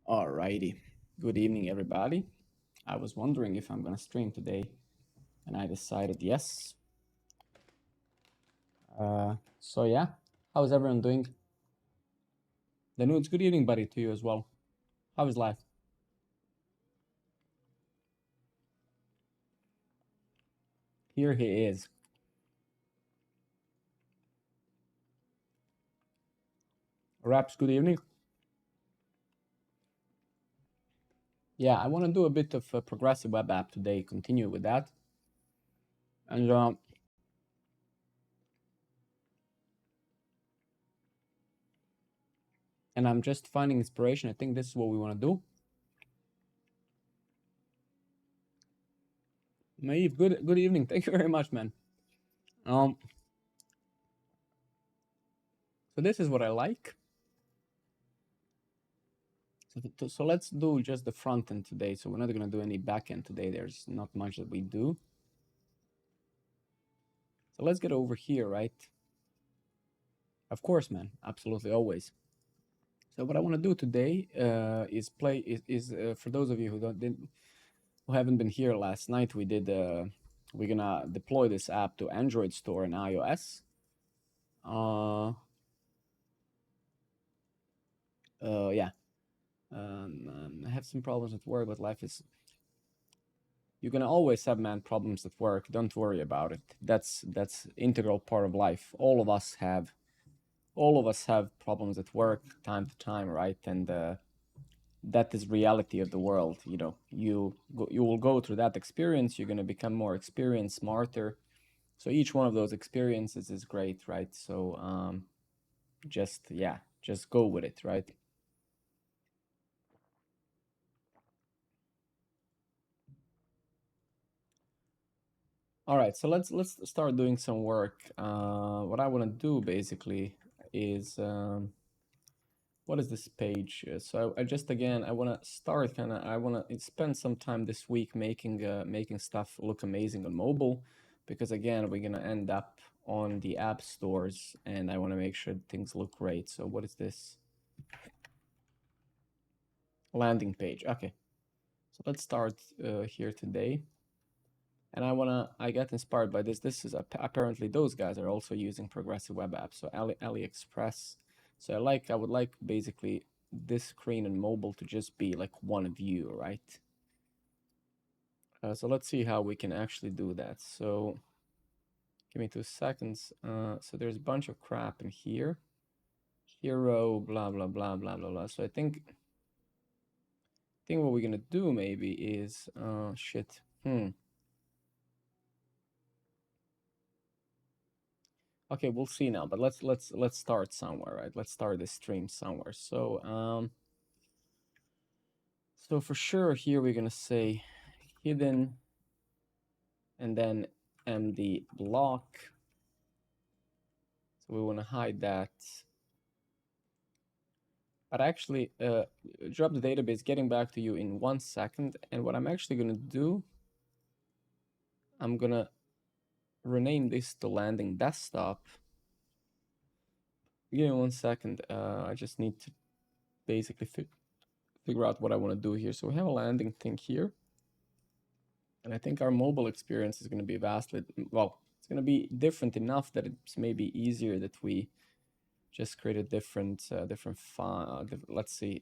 Alrighty. Good evening, everybody. I was wondering if I'm gonna stream today, and I decided yes. So yeah, how's everyone doing? Danudes, good evening, buddy, to you as well. How is life? Here he is. Raps, good evening. Yeah, I want to do a bit of a progressive web app today. Continue with that, and I'm just finding inspiration. I think this is what we want to do. Maeve, good evening. Thank you very much, man. So this is what I like. So let's do just the front end today. So we're not gonna do any back end today. There's not much that we do. So let's get over here, right? Of course, man. Absolutely, always. So what I want to do today is for those of you who haven't been here last night, we're gonna deploy this app to Android store and iOS. Yeah. I have some problems at work, but life is. You're gonna always have, man, problems at work. Don't worry about it. That's integral part of life. All of us have problems at work time to time, right? And that is reality of the world. You know, you will go through that experience. You're gonna become more experienced, smarter. So each one of those experiences is great, right? So just go with it, right? All right, so let's start doing some work. What I want to do basically is what is this page? So I just again I want to start I want to spend some time this week making stuff look amazing on mobile, because again we're gonna end up on the app stores, and I want to make sure things look great. So what is this? Landing page. Okay, so let's start here today. And I got inspired by this. This is apparently those guys are also using progressive web apps. So AliExpress. So I would like basically this screen and mobile to just be like one view, right? So let's see how we can actually do that. So give me 2 seconds. So there's a bunch of crap in here. Hero, blah, blah, blah, blah, blah, blah. So I think what we're gonna do maybe is, shit. Okay, we'll see now, but let's start somewhere, right? Let's start this stream somewhere. So so for sure here we're gonna say hidden and then md block. So we want to hide that. But actually, drop the database, getting back to you in 1 second. And what I'm actually gonna do, I'm gonna rename this to landing desktop. Give me 1 second. I just need to basically figure out what I want to do here. So we have a landing thing here. And I think our mobile experience is going to be vastly, well, it's going to be different enough that it's maybe easier that we just create a different file. Let's see.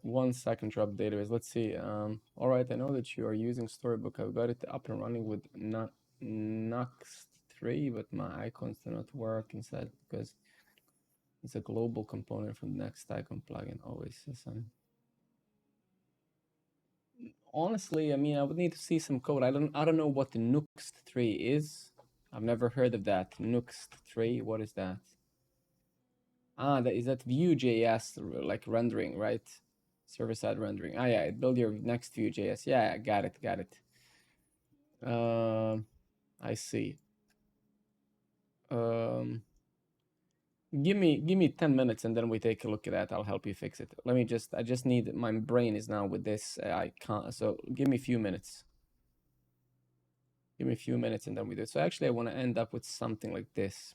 1 second, drop database. Let's see. All right, I know that you are using Storybook. I've got it up and running with Nuxt3, but my icons do not work inside because it's a global component from the Next Icon plugin. Always honestly, I mean, I would need to see some code. I don't know what the Nuxt3 is. I've never heard of that. Nuxt3, what is that? Ah, is that Vue.js like rendering, right? Server-side rendering. Ah, yeah, build your next Vue.js. Yeah, got it. I see. Give me 10 minutes and then we take a look at that. I'll help you fix it. I just need, my brain is now with this. I can't, so give me a few minutes. Give me a few minutes and then we do it. So actually I want to end up with something like this.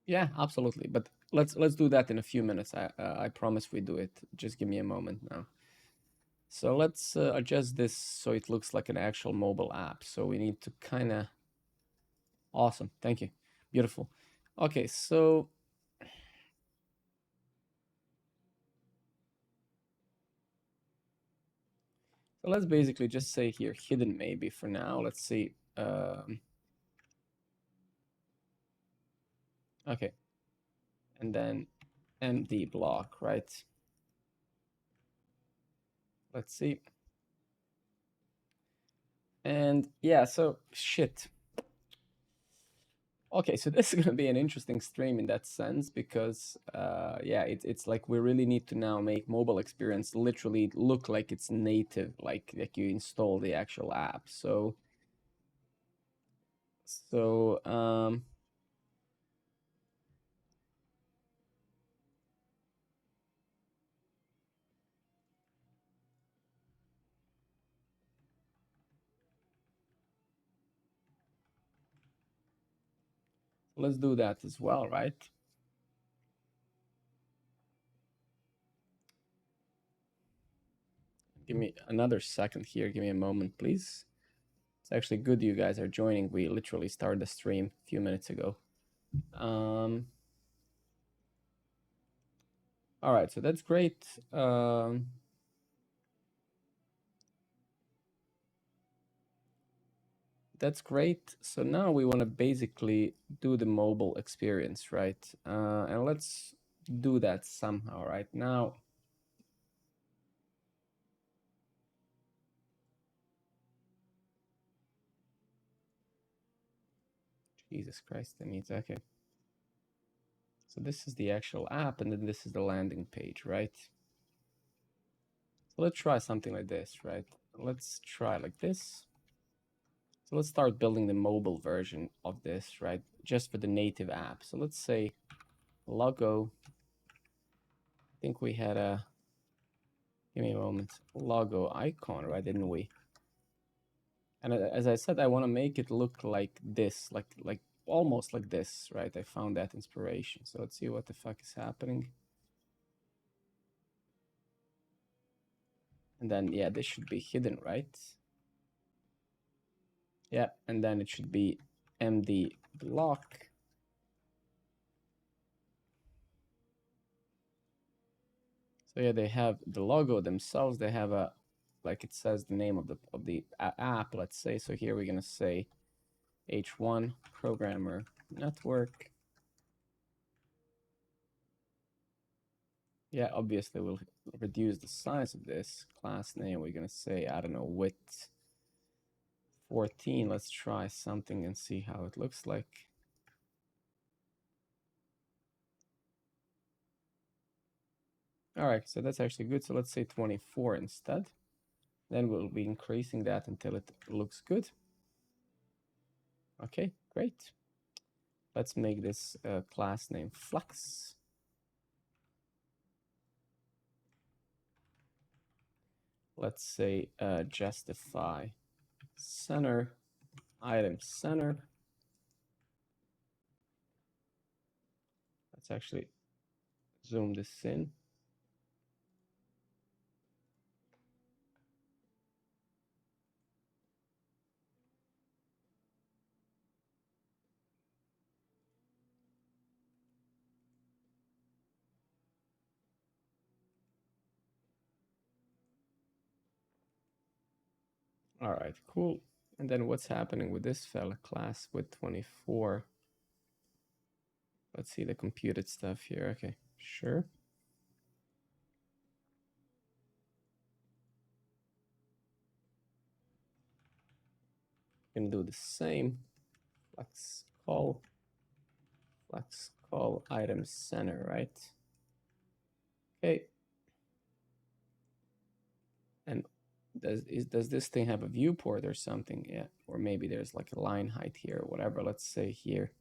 Yeah, absolutely. But let's do that in a few minutes. I promise we do it. Just give me a moment now. So let's adjust this so it looks like an actual mobile app. So we need to kind of, awesome. Thank you. Beautiful. Okay, so let's basically just say here hidden maybe for now. Let's see. Okay, and then MD block, right? Let's see. And yeah, so shit. Okay, so this is gonna be an interesting stream in that sense because yeah, it's like we really need to now make mobile experience literally look like it's native, like you install the actual app. So let's do that as well, right? Give me another second here. Give me a moment, please. It's actually good you guys are joining. We literally started the stream a few minutes ago. All right, so that's great. That's great. So now we want to basically do the mobile experience, right? And let's do that somehow right now. Jesus Christ, I need, okay. So this is the actual app, and then this is the landing page, right? So let's try something like this, right? Let's try like this. So let's start building the mobile version of this, right? Just for the native app. So let's say logo. I think we had a, give me a moment, logo icon, right? Didn't we? And as I said, I want to make it look like this, like almost like this, right? I found that inspiration. So let's see what the fuck is happening. And then, yeah, this should be hidden, right? Yeah, and then it should be MD block. So yeah, they have the logo themselves. They have a, like it says the name of the app, let's say. So here we're gonna say H1 programmer network. Yeah, obviously we'll reduce the size of this class name. We're gonna say, I don't know, width 14. Let's try something and see how it looks like. All right, so that's actually good. So let's say 24 instead. Then we'll be increasing that until it looks good. Okay, great. Let's make this class name Flux. Let's say justify center, item center. Let's actually zoom this in. All right, cool. And then what's happening with this fella, class with 24? Let's see the computed stuff here. Okay, sure. Can do the same. Flux call item center, right? Okay. And does this thing have a viewport or something? Yeah, or maybe there's like a line height here or whatever. Let's say here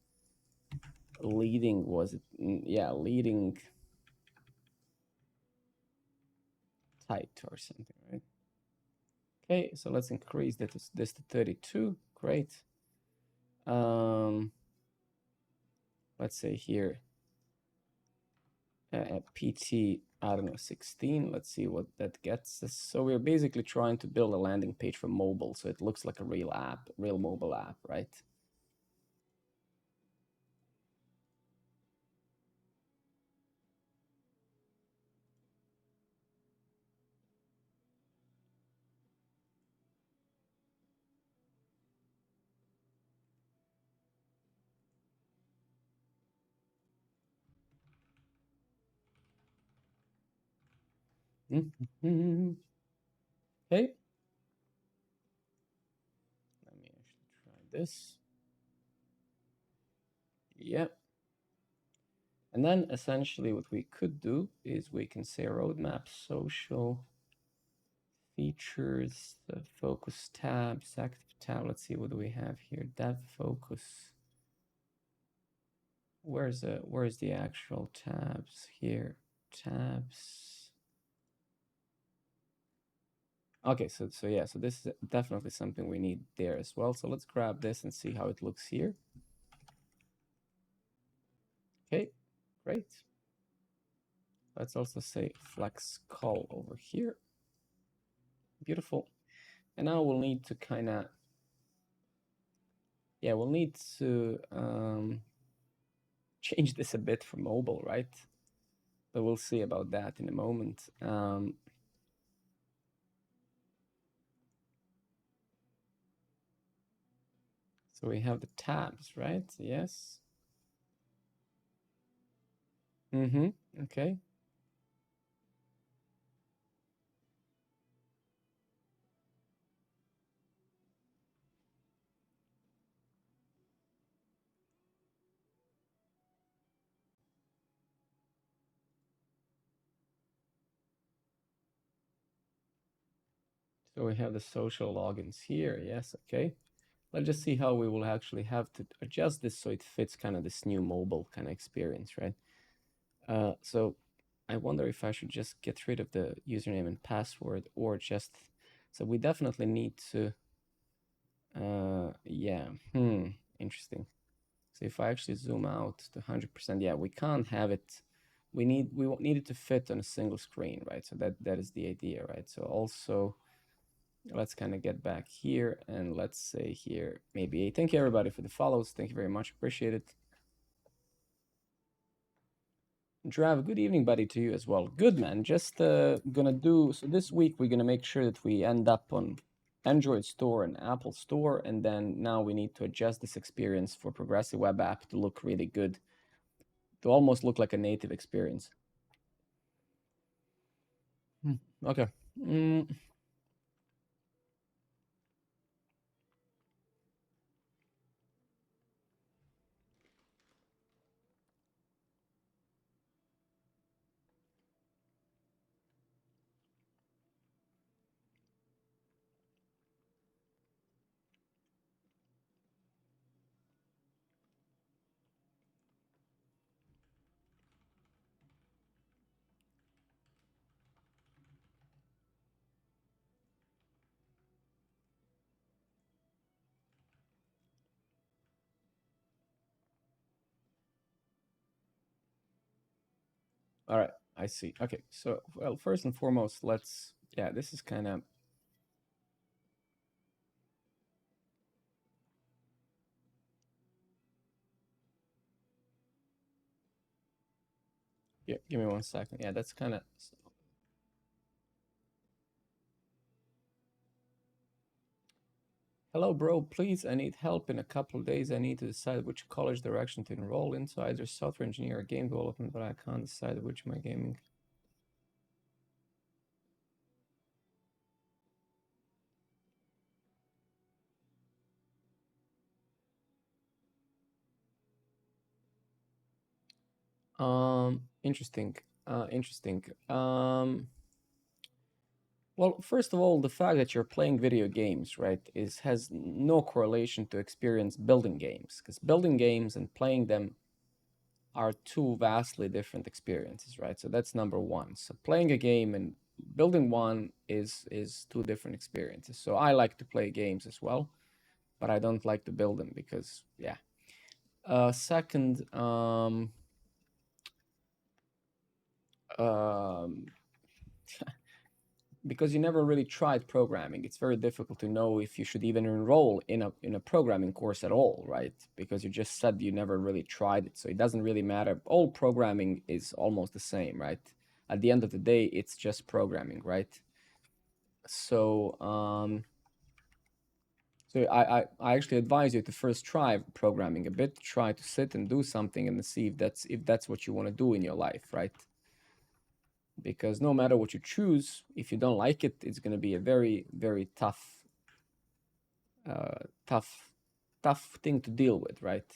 leading, was it? Yeah, leading height or something, right? Okay, so let's increase this to 32. Great. Um, let's say here, PT, I don't know, 16. Let's see what that gets us. So we're basically trying to build a landing page for mobile, so it looks like a real app, real mobile app, right? Mhm. Okay, let me actually try this. Yep. And then essentially what we could do is we can say roadmap, social, features, the focus tabs, active tab. Let's see what do we have here. Dev focus. Where's the actual tabs here? Tabs. Okay, so yeah, so this is definitely something we need there as well. So let's grab this and see how it looks here. Okay, great. Let's also say flex call over here. Beautiful. And now we'll need to kind of, yeah, we'll need to change this a bit for mobile, right? But we'll see about that in a moment. So we have the tabs, right? Yes. Mm-hmm. Okay. So we have the social logins here. Yes. Okay. Let's just see how we will actually have to adjust this so it fits kind of this new mobile kind of experience, right? So I wonder if I should just get rid of the username and password or just, so we definitely need to, yeah, interesting. So if I actually zoom out to 100%, yeah, we can't have it. We won't need it to fit on a single screen, right? So that is the idea, right? So also, let's kind of get back here and let's say here, maybe, thank you everybody for the follows. Thank you very much. Appreciate it. Drav, good evening, buddy, to you as well. Good, man. Just gonna do, so this week we're gonna make sure that we end up on Android Store and Apple Store, and then now we need to adjust this experience for Progressive Web App to look really good, to almost look like a native experience. Okay. Mm, all right, I see. Okay, so well, first and foremost, let's, yeah, this is kind of, yeah, give me 1 second. Yeah, that's kind of, hello, bro. Please, I need help in a couple of days. I need to decide which college direction to enroll in. So either software engineer or game development, but I can't decide which my gaming. Interesting. Interesting. Well, first of all, the fact that you're playing video games, right, is has no correlation to experience building games, because building games and playing them are two vastly different experiences, right? So that's number one. So playing a game and building one is two different experiences. So I like to play games as well, but I don't like to build them because yeah. Second, um, because you never really tried programming, it's very difficult to know if you should even enroll in a programming course at all, right? Because you just said you never really tried it, so it doesn't really matter. All programming is almost the same, right? At the end of the day, it's just programming, right? So I actually advise you to first try programming a bit, try to sit and do something and see if that's what you want to do in your life, right? Because no matter what you choose, if you don't like it, it's going to be a very, very uh, tough, tough thing to deal with, right?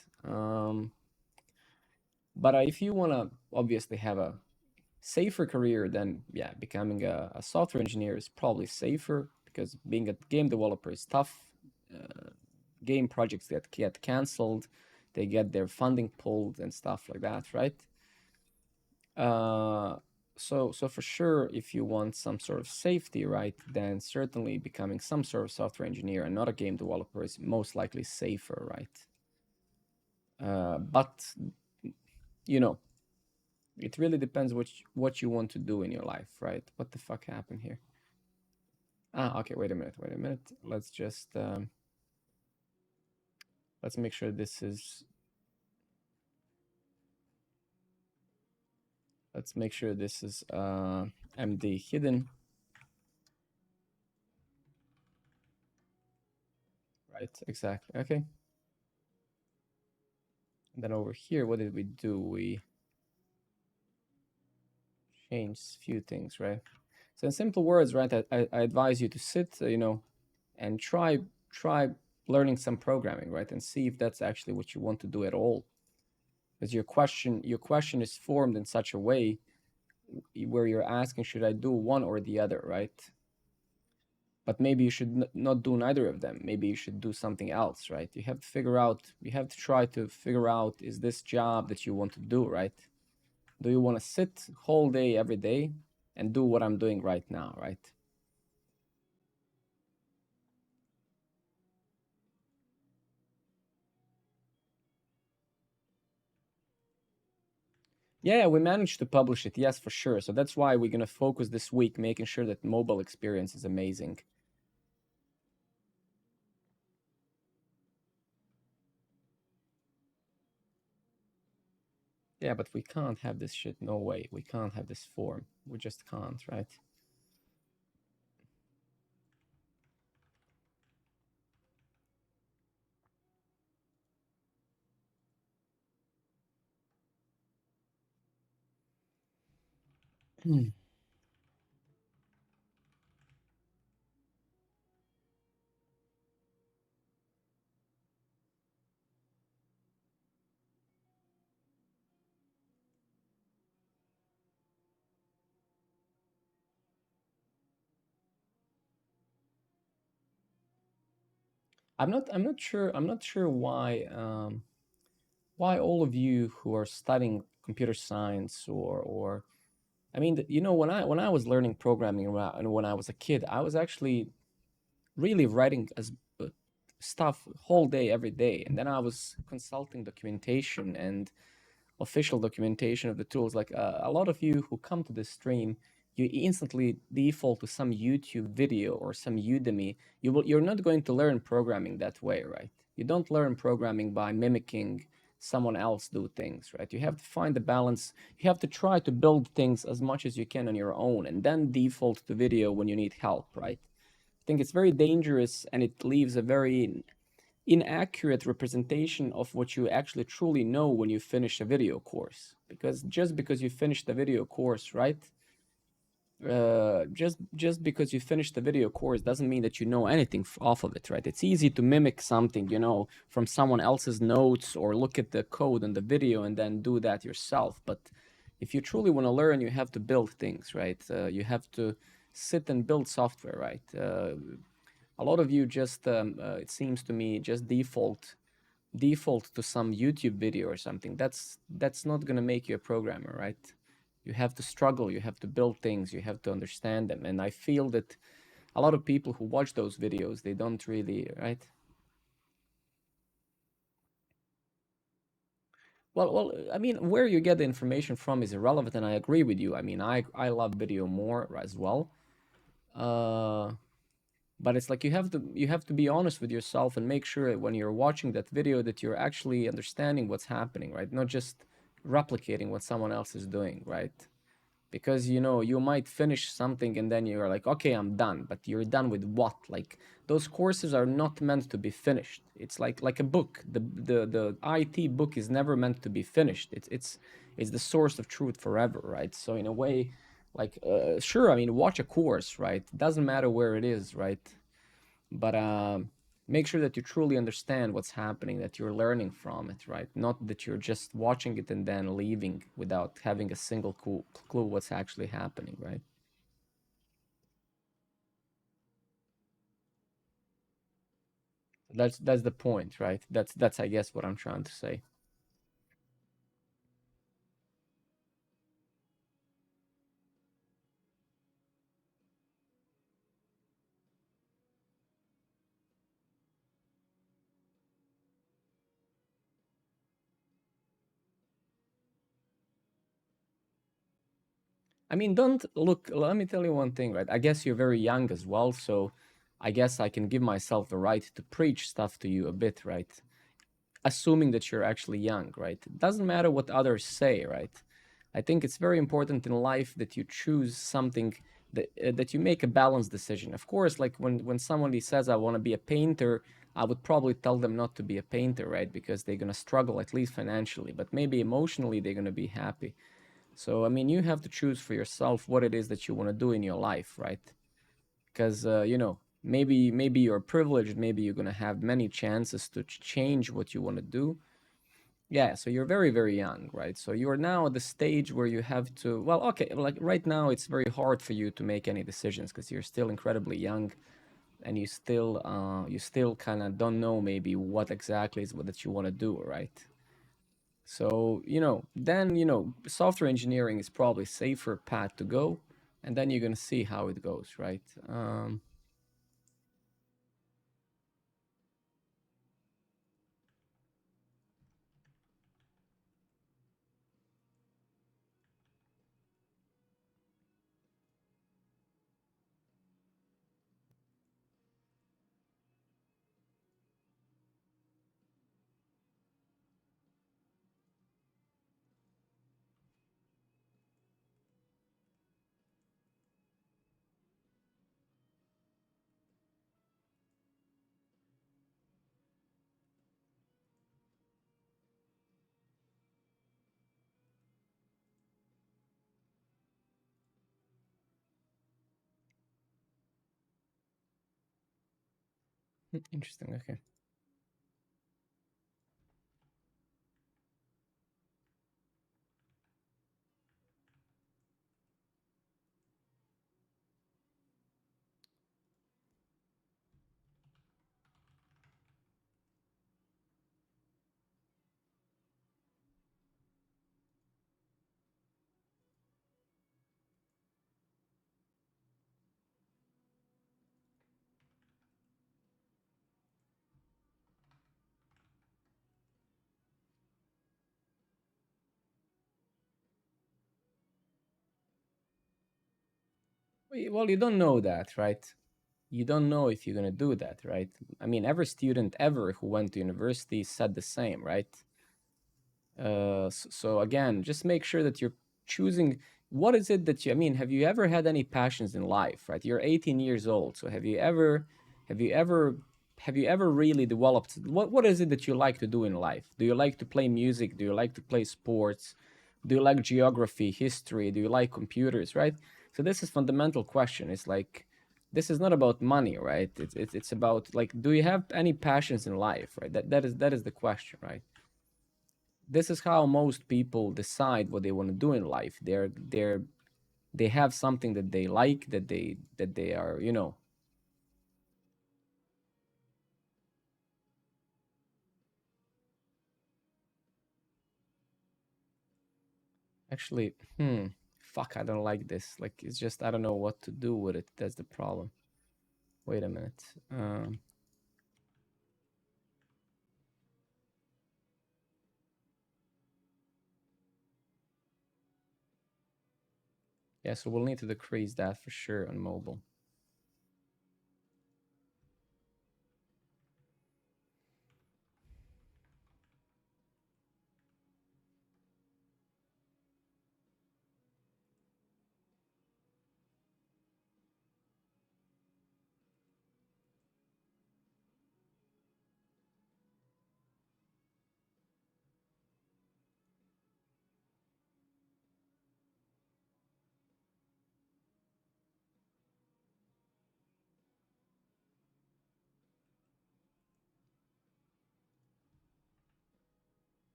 But if you want to obviously have a safer career, then yeah, becoming a software engineer is probably safer because being a game developer is tough. Game projects get canceled, they get their funding pulled and stuff like that, right? Uh, so for sure, if you want some sort of safety, right, then certainly becoming some sort of software engineer and not a game developer is most likely safer, right? But you know, it really depends what you want to do in your life, right? What the fuck happened here? Ah, okay. Wait a minute. Wait a minute. Let's make sure this is. Let's make sure this is MD hidden, right? Exactly. Okay. And then over here, what did we do? We changed a few things, right? So in simple words, right, I advise you to sit, and try learning some programming, right, and see if that's actually what you want to do at all. Because your question is formed in such a way where you're asking, should I do one or the other, right? But maybe you should not do neither of them. Maybe you should do something else, right? You have to try to figure out, is this job that you want to do, right? Do you want to sit whole day every day and do what I'm doing right now, right? Yeah, we managed to publish it, yes, for sure. So that's why we're gonna focus this week making sure that mobile experience is amazing. Yeah, but we can't have this shit. No way. We can't have this form. We just can't, right? I'm not sure why all of you who are studying computer science or I mean, when I was learning programming and when I was a kid, I was actually really writing as stuff whole day every day, and then I was consulting documentation and official documentation of the tools. Like a lot of you who come to this stream, you instantly default to some YouTube video or some Udemy. You're not going to learn programming that way, right? You don't learn programming by mimicking someone else do things, right? You have to find the balance. You have to try to build things as much as you can on your own and then default to video when you need help, right? I think it's very dangerous and it leaves a very inaccurate representation of what you actually truly know when you finish a video course. Because just because you finished the video course, right? Just because you finished the video course doesn't mean that you know anything off of it, right? It's easy to mimic something, from someone else's notes or look at the code in the video and then do that yourself. But if you truly want to learn, you have to build things, right? You have to sit and build software, right? A lot of you just it seems to me just default to some YouTube video or something. That's not going to make you a programmer, right? You have to struggle, you have to build things, you have to understand them. And I feel that a lot of people who watch those videos, they don't really, right? Well, I mean, where you get the information from is irrelevant, and I agree with you. I mean, I love video more as well. Uh, but it's like you have to be honest with yourself and make sure that when you're watching that video that you're actually understanding what's happening, right? Not just replicating what someone else is doing, right? Because you might finish something and then you're like, okay, I'm done, but you're done with what? Like, those courses are not meant to be finished. It's like a book. The IT book is never meant to be finished. It's the source of truth forever, right? So in a way, like, sure, I mean, watch a course, right? It doesn't matter where it is, right? But make sure that you truly understand what's happening, that you're learning from it, right? Not that you're just watching it and then leaving without having a single clue what's actually happening, right? That's the point, right? That's I guess what I'm trying to say. I mean, don't look, let me tell you one thing, right? I guess you're very young as well, so I guess I can give myself the right to preach stuff to you a bit, right? Assuming that you're actually young, right? It doesn't matter what others say, right? I think it's very important in life that you choose something that you make a balanced decision. Of course, like when somebody says I want to be a painter, I would probably tell them not to be a painter, right? Because they're gonna struggle at least financially, but maybe emotionally they're gonna be happy. So I mean, you have to choose for yourself what it is that you want to do in your life, right? Because maybe you're privileged, maybe you're gonna have many chances to change what you want to do. Yeah, so you're very, very young, right? So you're now at the stage where you have to, well, okay, like right now it's very hard for you to make any decisions because you're still incredibly young and you still kind of don't know maybe what exactly is what that you want to do, right? So, then, software engineering is probably safer path to go, and then you're gonna see how it goes, right? Interesting. Okay. Well, you don't know that, right? You don't know if you're gonna do that, right? I mean, every student ever who went to university said the same, right? So again, just make sure that you're choosing what is it that you, I mean, have you ever had any passions in life, right? You're 18 years old, so have you ever, have you ever really developed what is it that you like to do in life? Do you like to play music? Do you like to play sports? Do you like geography, history? Do you like computers, right? So this is fundamental question. It's like this is not about money, right? It's about like, do you have any passions in life, right? That is the question, right? This is how most people decide what they want to do in life. They have something that they like, that they are, actually, fuck, I don't like this. Like, it's just, I don't know what to do with it. That's the problem. Wait a minute. Yeah, so we'll need to decrease that for sure on mobile.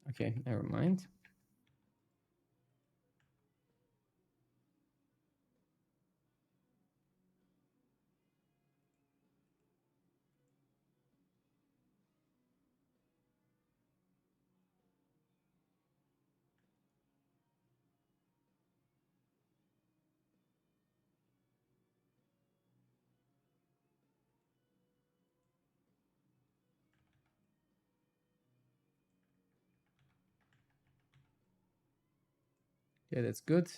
Okay, never mind. Yeah, that's good.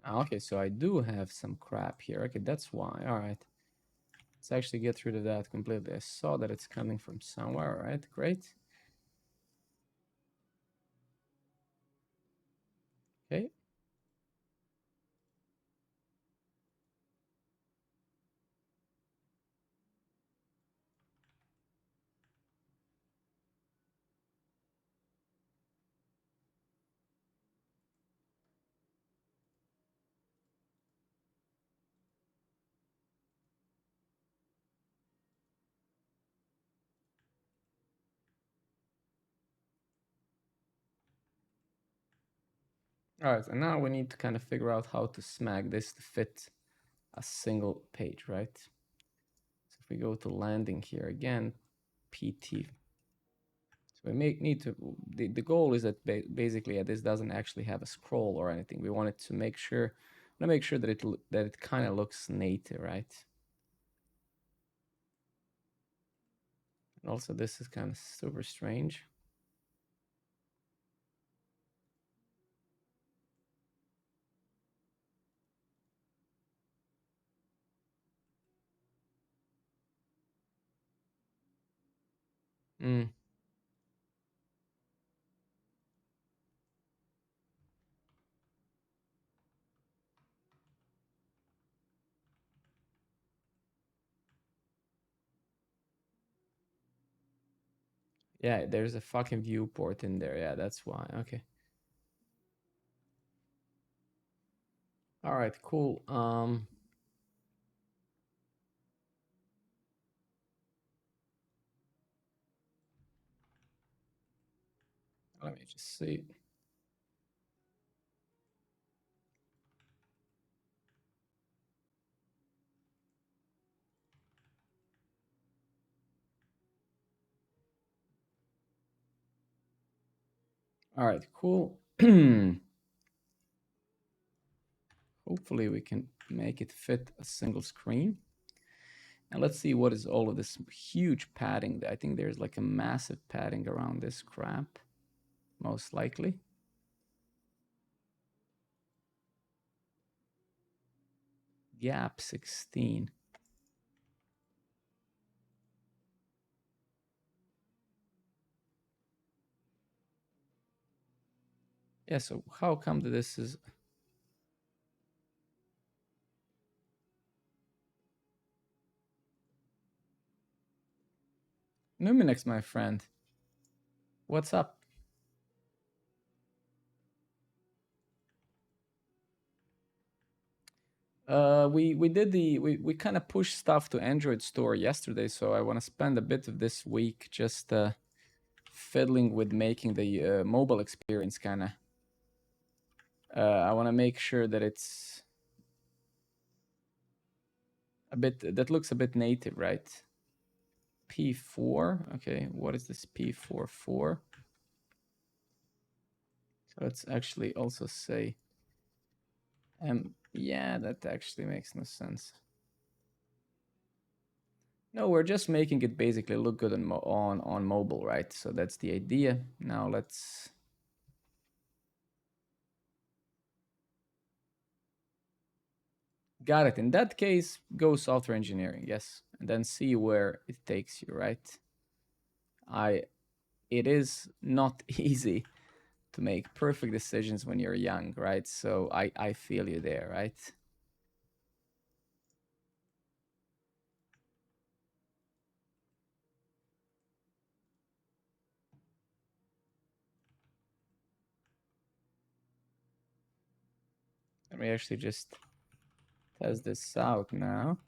Okay, so I do have some crap here. Okay, that's why. All right. Let's actually get rid of that completely. I saw that it's coming from somewhere. All right, great. Okay. All right, and now we need to kind of figure out how to smack this to fit a single page, right? So if we go to landing here again, PT. So we need to, the goal is that basically this doesn't actually have a scroll or anything. We want it to make sure, that it kind of looks native, right? And also this is kind of super strange. Mm. Yeah, there's a fucking viewport in there. Yeah, that's why. Okay. All right, cool. Let me just see. All right, cool. Hopefully we can make it fit a single screen. And let's see what is all of this huge padding. I think there's like a massive padding around this crap, most likely. Gap 16. Yeah, so how come that this is... Numinex, my friend. What's up? We kind of pushed stuff to Android store yesterday, so I want to spend a bit of this week just fiddling with making the mobile experience kind of. I want to make sure that it's a bit that looks a bit native, right? P4. Okay, what is this P4 for? So let's actually also say yeah, that actually makes no sense. No, we're just making it basically look good on mobile, right? So that's the idea. Now let's got it. In that case, go software engineering, yes, and then see where it takes you, right? It is not easy to make perfect decisions when you're young, right? So I feel you there, right? Let me actually just test this out now.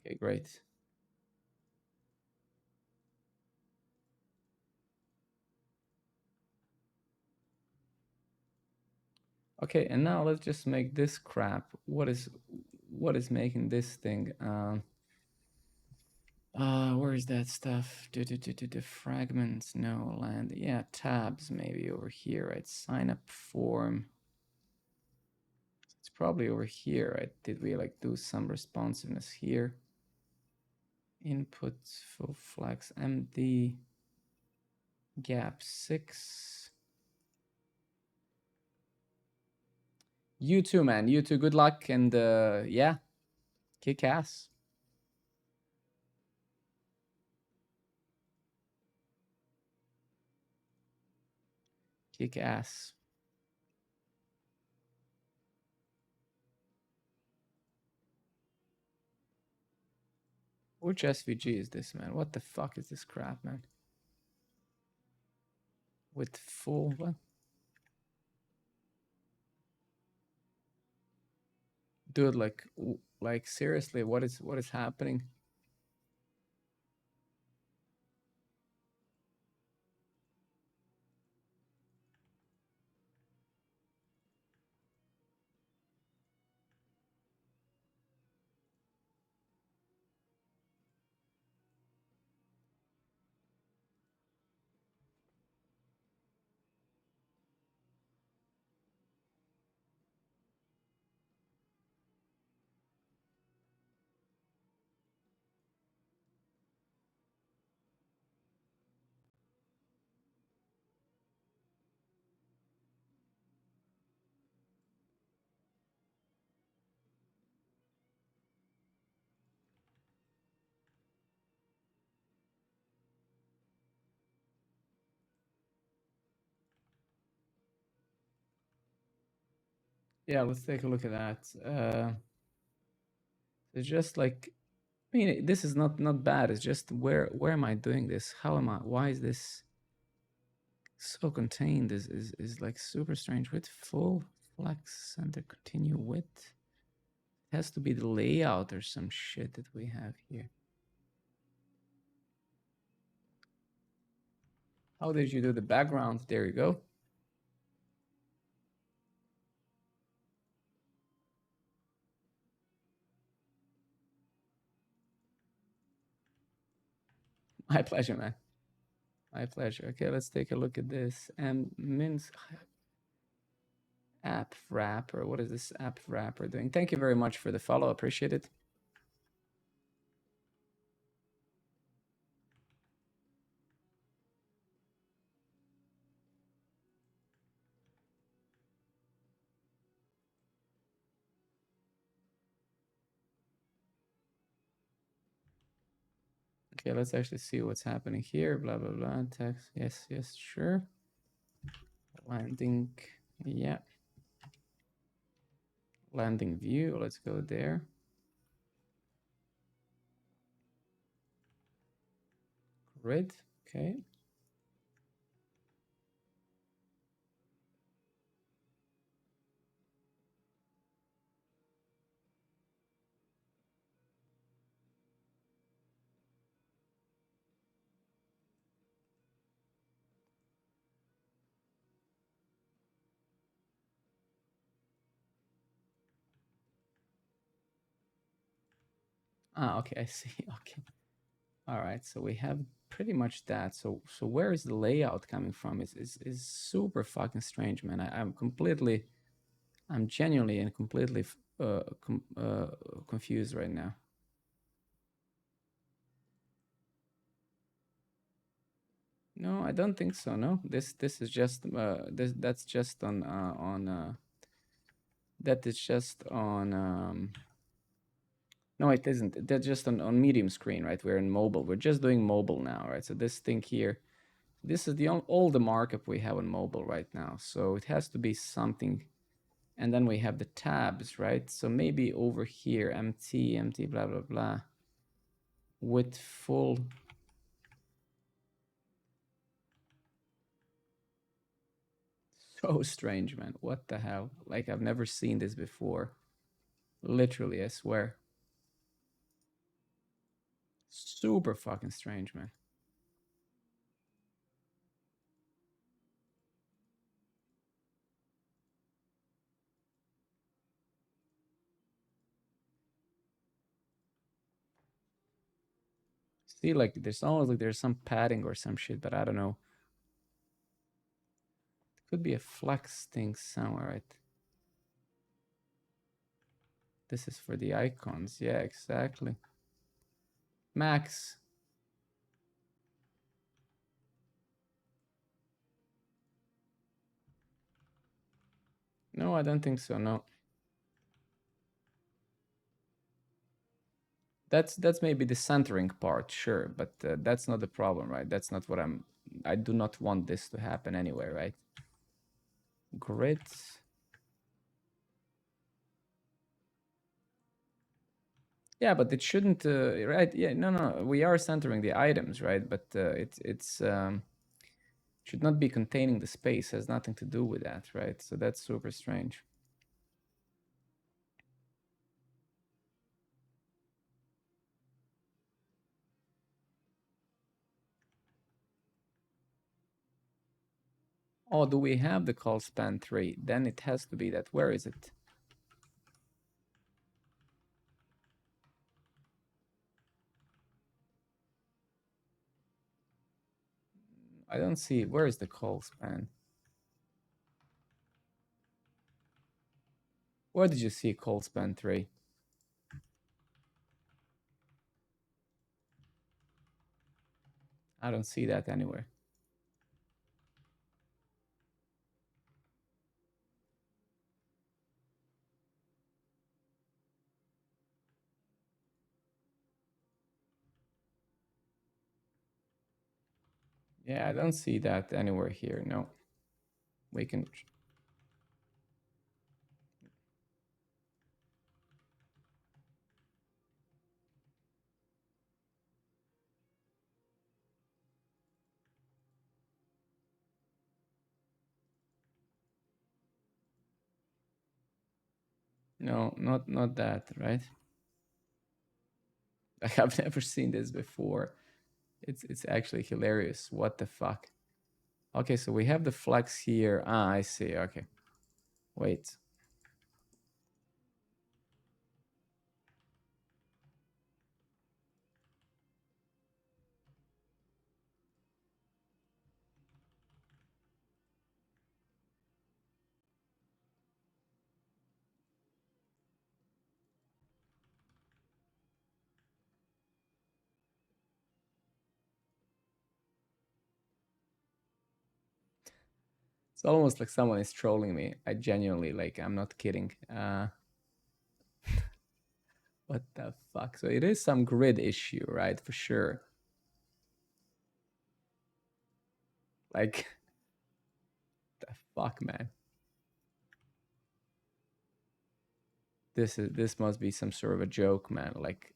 Okay, great. Okay, and now let's just make this crap. What is making this thing? Where is that stuff? The fragments, no land. Yeah, tabs maybe over here, right? Sign up form. It's probably over here, right? Did we like do some responsiveness here? Input full flex empty gap 6. You too, man. You too. Good luck and yeah, kick ass. Kick ass. Which SVG is this, man? What the fuck is this crap, man? With full what? Dude, like seriously, what is happening? Yeah, let's take a look at that. It's just like, I mean, this is not bad. It's just where am I doing this? How am I? Why is this so contained? Is like super strange. With full flex center continue width. It has to be the layout or some shit that we have here. How did you do the background? There you go. My pleasure, man. My pleasure. Okay, let's take a look at this. And Min's app wrapper. What is this app wrapper doing? Thank you very much for the follow. Appreciate it. Okay, let's actually see what's happening here. Blah, blah, blah. Text. Yes, yes, sure. Landing. Yeah. landing view. Let's go there. Grid. Okay. Ah, okay, I see. Okay. All right. So we have pretty much that. So where is the layout coming from? Is super fucking strange, man. I'm genuinely and completely confused right now. No, I don't think so. No, this is just that's just on that is just on no, it isn't. That's just on medium screen, right? We're in mobile. We're just doing mobile now, right? So this thing here, this is all the markup we have on mobile right now. So it has to be something. And then we have the tabs, right? So maybe over here, empty, blah, blah, blah, with full. So strange, man. What the hell? Like, I've never seen this before. Literally, I swear. Super fucking strange, man. See, like, there's almost like there's some padding or some shit, but I don't know. Could be a flex thing somewhere, right? This is for the icons. Yeah, exactly. Max. No, I don't think so. No. That's maybe the centering part, sure, but that's not the problem, right? That's not what I do not want this to happen anyway, right? Grid. Yeah, but it shouldn't, right? Yeah, no, we are centering the items, right? But it's should not be containing the space. Has nothing to do with that, right? So that's super strange. Oh, do we have the call span 3? Then it has to be that. Where is it? I don't see. Where is the call span? Where did you see call span 3? I don't see that anywhere. Yeah, I don't see that anywhere here. No, we can. No, not that, right? I have never seen this before. It's actually hilarious. What the fuck? Okay, so we have the flex here. Ah, I see. Okay. Wait. It's almost like someone is trolling me. I genuinely like I'm not kidding. What the fuck? So it is some grid issue, right? For sure. Like the fuck, man. This must be some sort of a joke, man. Like.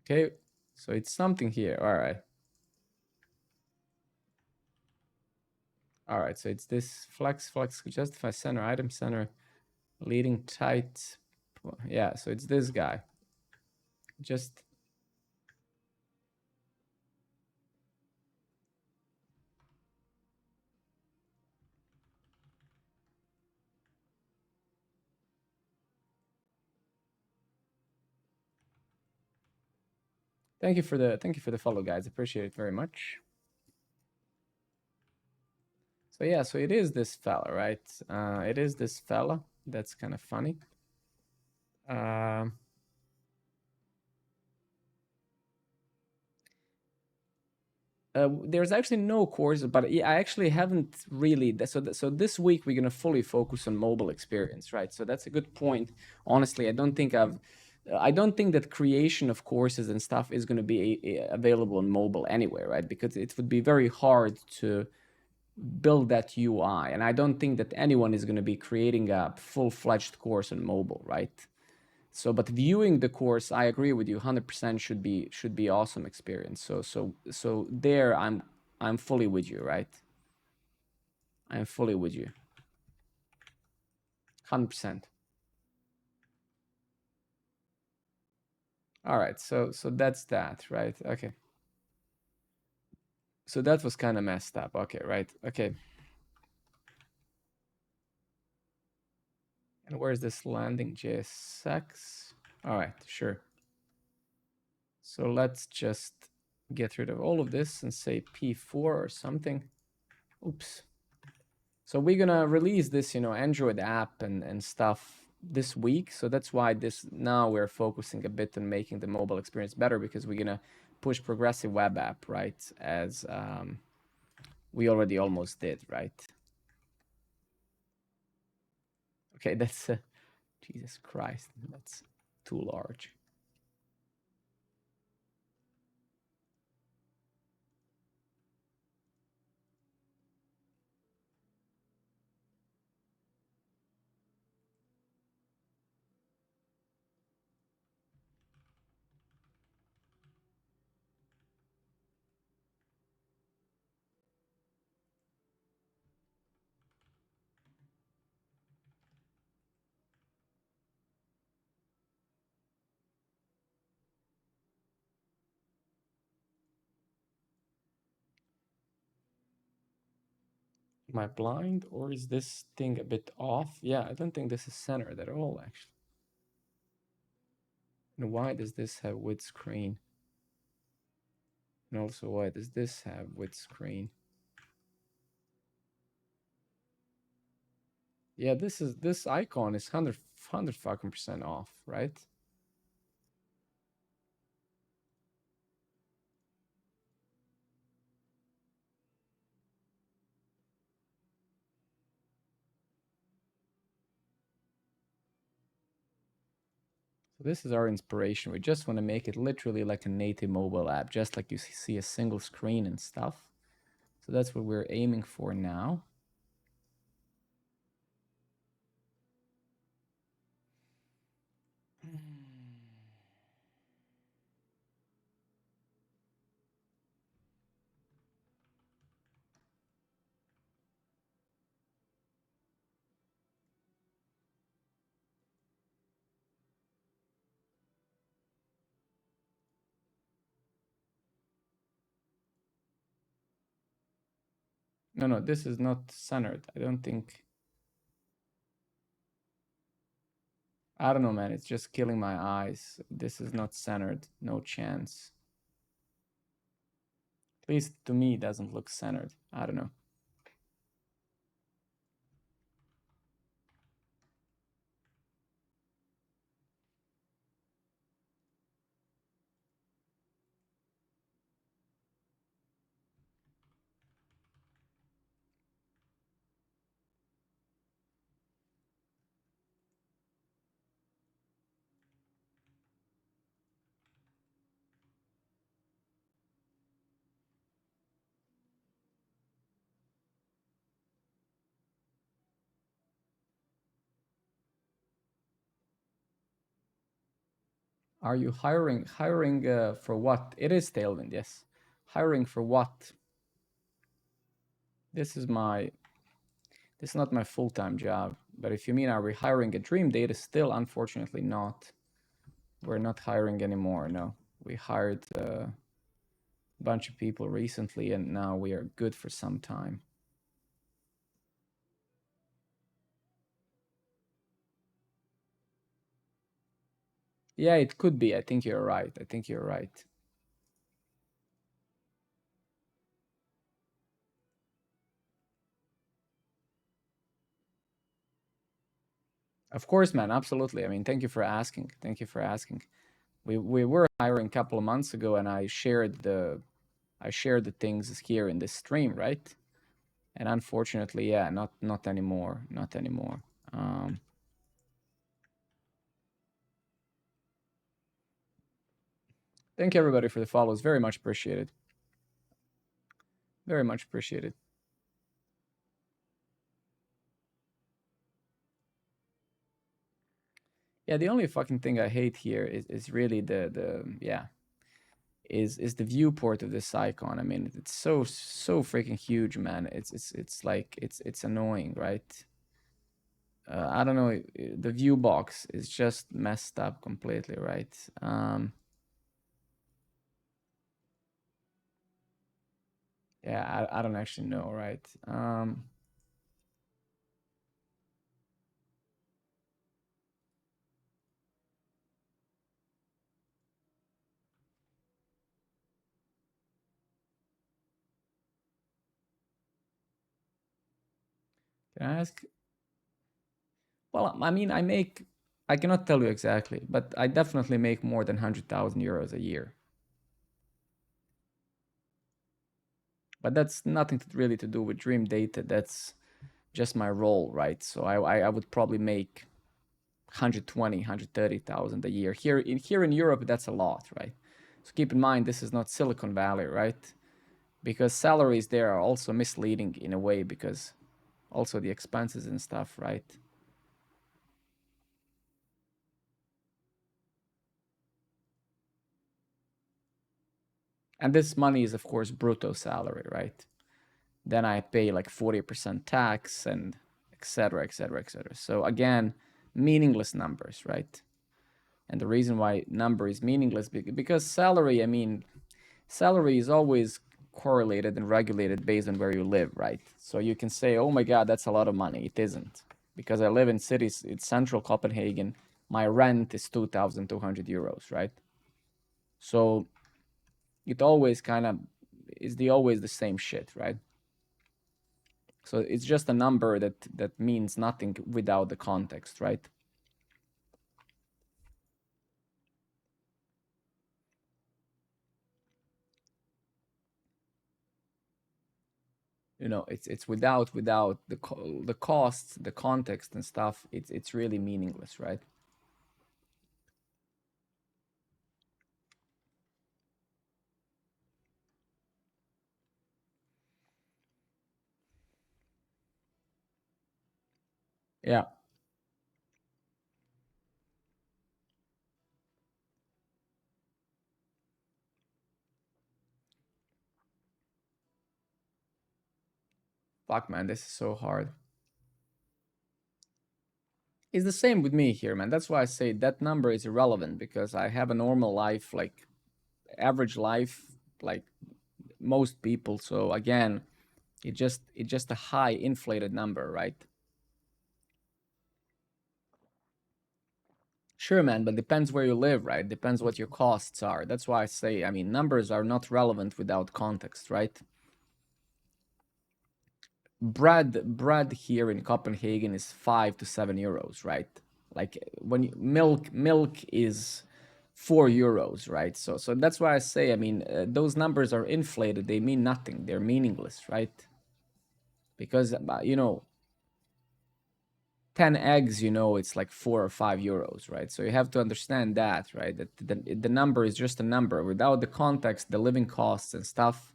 Okay, so it's something here. All right. All right, so it's this flex justify center item center leading tight. Yeah, so it's this guy. Just thank you for the follow, guys. Appreciate it very much. So yeah, so it is this fella, right? It is this fella. That's kind of funny. There's actually no course, but I actually haven't really. So this week we're gonna fully focus on mobile experience, right? So that's a good point. Honestly, I don't think that creation of courses and stuff is going to be available on mobile anyway, right? Because it would be very hard to build that UI, and I don't think that anyone is going to be creating a full-fledged course on mobile, right? So, but viewing the course, I agree with you, 100% should be awesome experience. So there, I'm fully with you, right? I'm fully with you, 100%. All right, so that's that, right? Okay. So that was kind of messed up. Okay, right? Okay. And where's this landing JSX? All right, sure. So let's just get rid of all of this and say P4 or something. Oops. So we're gonna release this, Android app and stuff this week. So that's why now we're focusing a bit on making the mobile experience better, because we're gonna push progressive web app, right? As we already almost did, right? Okay, that's Jesus Christ, that's too large. Am I blind, or is this thing a bit off? Yeah, I don't think this is centered at all, actually. And why does this have width screen? And also, why does this have width screen? Yeah, this icon is 100 fucking percent off, right? So this is our inspiration. We just want to make it literally like a native mobile app, just like you see a single screen and stuff. So that's what we're aiming for now. No, this is not centered. I don't think. I don't know, man. It's just killing my eyes. This is not centered. No chance. At least to me, it doesn't look centered. I don't know. Are you hiring for what? It is Tailwind, yes. Hiring for what? This is not my full-time job, but if you mean are we hiring a dream data, still unfortunately not. We're not hiring anymore, no. We hired a bunch of people recently and now we are good for some time. Yeah, it could be. I think you're right. I think you're right. Of course, man, absolutely. I mean, thank you for asking. Thank you for asking. We were hiring a couple of months ago and I shared the things here in this stream, right? And unfortunately, yeah, not anymore. Not anymore. Thank you everybody for the follows. Very much appreciated. Very much appreciated. Yeah, the only fucking thing I hate here is really the yeah is the viewport of this icon. I mean, it's so freaking huge, man. It's like it's annoying, right? I don't know. The view box is just messed up completely, right? Yeah, I don't actually know, right? Can I ask? Well, I mean, I cannot tell you exactly, but I definitely make more than 100,000 euros a year. But that's nothing really to do with Dream Data. That's just my role, right? So I would probably make 120, 130,000 a year. Here in Europe, that's a lot, right? So keep in mind, this is not Silicon Valley, right? Because salaries there are also misleading in a way because also the expenses and stuff, right? And this money is, of course, brutto salary, right? Then I pay like 40% tax and etc., etc., etc. So again, meaningless numbers, right? And the reason why number is meaningless because salary, I mean, salary is always correlated and regulated based on where you live, right? So you can say, oh my God, that's a lot of money. It isn't. Because I live in cities, it's central Copenhagen. My rent is 2,200 euros, right? So it always kind of is always the same shit, right? So it's just a number that means nothing without the context, right? You know, it's without the costs, the context and stuff. It's really meaningless, right? Yeah. Fuck, man, this is so hard. It's the same with me here, man. That's why I say that number is irrelevant because I have a normal life, like average life, like most people. So again, it's just a high inflated number, right? Sure, man, but depends where you live, right? Depends what your costs are. That's why I say, I mean, numbers are not relevant without context, right? Bread here in Copenhagen is 5 to 7 euros, right? Like when milk is 4 euros, right? So that's why I say, I mean, those numbers are inflated. They mean nothing. They're meaningless, right? Because you know, 10 eggs, you know, it's like 4 or 5 euros, right? So you have to understand that, right? That the number is just a number without the context, the living costs and stuff.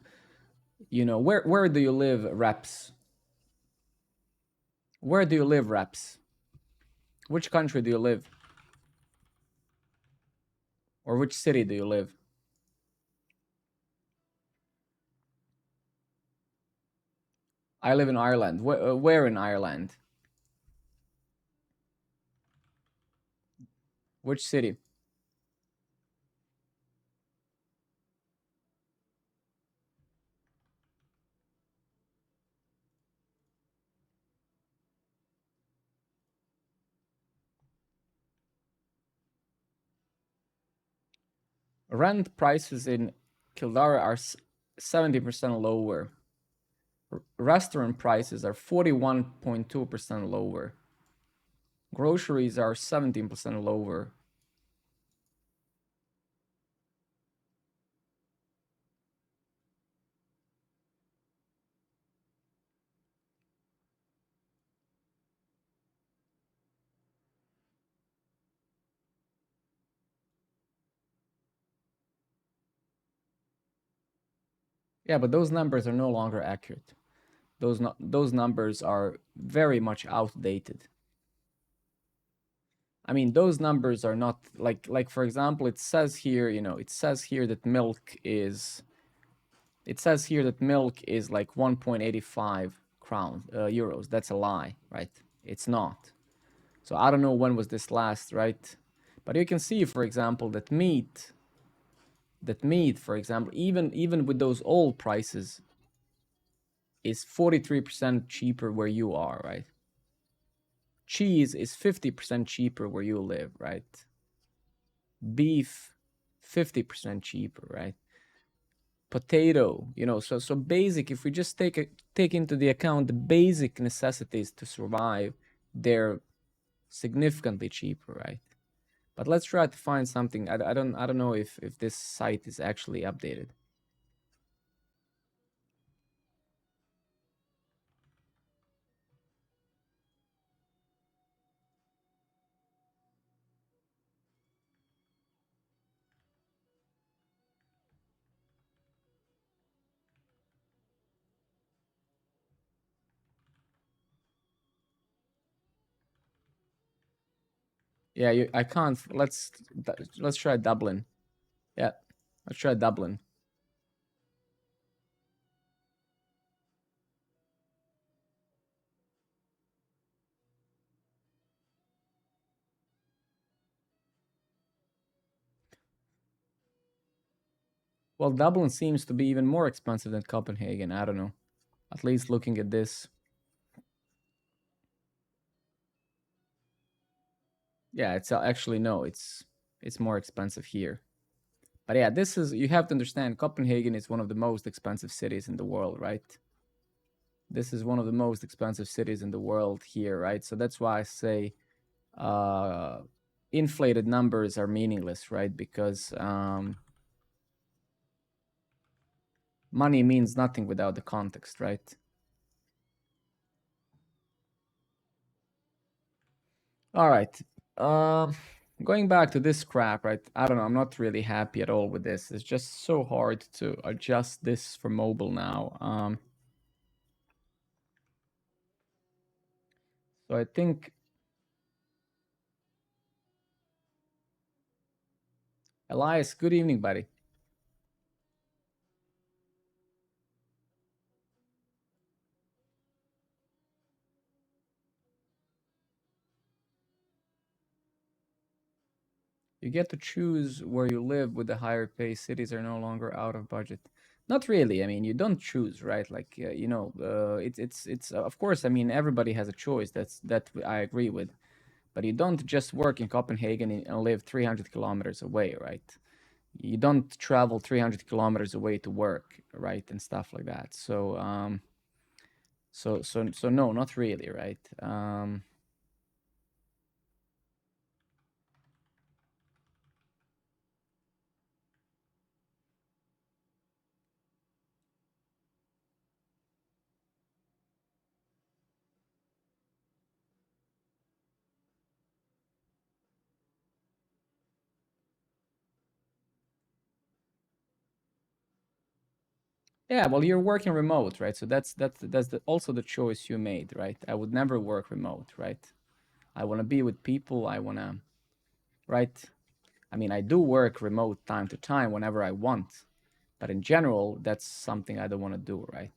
You know, where do you live, reps? Where do you live, reps? Which country do you live? Or which city do you live? I live in Ireland. Where in Ireland? Which city? Rent prices in Kildare are 70% lower. Restaurant prices are 41.2% lower. Groceries are 17% lower. Yeah, but those numbers are no longer accurate. Those numbers are very much outdated. I mean, those numbers are not like for example, it says here, it says here that milk is like 1.85 crowns euros. That's a lie, right? It's not. So I don't know when was this last, right? But you can see, for example, that meat, for example, even with those old prices, is 43% cheaper where you are, right? Cheese is 50% cheaper where you live, right? Beef, 50% cheaper, right? Potato, so basic, if we just take into the account the basic necessities to survive, they're significantly cheaper, right? But let's try to find something. I don't know if this site is actually updated. Yeah, I can't. Let's try Dublin. Yeah, let's try Dublin. Well, Dublin seems to be even more expensive than Copenhagen. I don't know. At least looking at this. Yeah, it's actually no, it's more expensive here. But yeah, this is you have to understand Copenhagen is one of the most expensive cities in the world, right? This is one of the most expensive cities in the world here, right? So that's why I say uh inflated numbers are meaningless, right? Because money means nothing without the context, right? All right. Um, Going back to this crap, right? I don't know. I'm not really happy at all with this. It's just so hard to adjust this for mobile now. So I think Elias, good evening, buddy. You get to choose where you live with the higher pay. Cities are no longer out of budget. Not really. I mean, you don't choose, right? Like, it's of course. I mean, everybody has a choice. That I agree with. But you don't just work in Copenhagen and live 300 kilometers away, right? You don't travel 300 kilometers away to work, right? And stuff like that. So no, not really, right? Yeah, well, you're working remote, right? So also the choice you made, right? I would never work remote, right? I want to be with people. I want to, right? I mean, I do work remote time to time whenever I want, but in general, that's something I don't want to do, right?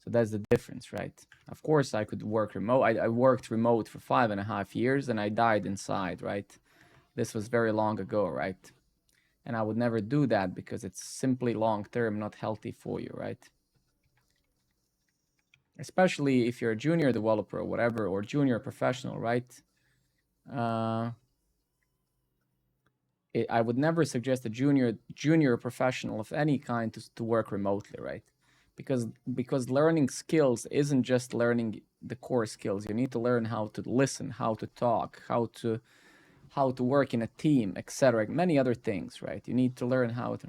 So that's the difference, right? Of course, I could work remote. I worked remote for 5.5 years and I died inside, right? This was very long ago, right? And I would never do that because it's simply long term not healthy for you, right? Especially if you're a junior developer or whatever, or junior professional, right? Uh, I would never suggest a junior professional of any kind to work remotely, right? Because learning skills isn't just learning the core skills. You need to learn how to listen, how to talk, how to work in a team, etc. Many other things, right? You need to learn how to.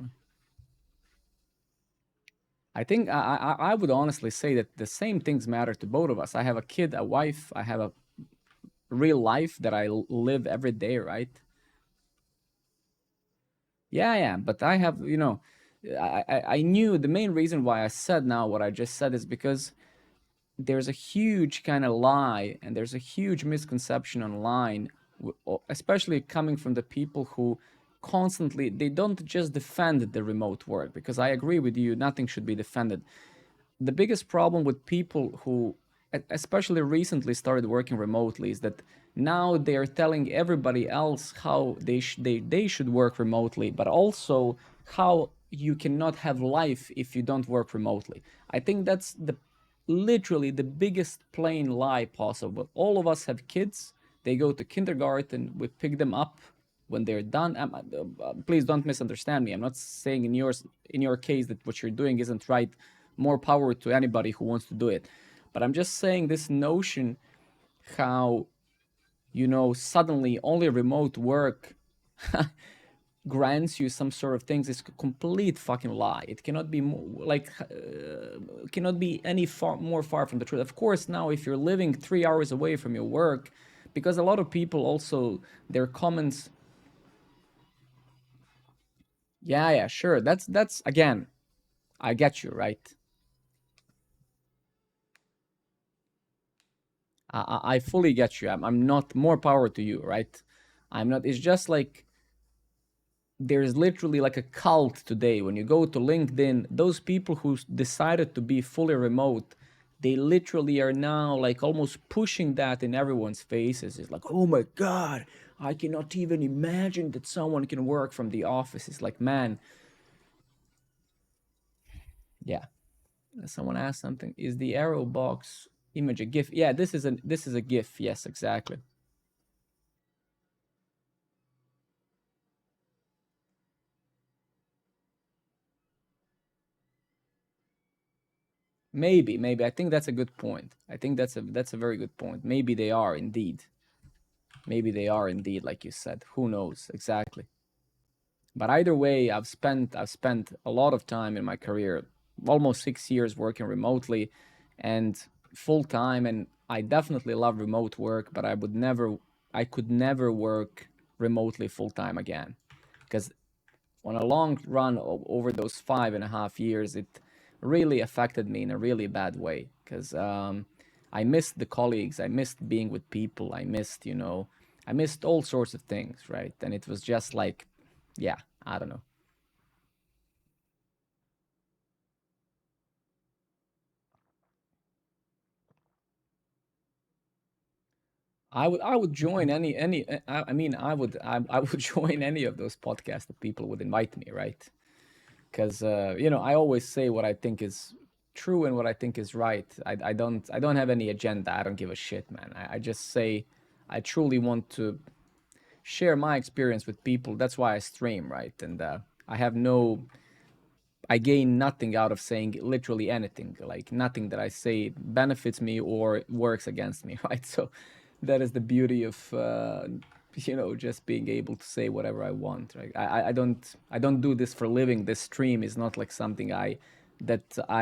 I think I would honestly say that the same things matter to both of us. I have a kid, a wife, I have a real life that I live every day, right? Yeah, yeah, but I have, I knew the main reason why I said now what I just said is because there's a huge kind of lie and there's a huge misconception online, especially coming from the people who constantly they don't just defend the remote work because I agree with you, nothing should be defended. The biggest problem with people who especially recently started working remotely is that now they are telling everybody else how they should work remotely, but also how you cannot have life if you don't work remotely. I think that's the literally the biggest plain lie possible. All of us have kids, they go to kindergarten, we pick them up when they're done. Please don't misunderstand me. I'm not saying in your case that what you're doing isn't right. More power to anybody who wants to do it. But I'm just saying this notion how suddenly only remote work grants you some sort of things is a complete fucking lie. It cannot be more, like cannot be any more far from the truth. Of course, now if you're living 3 hours away from your work, because a lot of people also their comments. Yeah, yeah, sure. That's again, I get you, right? I fully get you. I'm not more power to you, right? I'm not. It's just like there's literally like a cult today. When you go to LinkedIn, those people who decided to be fully remote, they literally are now like almost pushing that in everyone's faces. It's like, oh my God, I cannot even imagine that someone can work from the office. It's like, man, yeah. Someone asked something. Is the arrow box image a GIF? Yeah, this is a GIF. Yes, exactly. Maybe. I think that's a good point. I think that's a very good point. Maybe they are indeed. Maybe they are indeed, like you said. Who knows exactly? But either way, I've spent a lot of time in my career, almost 6 years working remotely, and full time. And I definitely love remote work, but I could never work remotely full time again, because on a long run over those 5.5 years, it really affected me in a really bad way because I missed the colleagues, I missed being with people, I missed all sorts of things, right? And it was just like, yeah, I don't know. I would join any I mean I would join any of those podcasts that people would invite me, right? Because I always say what I think is true and what I think is right. I don't have any agenda. I don't give a shit, man. I just say I truly want to share my experience with people. That's why I stream, right? And I have no I gain nothing out of saying literally anything. Like nothing that I say benefits me or works against me, right? So that is the beauty of just being able to say whatever I want, right? I don't do this for a living. This stream is not like something I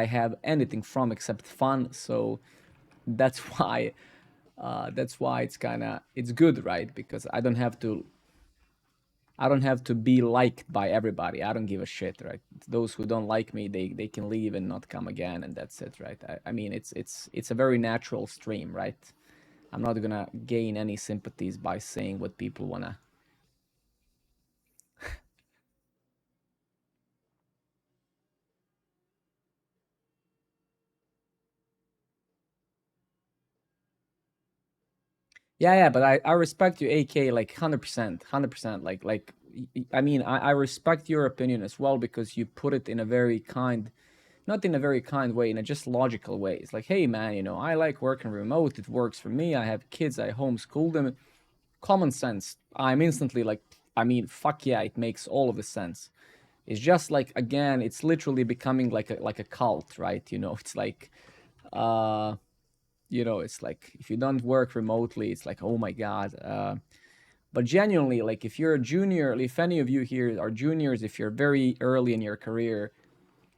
have anything from except fun. So that's why it's good, right? Because I don't have to be liked by everybody. I don't give a shit, right? Those who don't like me, they can leave and not come again, and that's it, right? I mean, it's a very natural stream, right? I'm not gonna gain any sympathies by saying what people wanna. Yeah, but I respect you, AK, like 100%, 100%. I mean, I respect your opinion as well because you put it in a very kind, not in a very kind way, in a just logical way. It's like, hey man, I like working remote. It works for me. I have kids. I homeschool them. Common sense. I'm instantly like, I mean, fuck yeah, it makes all of the sense. It's just like, again, it's literally becoming like a cult, right? It's like, uh, it's like if you don't work remotely, it's like, oh my god. But genuinely, like if you're a junior, if any of you here are juniors, if you're very early in your career,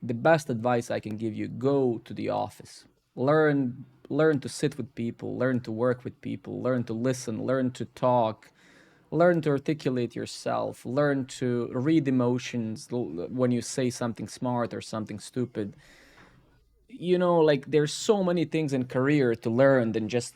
the best advice I can give you: go to the office, learn to sit with people, learn to work with people, learn to listen, learn to talk, learn to articulate yourself, learn to read emotions when you say something smart or something stupid. Like there's so many things in career to learn than just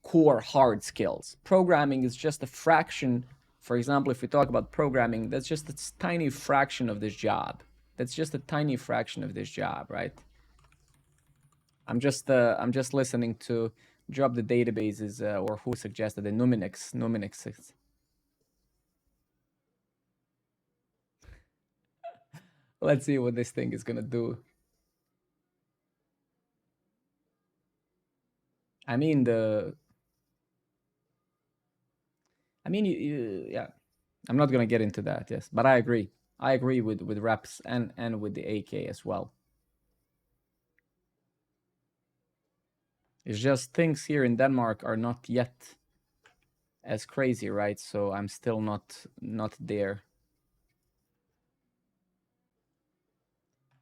core hard skills. Programming is just a fraction. For example, if we talk about programming, that's just a tiny fraction of this job. That's just a tiny fraction of this job, right? I'm just listening to drop the databases, or who suggested the Numinix. Let's see what this thing is gonna do. I mean the I mean yeah. I'm not gonna get into that, yes, but I agree. I agree with reps and with the AK as well. It's just things here in Denmark are not yet as crazy, right? So I'm still not there.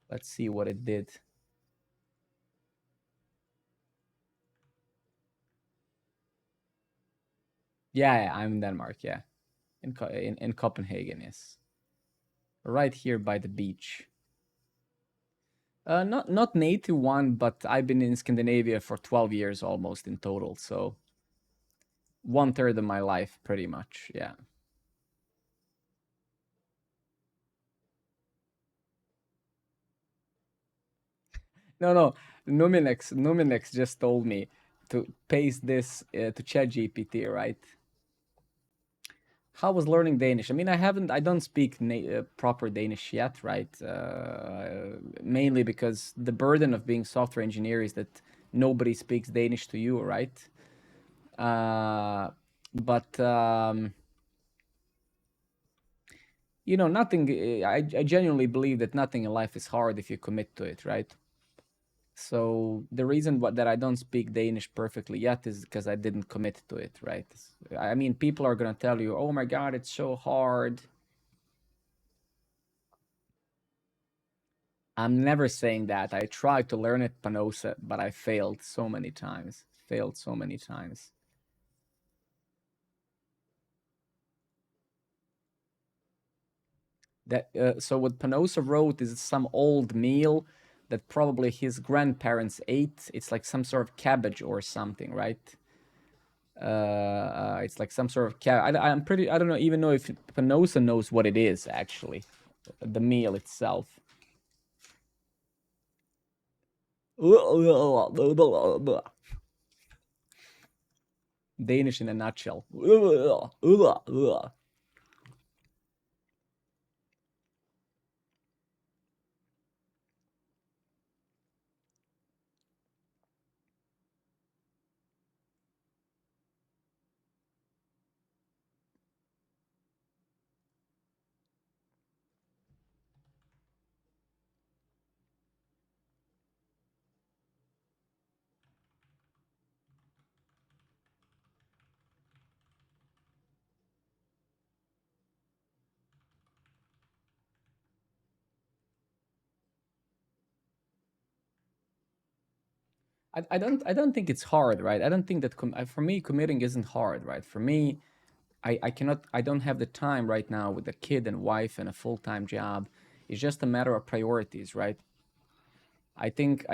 Let's see what it did. Yeah, I'm in Denmark. Yeah, in Copenhagen. Yes, right here by the beach. Not native one, but I've been in Scandinavia for 12 years almost in total. So 1/3 of my life, pretty much. Yeah. No. Numinex just told me to paste this to ChatGPT, right? How was learning Danish? I mean, I don't speak proper Danish yet, right? Mainly because the burden of being software engineer is that nobody speaks Danish to you, right? But nothing. I genuinely believe that nothing in life is hard if you commit to it, right? So the reason that I don't speak Danish perfectly yet is because I didn't commit to it, right? I mean, people are gonna tell you, "Oh my God, it's so hard." I'm never saying that. I tried to learn it Panosa, but I failed so many times. Failed so many times. So what Panosa wrote is some old meal that probably his grandparents ate. It's like some sort of cabbage or something, right? It's like some sort of I'm pretty. I don't know even know if Panosa knows what it is actually. The meal itself. Danish in a nutshell. I don't think it's hard, right? I don't think that for me committing isn't hard, right? For me, I don't have the time right now with a kid and wife and a full-time job. It's just a matter of priorities, right? I think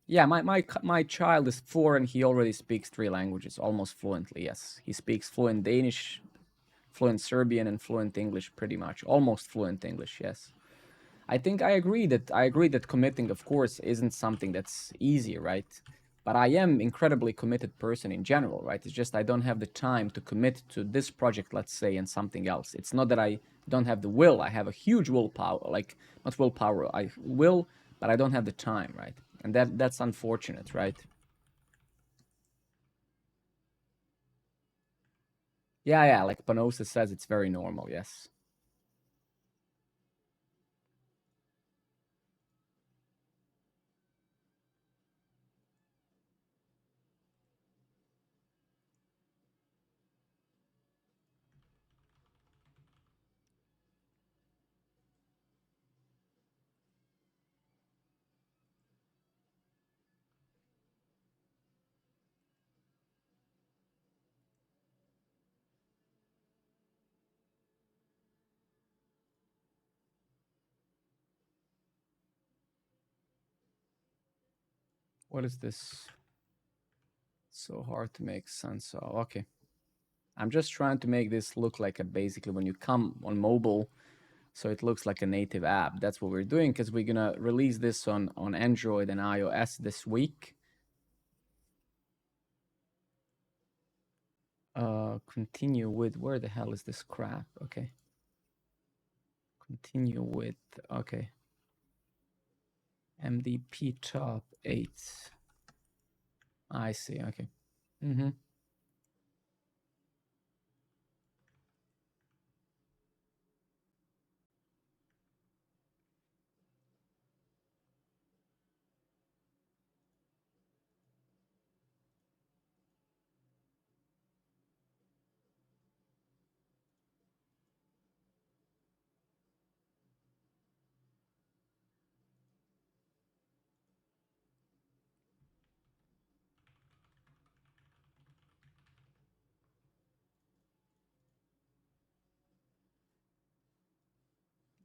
yeah, my child is 4 and he already speaks 3 languages almost fluently. Yes, he speaks fluent Danish, fluent Serbian, and fluent English, pretty much almost fluent English. Yes. I think I agree that committing, of course, isn't something that's easy, right? But I am incredibly committed person in general, right? It's just I don't have the time to commit to this project, let's say, and something else. It's not that I don't have the will. I have a huge willpower, like not willpower. I will, but I don't have the time, right? And that's unfortunate, right? Yeah, yeah. Like Panosa says, it's very normal. Yes. What is this? So hard to make sense of. Okay. I'm just trying to make this look like a basically when you come on mobile, so it looks like a native app. That's what we're doing because we're gonna release this on Android and iOS this week. Continue with, where the hell is this crap? Okay. Continue with, okay. MDP top 8. I see. Okay. Mm-hmm.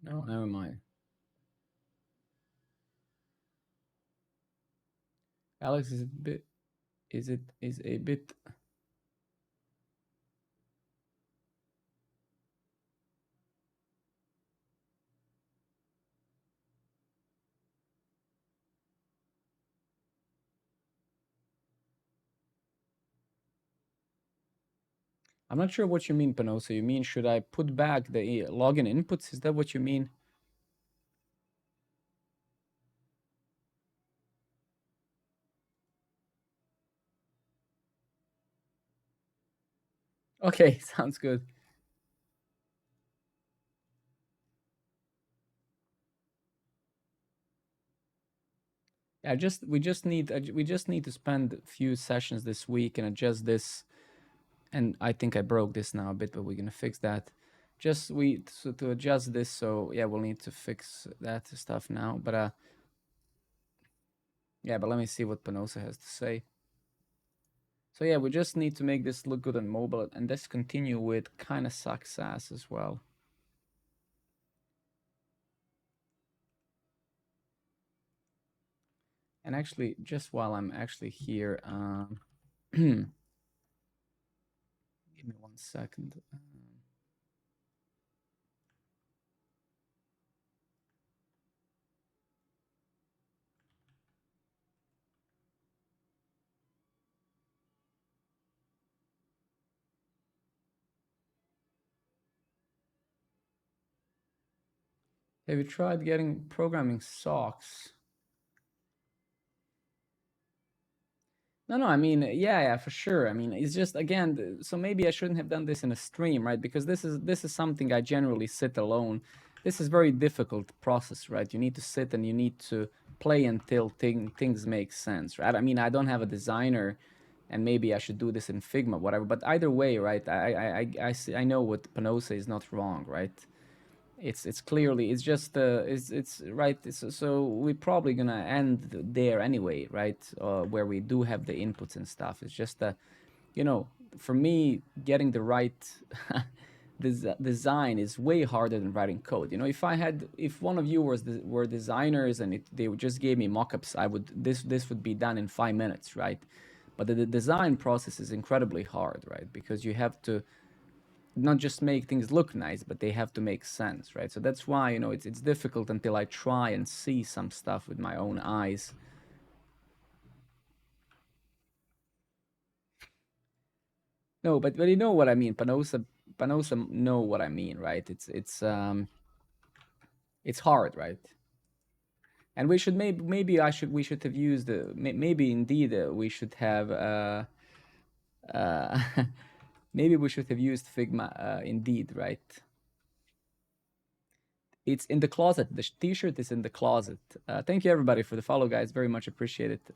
No, never mind. Alex is a bit, is a bit. I'm not sure what you mean, Panosa. You mean should I put back the login inputs? Is that what you mean? Okay, sounds good. Yeah, just we just need to spend a few sessions this week and adjust this. And I think I broke this now a bit, but we're gonna fix that. Just we so to adjust this. So yeah, we'll need to fix that stuff now. But yeah, but let me see what Panosa has to say. So yeah, we just need to make this look good on mobile, and let's continue with kind of success as well. And actually, just while I'm actually here, give me 1 second. Have you tried getting programming socks? No, no, I mean, yeah, yeah, for sure. I mean, it's just again, so maybe I shouldn't have done this in a stream, right? Because this is something I generally sit alone. This is very difficult process, right? You need to sit and you need to play until things make sense, right? I mean, I don't have a designer, and maybe I should do this in Figma, whatever. But either way, right? I know what Panosa is not wrong, right? It's clearly it's just it's right so we're probably gonna end there anyway, right? Where we do have the inputs and stuff. It's just you know, for me getting the right design is way harder than writing code. You know, if one of you were designers and they just gave me mockups, I would this would be done in 5 minutes, right? But the design process is incredibly hard, right? Because you have to not just make things look nice, but they have to make sense, right? So that's why, you know, it's difficult until I try and see some stuff with my own eyes. No, but you know what I mean. Panosa know what I mean, right? It's hard, right? And we should maybe we should have used maybe indeed we should have uh, maybe we should have used Figma indeed, right? It's in the closet. The t-shirt is in the closet. Thank you everybody for the follow, guys. Very much appreciate it.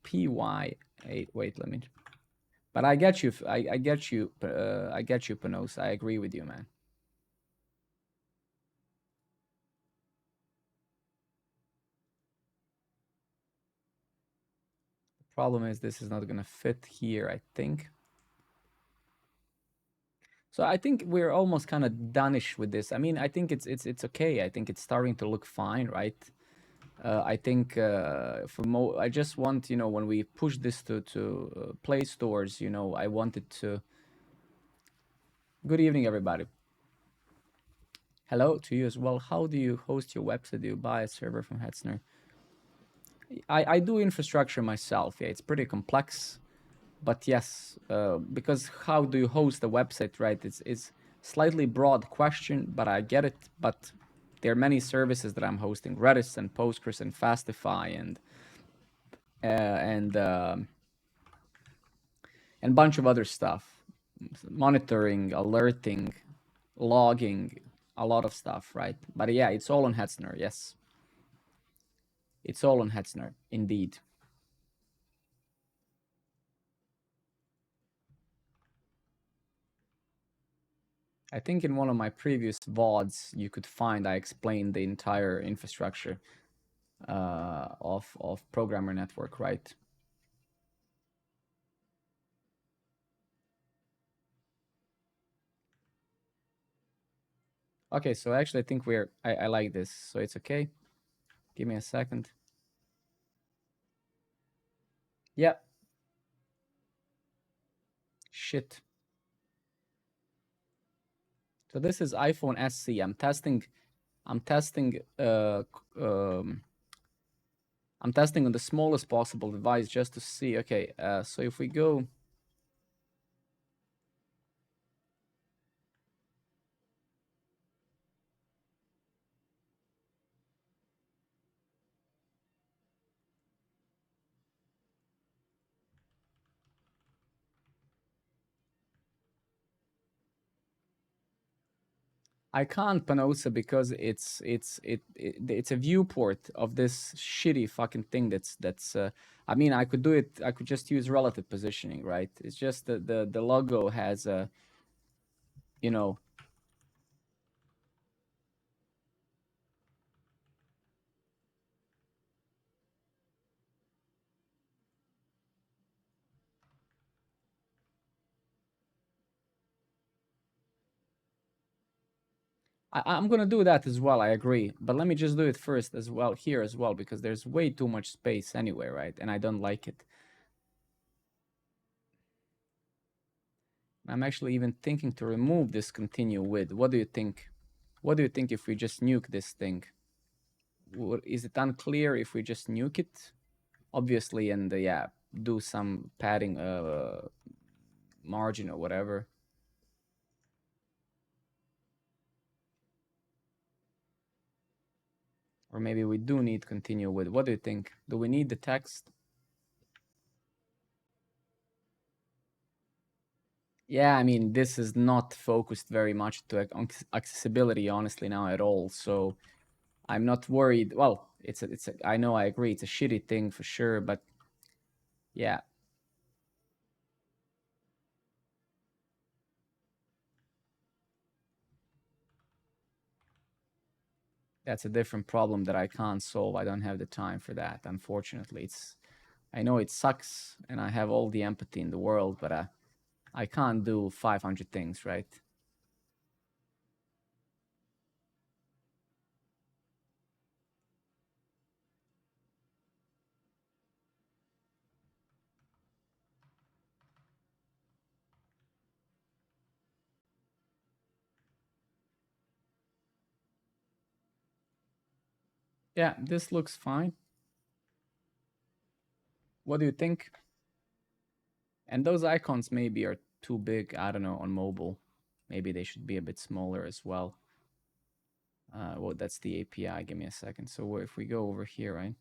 PY8. Wait, let me. But I get you. I get you. I get you, Panos. I agree with you, man. The problem is this is not gonna fit here, I think. So I think we're almost kind of doneish with this. I mean, I think it's okay. I think it's starting to look fine, right? I think I just want, you know, when we push this to Play Stores, you know, I wanted to. Good evening, everybody. Hello to you as well. How do you host your website? Do you buy a server from Hetzner? I do infrastructure myself. Yeah, it's pretty complex, but yes, because how do you host a website, right? It's slightly broad question, but I get it. But there are many services that I'm hosting: Redis and Postgres and Fastify and and and bunch of other stuff, monitoring, alerting, logging, a lot of stuff, right? But yeah, it's all on Hetzner. Yes, it's all on Hetzner, indeed. I think in one of my previous VODs, you could find I explained the entire infrastructure of Programmer Network, right? Okay, so actually I think I like this, so it's okay. Give me a second. Yeah. Shit. So this is iPhone SE. I'm testing um, I'm testing on the smallest possible device just to see. Okay, so if we go. I can't Panosa because it's a viewport of this shitty fucking thing that's I mean I could do it, I could just use relative positioning, right? It's just the logo has a, you know, I'm gonna do that as well, I agree. But let me just do it first as well here as well, because there's way too much space anyway, right? And I don't like it. I'm actually even thinking to remove this continue with. What do you think? What do you think if we just nuke this thing? Is it unclear if we just nuke it? Obviously, and yeah, do some padding margin or whatever. Or maybe we do need continue with. What do you think? Do we need the text? Yeah, I mean, this is not focused very much to accessibility, honestly, now at all. So I'm not worried. Well, I know, I agree, it's a shitty thing for sure, but yeah. That's a different problem that I can't solve. I don't have the time for that, unfortunately. I know it sucks, and I have all the empathy in the world, but I can't do 500 things, right? Yeah, this looks fine. What do you think? And those icons maybe are too big. I don't know, on mobile. Maybe they should be a bit smaller as well. Well, that's the API. Give me a second. So if we go over here, right?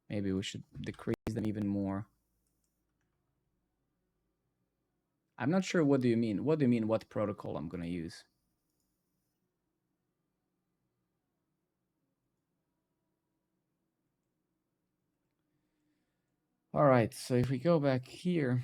Maybe we should decrease them even more. I'm not sure. What do you mean? What do you mean? What protocol I'm going to use? All right. So if we go back here,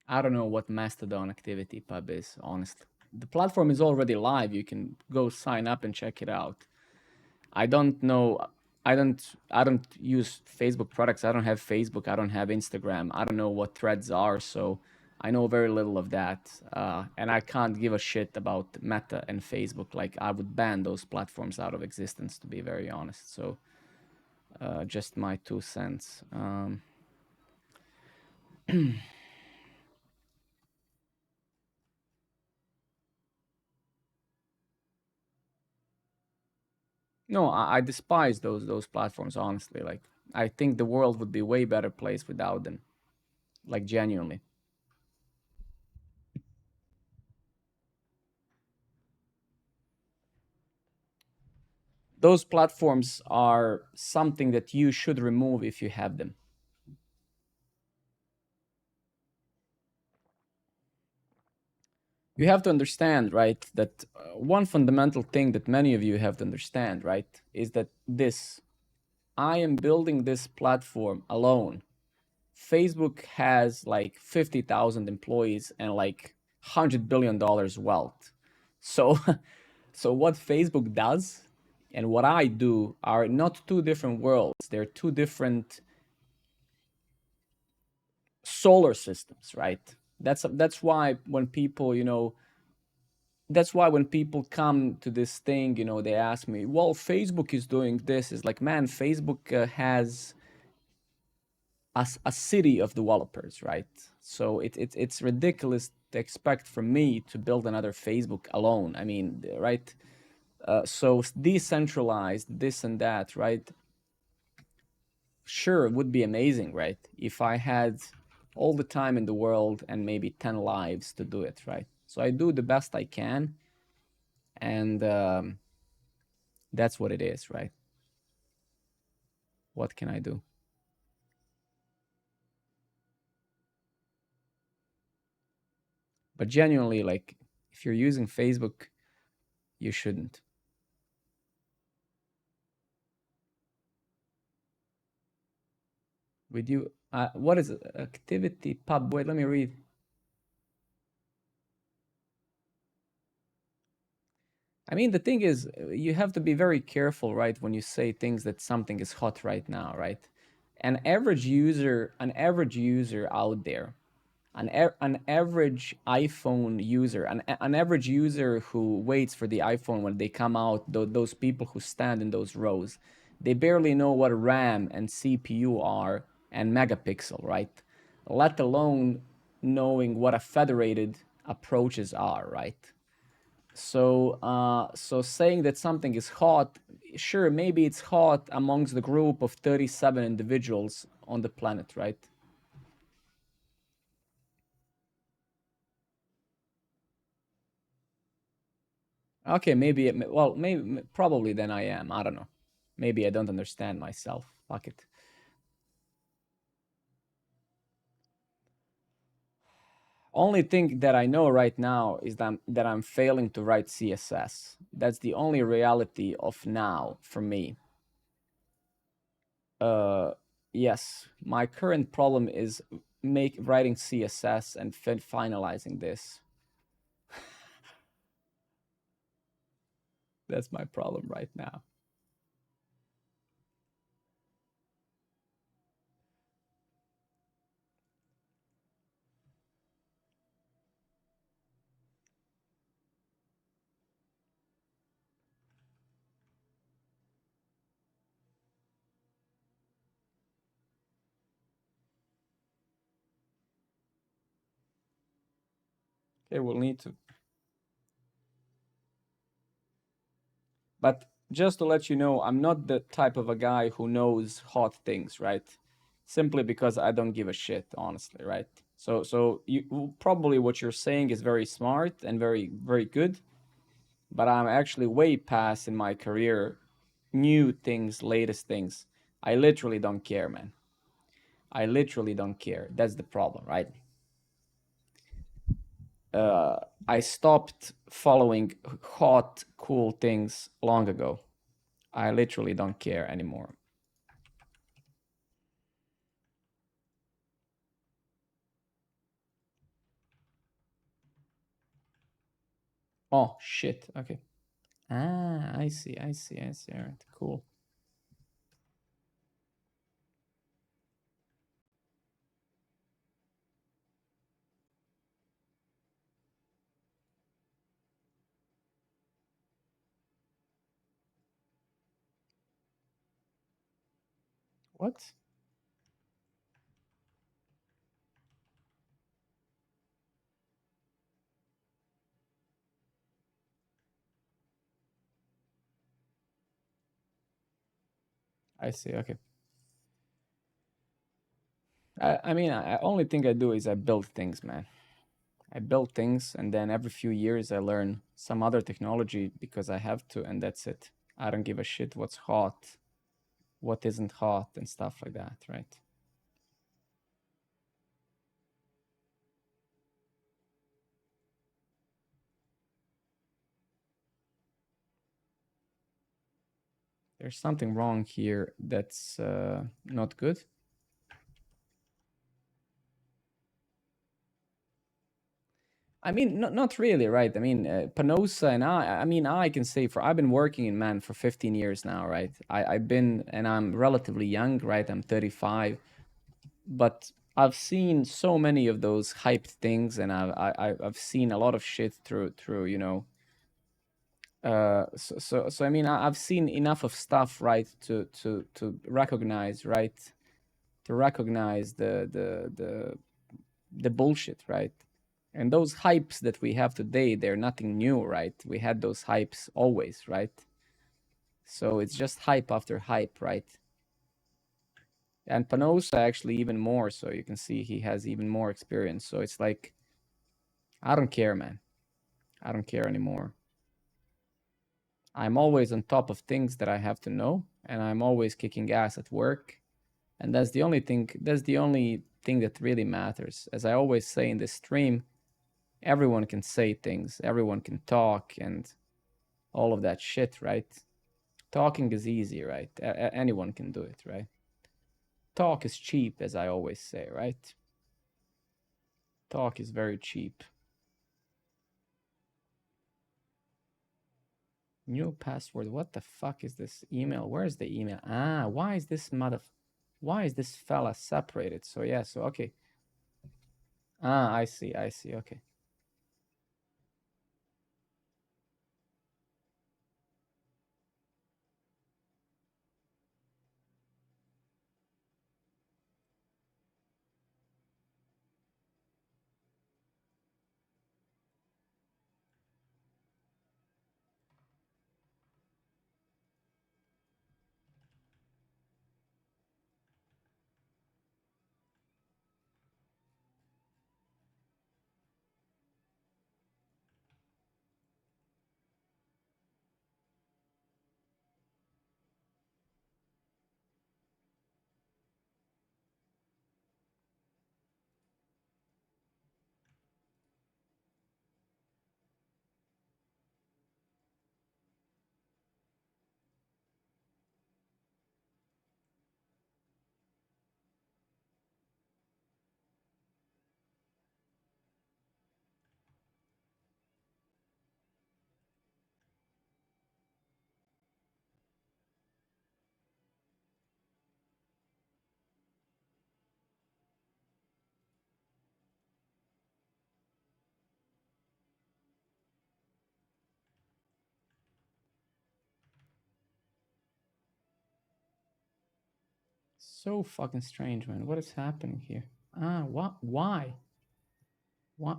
I don't know what Mastodon Activity Pub is, honestly. The platform is already live. You can go sign up and check it out. I don't know. I don't use Facebook products. I don't have Facebook. I don't have Instagram. I don't know what threads are, so I know very little of that. And I can't give a shit about Meta and Facebook. Like, I would ban those platforms out of existence, to be very honest. So just my 2 cents. No, I despise those platforms, honestly. Like, I think the world would be a way better place without them. Like, genuinely. Those platforms are something that you should remove if you have them. You have to understand, right, that one fundamental thing that many of you have to understand, right, is that I am building this platform alone. Facebook has like 50,000 employees and like $100 billion wealth. So, so what Facebook does and what I do are not two different worlds. They're two different solar systems, right? That's why when people, that's why when people come to this thing, they ask me, well, Facebook is doing this. It's like, man, Facebook has a city of developers, right? So it's ridiculous to expect from me to build another Facebook alone. I mean, right? So decentralized, this and that, right? Sure, it would be amazing, right? If I had all the time in the world and maybe 10 lives to do it, right? So I do the best I can, and that's what it is, right? What can I do? But genuinely, like, if you're using Facebook, you shouldn't. With you, what is it? Activity pub? Wait, let me read. I mean, the thing is, you have to be very careful, right, when you say things that something is hot right now, right? An average user out there, an average iPhone user, an average user who waits for the iPhone when they come out, those people who stand in those rows, they barely know what RAM and CPU are and megapixel, right? Let alone knowing what a federated approaches are, right? So saying that something is hot, sure, maybe it's hot amongst the group of 37 individuals on the planet, right? Okay, maybe, well, maybe, probably then I am. I don't know. Maybe I don't understand myself. Fuck it. Only thing that I know right now is that I'm failing to write CSS. That's the only reality of now for me. Uh, yes, my current problem is writing CSS and finalizing this. That's my problem right now. Okay, we'll need to. But just to let you know, I'm not the type of a guy who knows hot things, right? Simply because I don't give a shit, honestly, right? So you probably what you're saying is very smart and very good, but I'm actually way past in my career new things, latest things. I literally don't care, man. I literally don't care. That's the problem, right? Uh, I stopped following hot, cool things long ago. I literally don't care anymore. Oh shit. Okay. Ah, I see. I see. I see. All right. Cool. What? I see. Okay. I mean, I only thing I do is I build things, man. I build things, and then every few years I learn some other technology because I have to, and that's it. I don't give a shit what's hot, what isn't hot, and stuff like that, right? There's something wrong here that's not good. I mean, not really, right? I mean, Panosa and I mean, I can say for I've been working in man for 15 years now, right? I've been, and I'm relatively young, right? I'm 35, but I've seen so many of those hyped things, and I've seen a lot of shit through so I mean, I've seen enough of stuff, right, to recognize, right, to recognize the bullshit, right? And those hypes that we have today, they're nothing new, right? We had those hypes always, right? So it's just hype after hype, right? And Panosa actually even more, so you can see he has even more experience. So it's like, I don't care, man. I don't care anymore. I'm always on top of things that I have to know, and I'm always kicking ass at work. And that's the only thing that really matters. As I always say in this stream, everyone can say things, everyone can talk, and all of that shit, right? Talking is easy, right? Anyone can do it, right? Talk is cheap, as I always say, right? Talk is very cheap. New password. What the fuck is this email? Where's the email? Ah, why is this fella separated? So yeah, so okay. Ah, I see, I see. Okay. So fucking strange, man. What is happening here? Ah, what? Why? What?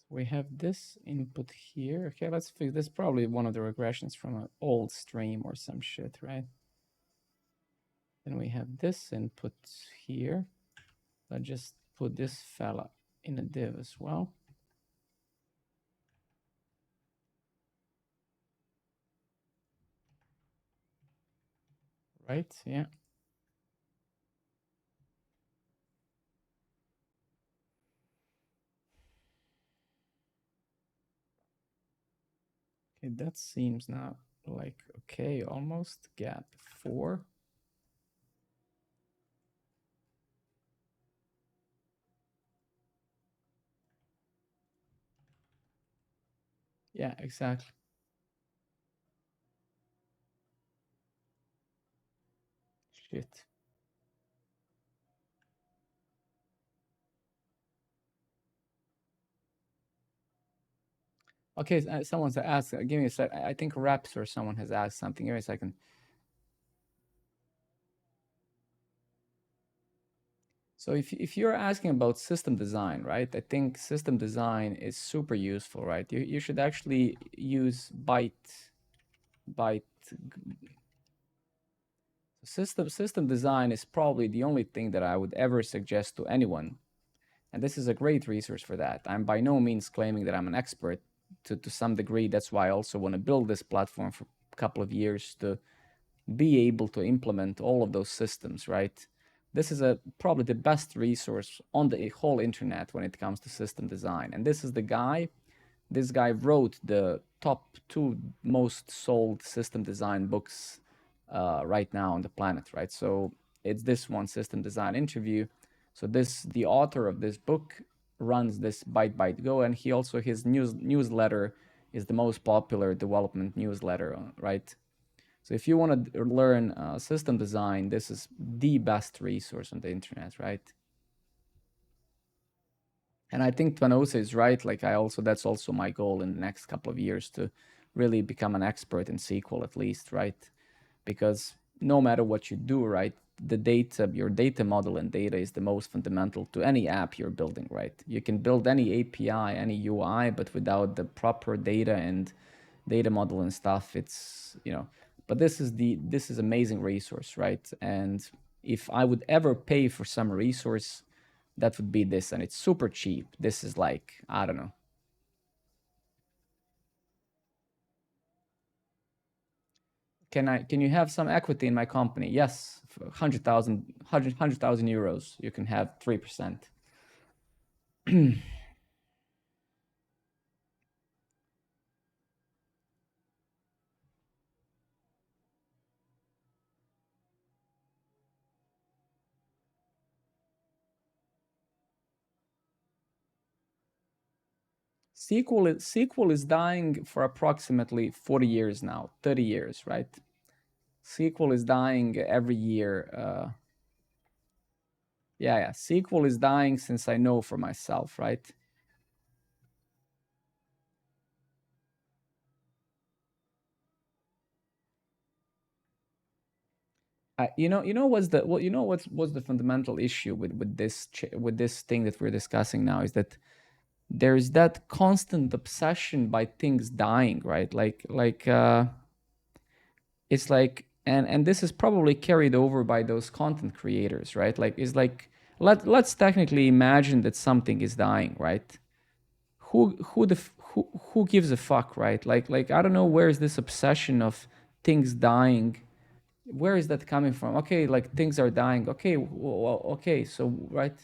We have this input here. Okay, let's fix this. Probably one of the regressions from an old stream or some shit, right? Then we have this input here. Let's just put this fella in a div as well. Right, yeah. Okay, that seems now like okay, almost gap 4. Yeah, exactly. Shit. Okay, someone's asked. Give me a sec. I think Reps or someone has asked something. Give me a second. So if you're asking about system design, right? I think system design is super useful, right? You should actually use byte. System design is probably the only thing that I would ever suggest to anyone, and this is a great resource for that. I'm by no means claiming that I'm an expert. To some degree, that's why I also want to build this platform for a couple of years to be able to implement all of those systems, right? This is probably the best resource on the whole internet when it comes to system design. And this guy wrote the top 2 most sold system design books right now on the planet, right? So it's this one, System Design Interview. So the author of this book runs this Byte Go, and he also his newsletter is the most popular development newsletter, right? So if you want to learn system design, this is the best resource on the internet, right? And I think Tvanosa is right. Like that's also my goal in the next couple of years to really become an expert in SQL at least, right? Because no matter what you do, right, your data model and data is the most fundamental to any app you're building, right? You can build any API, any UI, but without the proper data and data model and stuff, but this is amazing resource, right? And if I would ever pay for some resource, that would be this, and it's super cheap. This is like, I don't know. Can you have some equity in my company? Yes, for 100,000 euros, you can have 3%. SQL is dying for approximately 40 years now, 30 years, right? SQL is dying every year. Yeah. SQL is dying since I know for myself, right? What's the fundamental issue with this thing that we're discussing now is that there's that constant obsession by things dying, right? It's like, and this is probably carried over by those content creators, right? Like it's like let's technically imagine that something is dying, right? Who gives a fuck, right? Like I don't know, where is this obsession of things dying? Where is that coming from? Okay, like things are dying. Okay, well, okay, so right.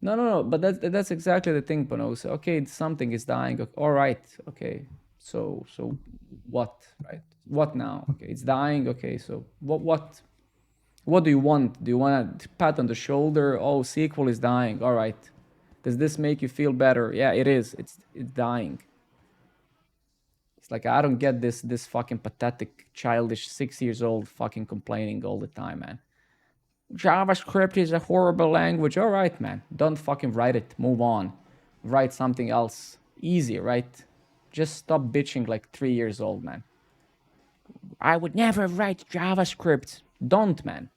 No. But that's exactly the thing, Bonosa. Okay, something is dying. All right. Okay. So what? Right. What now? Okay, it's dying. Okay. So what do you want? Do you want a pat on the shoulder? Oh, SQL is dying. All right. Does this make you feel better? Yeah, it is. It's dying. It's like I don't get this fucking pathetic, childish 6 years old fucking complaining all the time, man. JavaScript is a horrible language. All right, man. Don't fucking write it. Move on. Write something else. Easy, right? Just stop bitching like 3 years old, man. I would never write JavaScript. Don't, man.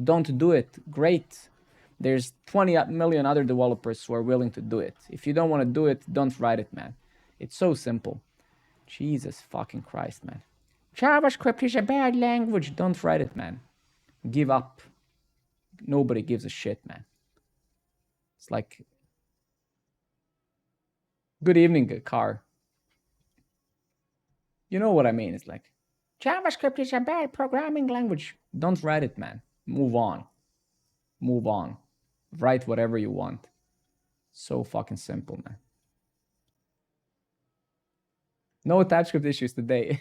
Don't do it. Great. There's 20 million other developers who are willing to do it. If you don't want to do it, don't write it, man. It's so simple. Jesus fucking Christ, man. JavaScript is a bad language. Don't write it, man. Give up. Nobody gives a shit, man. It's like, good evening, car. You know what I mean? It's like, JavaScript is a bad programming language. Don't write it, man. Move on. Move on. Write whatever you want. So fucking simple, man. No TypeScript issues today.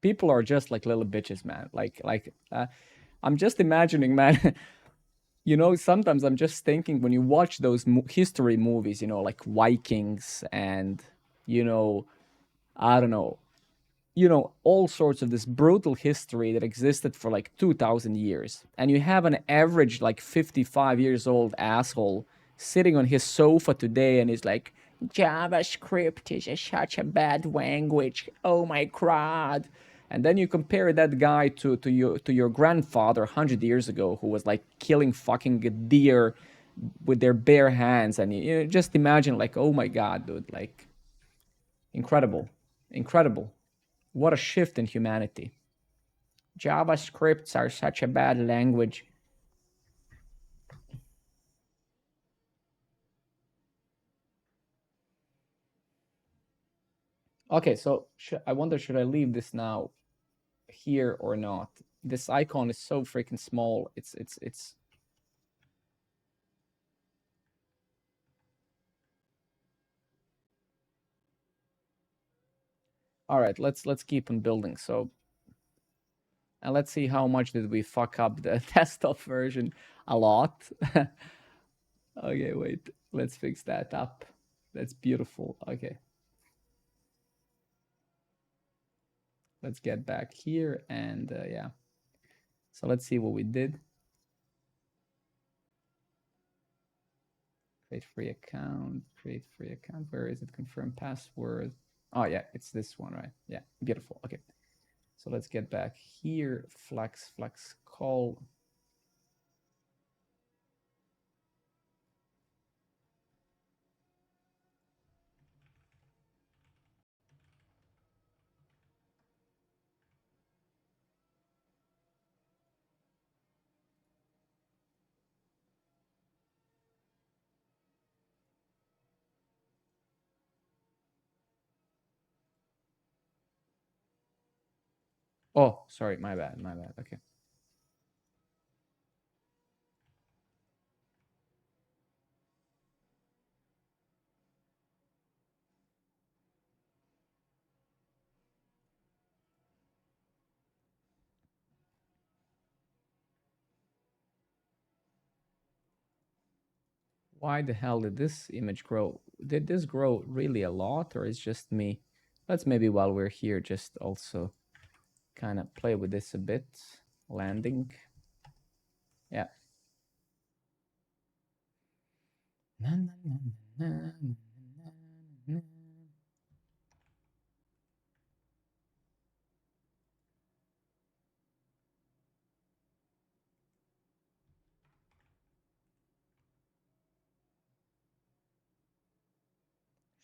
People are just like little bitches, man. I'm just imagining, man. You know, sometimes I'm just thinking when you watch those history movies, you know, like Vikings and, you know, I don't know, all sorts of this brutal history that existed for like 2000 years. And you have an average like 55 years old asshole sitting on his sofa today and he's like, JavaScript is such a bad language. Oh my God. And then you compare that guy to your grandfather 100 years ago who was like killing fucking deer with their bare hands. And you just imagine like, oh my God, dude, like incredible, incredible. What a shift in humanity. JavaScripts are such a bad language. Okay, so I wonder, should I leave this now here or not? This icon is so freaking small. It's. All right, let's keep on building. So, and let's see how much did we fuck up the desktop version. A lot. Okay, wait. Let's fix that up. That's beautiful. Okay. Let's get back here and yeah. So let's see what we did. Create free account, create free account. Where is it? Confirm password. Oh yeah, it's this one, right? Yeah, beautiful. Okay. So let's get back here. Flex call. Oh, sorry, my bad. Okay. Why the hell did this image grow? Did this grow really a lot, or is just me? Let's maybe while we're here just also kind of play with this a bit. Landing. Yeah.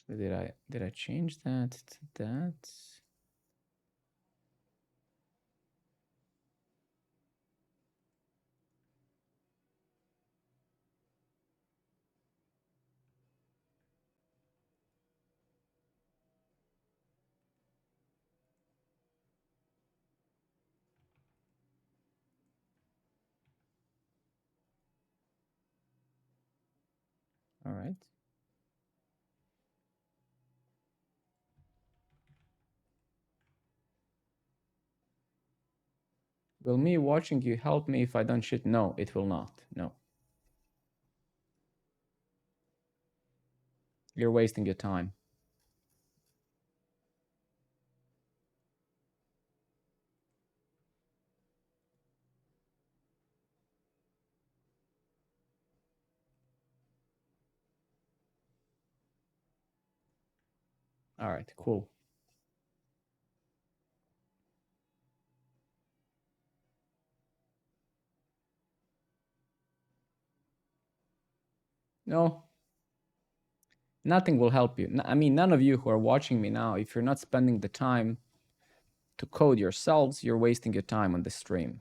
Did I change that to that? All right. Will me watching you help me if I don't shit? No, it will not. No. You're wasting your time. All right, cool. No, nothing will help you. I mean, none of you who are watching me now, if you're not spending the time to code yourselves, you're wasting your time on the stream.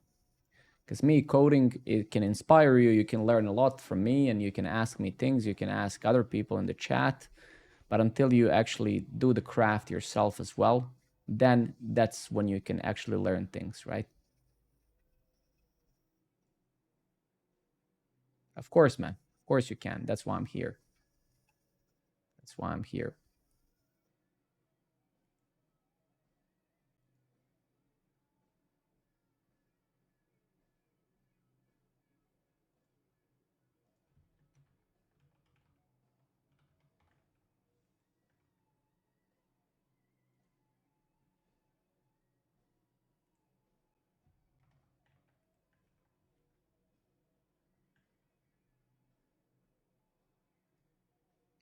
Because me coding, it can inspire you. You can learn a lot from me, and you can ask me things. You can ask other people in the chat. But until you actually do the craft yourself as well, then that's when you can actually learn things, right? Of course, man. Of course you can. That's why I'm here. That's why I'm here.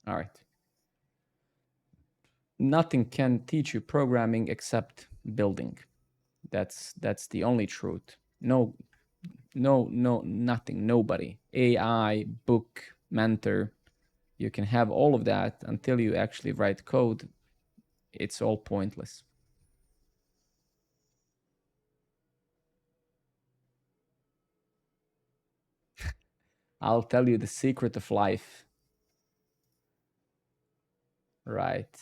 All right. Nothing can teach you programming except building. That's the only truth. No, nothing. Nobody. AI, book, mentor. You can have all of that until you actually write code. It's all pointless. I'll tell you the secret of life. Right.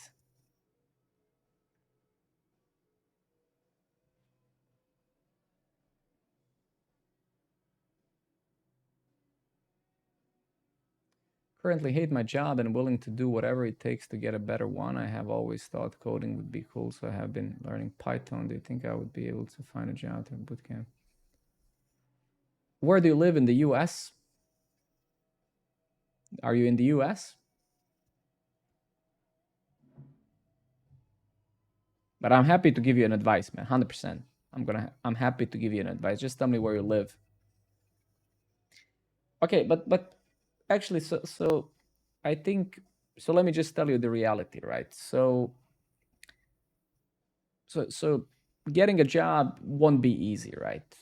Currently hate my job and willing to do whatever it takes to get a better one. I have always thought coding would be cool, so I have been learning Python. Do you think I would be able to find a job in bootcamp? Where do you live in the US? Are you in the US? But I'm happy to give you an advice, man. 100%. I'm happy to give you an advice. Just tell me where you live. Okay, but actually, so I think so. Let me just tell you the reality, right? So getting a job won't be easy, right?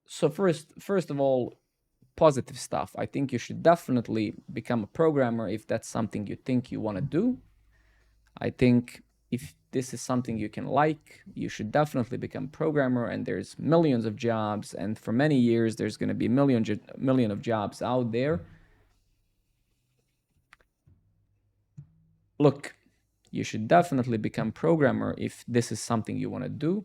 So first of all, positive stuff. I think you should definitely become a programmer if that's something you think you want to do. I think if this is something you can like, you should definitely become programmer. And there's millions of jobs, and for many years there's going to be million of jobs out there. Look, you should definitely become programmer if this is something you want to do.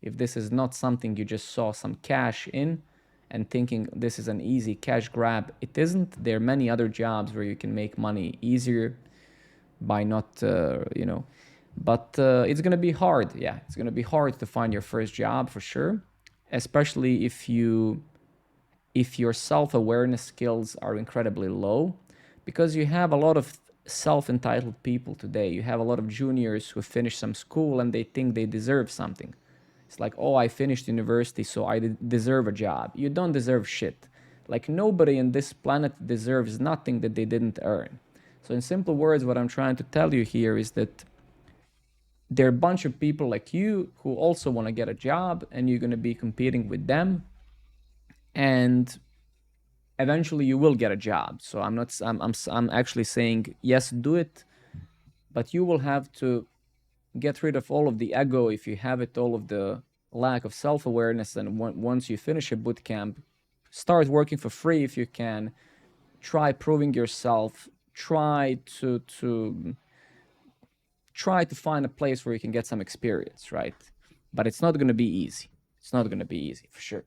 If this is not something you just saw some cash in and thinking this is an easy cash grab, it isn't. There are many other jobs where you can make money easier by not, but it's going to be hard. Yeah, it's going to be hard to find your first job for sure, especially if your self-awareness skills are incredibly low, because you have a lot of self-entitled people today. You have a lot of juniors who finish some school and they think they deserve something. It's like, oh, I finished university, so I deserve a job. You don't deserve shit. Like, nobody in this planet deserves nothing that they didn't earn. So in simple words, what I'm trying to tell you here is that there are a bunch of people like you who also want to get a job, and you're going to be competing with them, and eventually you will get a job. So I'm actually saying, yes, do it, but you will have to get rid of all of the ego if you have it, all of the lack of self-awareness. And once you finish a boot camp, start working for free if you can. Try proving yourself. Try to find a place where you can get some experience, right? But it's not going to be easy. It's not going to be easy for sure.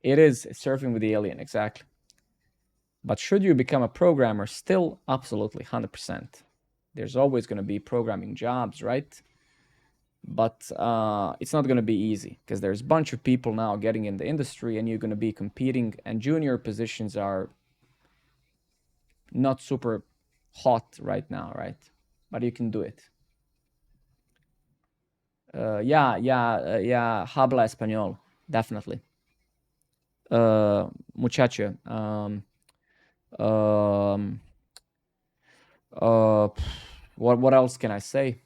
It is surfing with the alien, exactly. But should you become a programmer, still absolutely 100%. There's always going to be programming jobs, right? But it's not going to be easy because there's a bunch of people now getting in the industry, and you're going to be competing, and junior positions are not super hot right now, right? But you can do it. Yeah, habla español, definitely. Muchacho, Um, uh, what else can I say?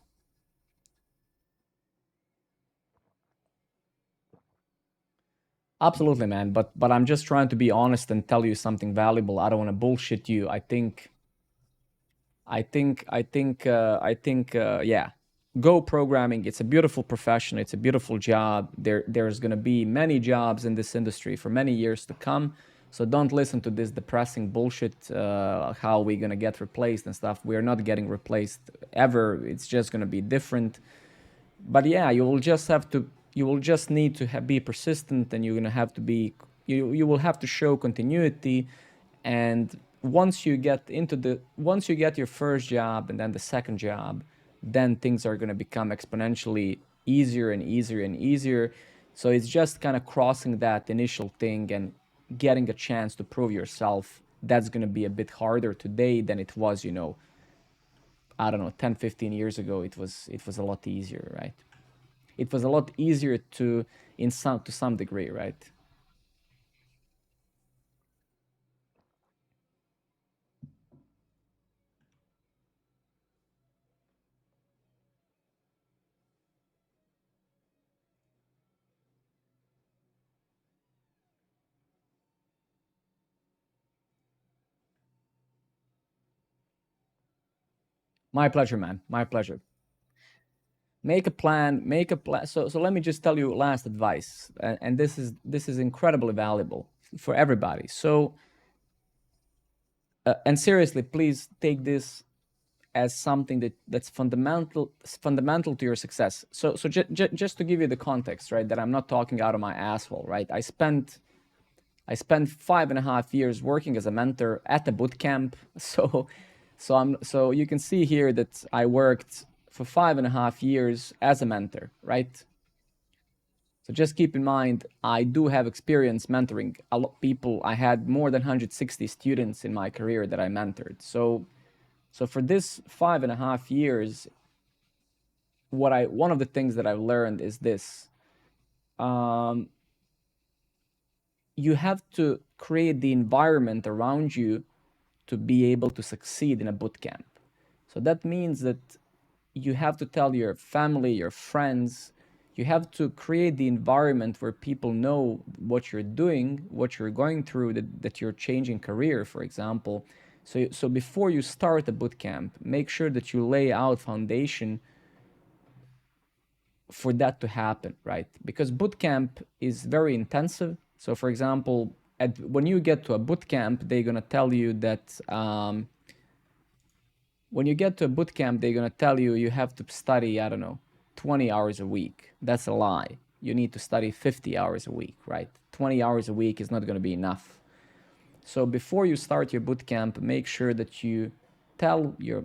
Absolutely, man. But I'm just trying to be honest and tell you something valuable. I don't want to bullshit you. Yeah. Go programming. It's a beautiful profession. It's a beautiful job. There's gonna be many jobs in this industry for many years to come. So don't listen to this depressing bullshit. How we gonna get replaced and stuff. We are not getting replaced ever. It's just gonna be different. But yeah, you will just need to be persistent, and you're gonna have to be you will have to show continuity. And once you get your first job and then the second job, then things are gonna become exponentially easier and easier and easier. So it's just kind of crossing that initial thing and getting a chance to prove yourself. That's gonna be a bit harder today than it was, I don't know, 10, 15 years ago. It was a lot easier, right? It was a lot easier to some degree, right? My pleasure, man. My pleasure. Make a plan. Make a plan. So let me just tell you last advice, and this is incredibly valuable for everybody. So and seriously, please take this as something that's fundamental to your success. So just to give you the context, right? That I'm not talking out of my asshole, right? I spent 5.5 years working as a mentor at a boot camp. So you can see here that I worked for 5.5 years as a mentor, right? So just keep in mind, I do have experience mentoring a lot of people. I had more than 160 students in my career that I mentored. So for this 5.5 years, one of the things that I've learned is this: um, you have to create the environment around you to be able to succeed in a boot camp. So that means that you have to tell your family, your friends, you have to create the environment where people know what you're doing, what you're going through, that you're changing career, for example. So before you start a boot camp, make sure that you lay out foundation for that to happen, right? Because boot camp is very intensive. So, for example, when you get to a boot camp, they're gonna tell you that when you get to a boot camp, they're gonna tell you you have to study, I don't know, 20 hours a week. That's a lie. You need to study 50 hours a week, right? 20 hours a week is not gonna be enough. So before you start your boot camp, make sure that you tell your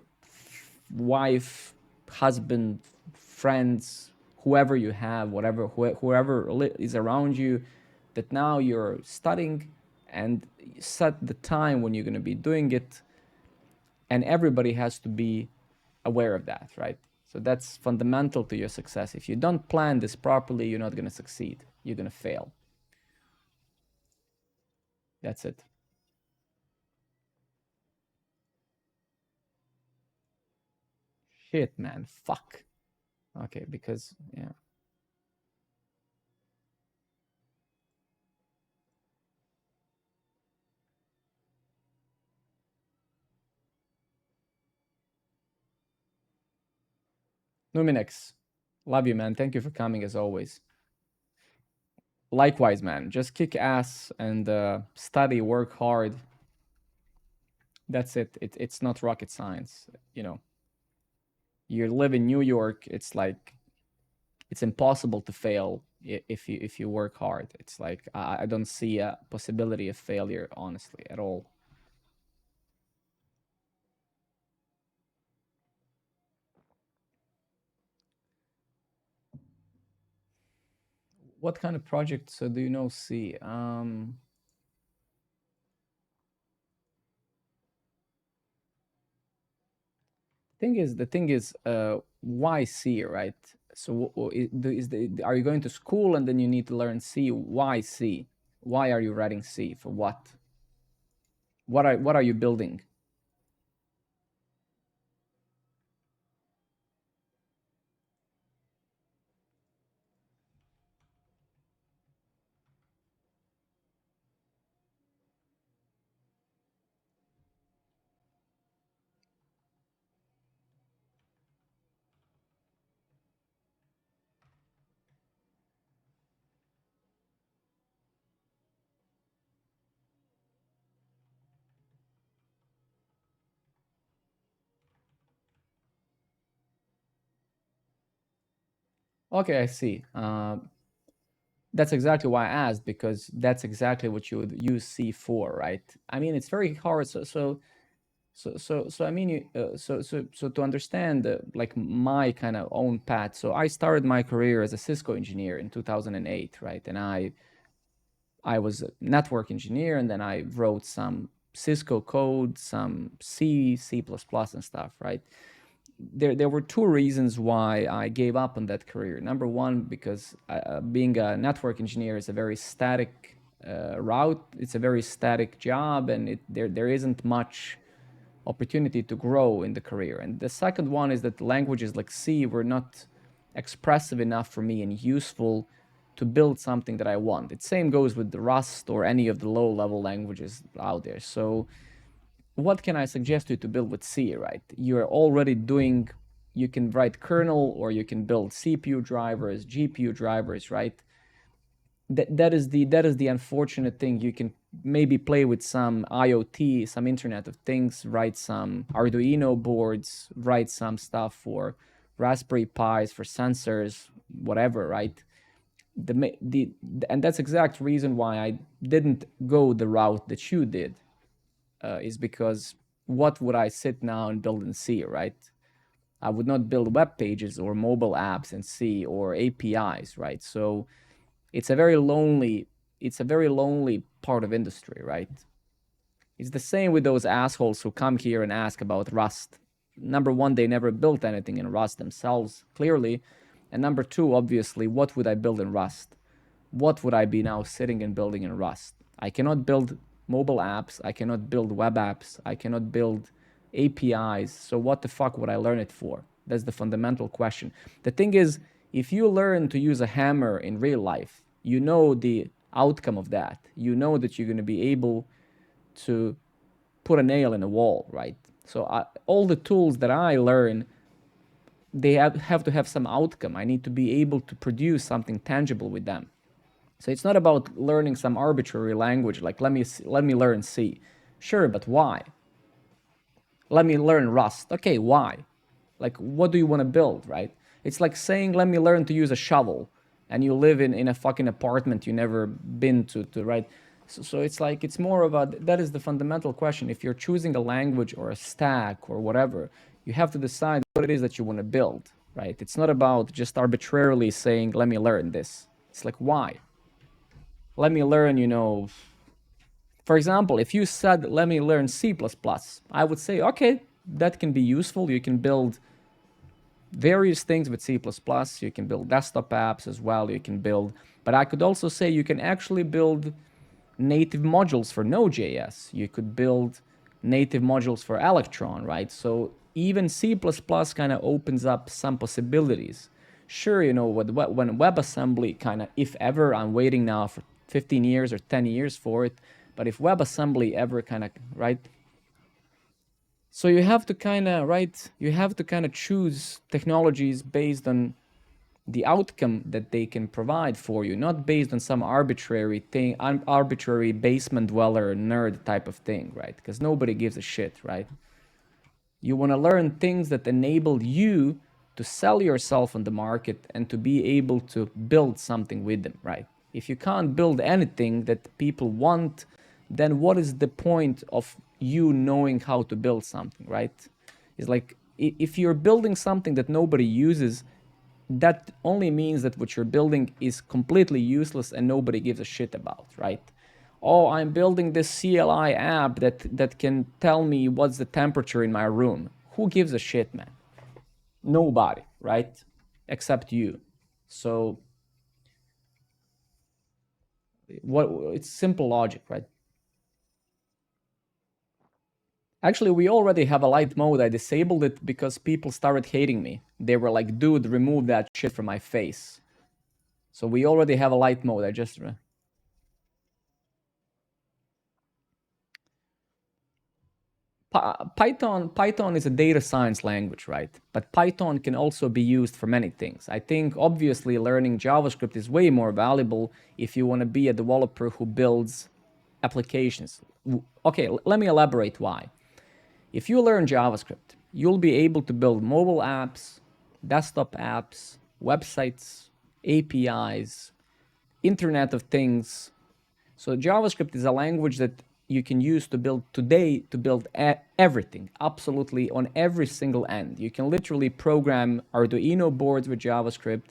wife, husband, friends, whoever you have, whoever is around you, that now you're studying, and set the time when you're going to be doing it, and everybody has to be aware of that, right? So that's fundamental to your success. If you don't plan this properly, you're not going to succeed. You're going to fail. That's it. Shit, man. Fuck. Okay, because yeah. Numinex, love you, man. Thank you for coming as always. Likewise, man. Just kick ass and study, work hard. That's it. It's not rocket science. You know, you live in New York. It's like it's impossible to fail if you work hard. It's like I don't see a possibility of failure, honestly, at all. What kind of projects do you know? See, the thing is, why C, right? So are you going to school and then you need to learn C? Why C? Why are you writing C? For what? what are you building? Okay, I see. That's exactly why I asked, because that's exactly what you would use C for, right? I mean, it's very hard. So I mean, so to understand like my kind of own path. So I started my career as a Cisco engineer in 2008, right? And I was a network engineer, and then I wrote some Cisco code, some C, C++, and stuff, right? There were two reasons why I gave up on that career. Number one, because being a network engineer is a very static route. It's a very static job, and there isn't much opportunity to grow in the career. And the second one is that languages like C were not expressive enough for me and useful to build something that I want. The same goes with the Rust or any of the low level languages out there. So what can I suggest you to build with C, right? You're already doing, you can write kernel, or you can build CPU drivers, GPU drivers, right? That is the unfortunate thing. You can maybe play with some IoT, some Internet of Things, write some Arduino boards, write some stuff for Raspberry Pis, for sensors, whatever, right? And that's exact reason why I didn't go the route that you did, is because what would I sit now and build in C, right? I would not build web pages or mobile apps in C or APIs, right? So it's a very lonely it's a very lonely part of industry, right? It's the same with those assholes who come here and ask about Rust. Number one, they never built anything in Rust themselves, clearly. And number two, obviously, what would I build in Rust? What would I be now sitting and building in Rust? I cannot build mobile apps. I cannot build web apps. I cannot build APIs. So what the fuck would I learn it for? That's the fundamental question. The thing is, if you learn to use a hammer in real life, you know the outcome of that. You know that you're going to be able to put a nail in a wall, right? So all the tools that I learn, they have to have some outcome. I need to be able to produce something tangible with them. So it's not about learning some arbitrary language like let me learn C. Sure, but why? Let me learn Rust. Okay, why? Like, what do you want to build, right? It's like saying, let me learn to use a shovel, and you live in a fucking apartment you never been to, right? So it's like, it's more of a, that is the fundamental question. If you're choosing a language or a stack or whatever, you have to decide what it is that you want to build, right? It's not about just arbitrarily saying, let me learn this. It's like, why? Let me learn, for example, if you said, let me learn C++, I would say, okay, that can be useful. You can build various things with C++. You can build desktop apps as well. You can build, but I could also say you can actually build native modules for Node.js. You could build native modules for Electron, right? So even C++ kind of opens up some possibilities. Sure, when WebAssembly kind of, if ever, I'm waiting now for 15 years or 10 years for it, but if WebAssembly ever kind of, right? So you have to kind of, right? You have to kind of choose technologies based on the outcome that they can provide for you, not based on some arbitrary thing, arbitrary basement dweller nerd type of thing, right? Because nobody gives a shit, right? You want to learn things that enable you to sell yourself on the market and to be able to build something with them, right? If you can't build anything that people want, then what is the point of you knowing how to build something, right? It's like, if you're building something that nobody uses, that only means that what you're building is completely useless and nobody gives a shit about, right? Oh, I'm building this CLI app that can tell me what's the temperature in my room. Who gives a shit, man? Nobody, right? Except you. So what, it's simple logic, right? Actually, we already have a light mode. I disabled it because people started hating me. They were like, dude, remove that shit from my face. So we already have a light mode. I just... Python is a data science language, right? But Python can also be used for many things. I think obviously learning JavaScript is way more valuable if you want to be a developer who builds applications. Okay, let me elaborate why. If you learn JavaScript, you'll be able to build mobile apps, desktop apps, websites, APIs, Internet of Things. So JavaScript is a language that you can use to build today to build everything, absolutely on every single end. You can literally program Arduino boards with JavaScript.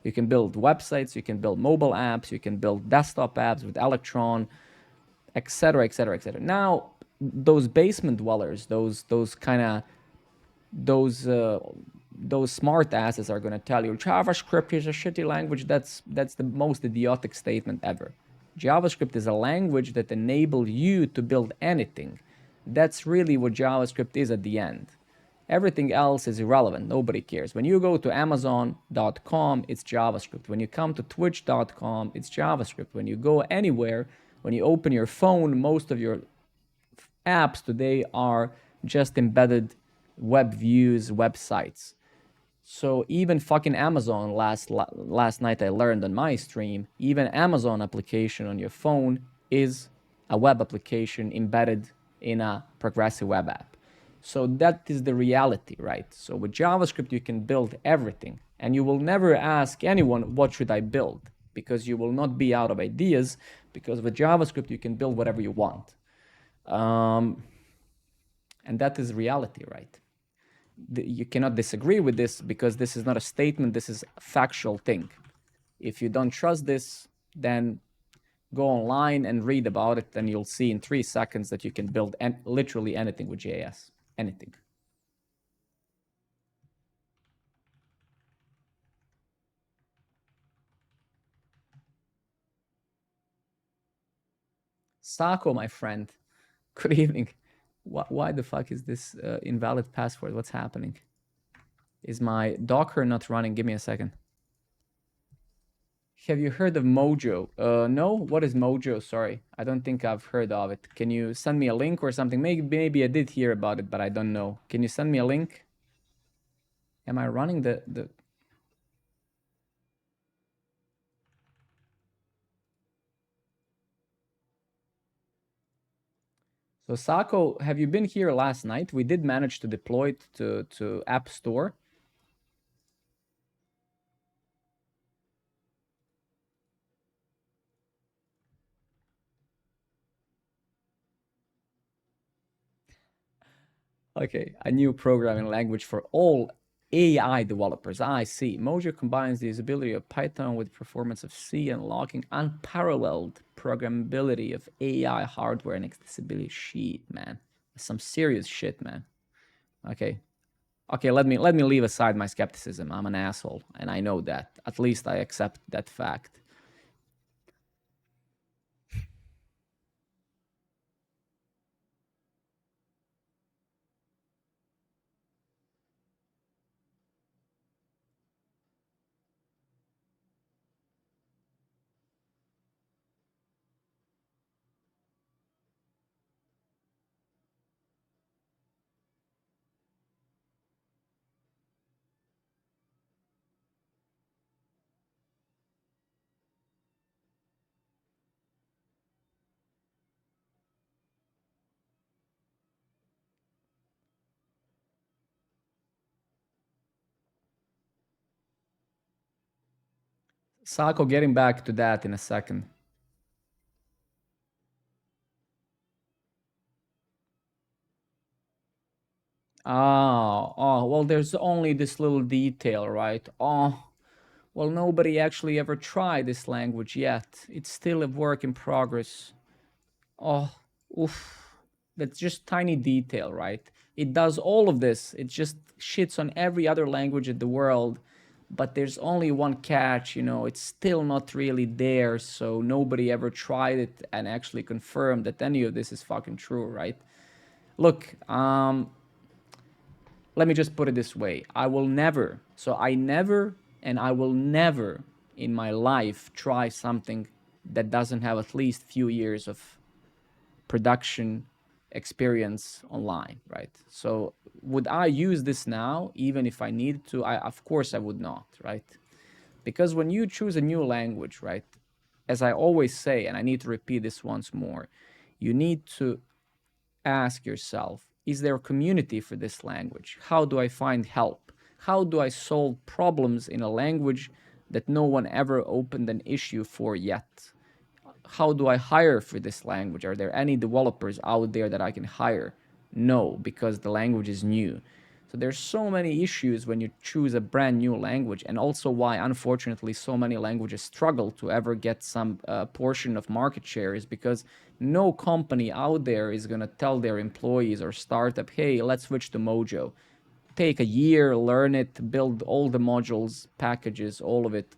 You can build websites, you can build mobile apps, you can build desktop apps with Electron, etc., etc., etc. Now, those basement dwellers, those kind of those smart asses are going to tell you JavaScript is a shitty language. That's the most idiotic statement ever. JavaScript is a language that enables you to build anything. That's really what JavaScript is at the end. Everything else is irrelevant. Nobody cares. When you go to Amazon.com, it's JavaScript. When you come to Twitch.com, it's JavaScript. When you go anywhere, when you open your phone, most of your apps today are just embedded web views, websites. So even fucking Amazon last night I learned on my stream, even Amazon application on your phone is a web application embedded in a progressive web app. So that is the reality, right? So with JavaScript you can build everything and you will never ask anyone what should I build because you will not be out of ideas because with JavaScript you can build whatever you want. And that is reality, right? You cannot disagree with this because this is not a statement, this is a factual thing. If you don't trust this, then go online and read about it, and you'll see in 3 seconds that you can build literally anything with JS. Anything. Sako, my friend, good evening. Why the fuck is this invalid password? What's happening? Is my Docker not running? Give me a second. Have you heard of Mojo? No? What is Mojo? Sorry, I don't think I've heard of it. Can you send me a link or something? Maybe I did hear about it, but I don't know. Can you send me a link? Am I running the... So Sako, have you been here last night? We did manage to deploy it to App Store. Okay, a new programming language for all AI developers. I see. Mojo combines the usability of Python with performance of C, unlocking unparalleled programmability of AI hardware and accessibility. Shit, man. Some serious shit, man. Okay. Okay, let me leave aside my skepticism. I'm an asshole, and I know that. At least I accept that fact. Sako, getting back to that in a second. Oh, well, there's only this little detail, right? Oh, well, nobody actually ever tried this language yet. It's still a work in progress. Oh, oof. That's just tiny detail, right? It does all of this. It just shits on every other language in the world. But there's only one catch, it's still not really there. So nobody ever tried it and actually confirmed that any of this is fucking true, right? Look, let me just put it this way. I will never, so I never and I will never in my life try something that doesn't have at least few years of production experience online, right? So would I use this now even if I needed to? I of course I would not, right? Because when you choose a new language, right? As I always say, and I need to repeat this once more, you need to ask yourself, is there a community for this language? How do I find help? How do I solve problems in a language that no one ever opened an issue for yet? How do I hire for this language? Are there any developers out there that I can hire? No, because the language is new. So there's so many issues when you choose a brand new language, and also why unfortunately so many languages struggle to ever get some portion of market share is because no company out there is going to tell their employees or startup, hey, let's switch to Mojo. Take a year, learn it, build all the modules, packages, all of it.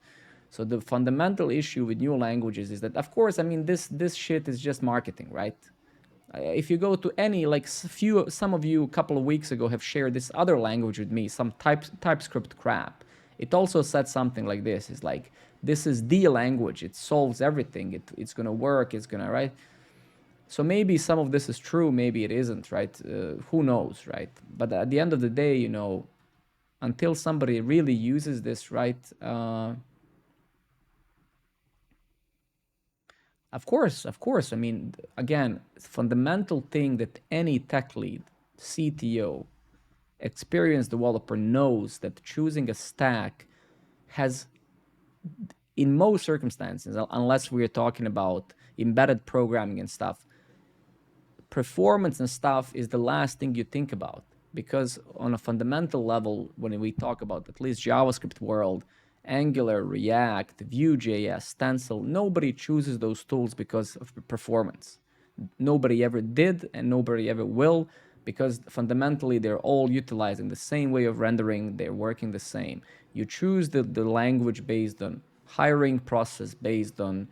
So the fundamental issue with new languages is that, of course, I mean this shit is just marketing, right? If you go to any like some of you a couple of weeks ago have shared this other language with me, some TypeScript crap. It also said something like this: "It's like this is the language. It solves everything. It's gonna work. It's gonna right." So maybe some of this is true, maybe it isn't, right? Who knows, right? But at the end of the day, you know, until somebody really uses this, right? Of course, of course. I mean, again, fundamental thing that any tech lead, CTO, experienced developer knows that choosing a stack has, in most circumstances, unless we are talking about embedded programming and stuff, performance and stuff is the last thing you think about, because on a fundamental level, when we talk about at least JavaScript world, Angular, React, Vue.js, Stencil, nobody chooses those tools because of performance. Nobody ever did and nobody ever will, because fundamentally they're all utilizing the same way of rendering, they're working the same. You choose the language based on hiring process, based on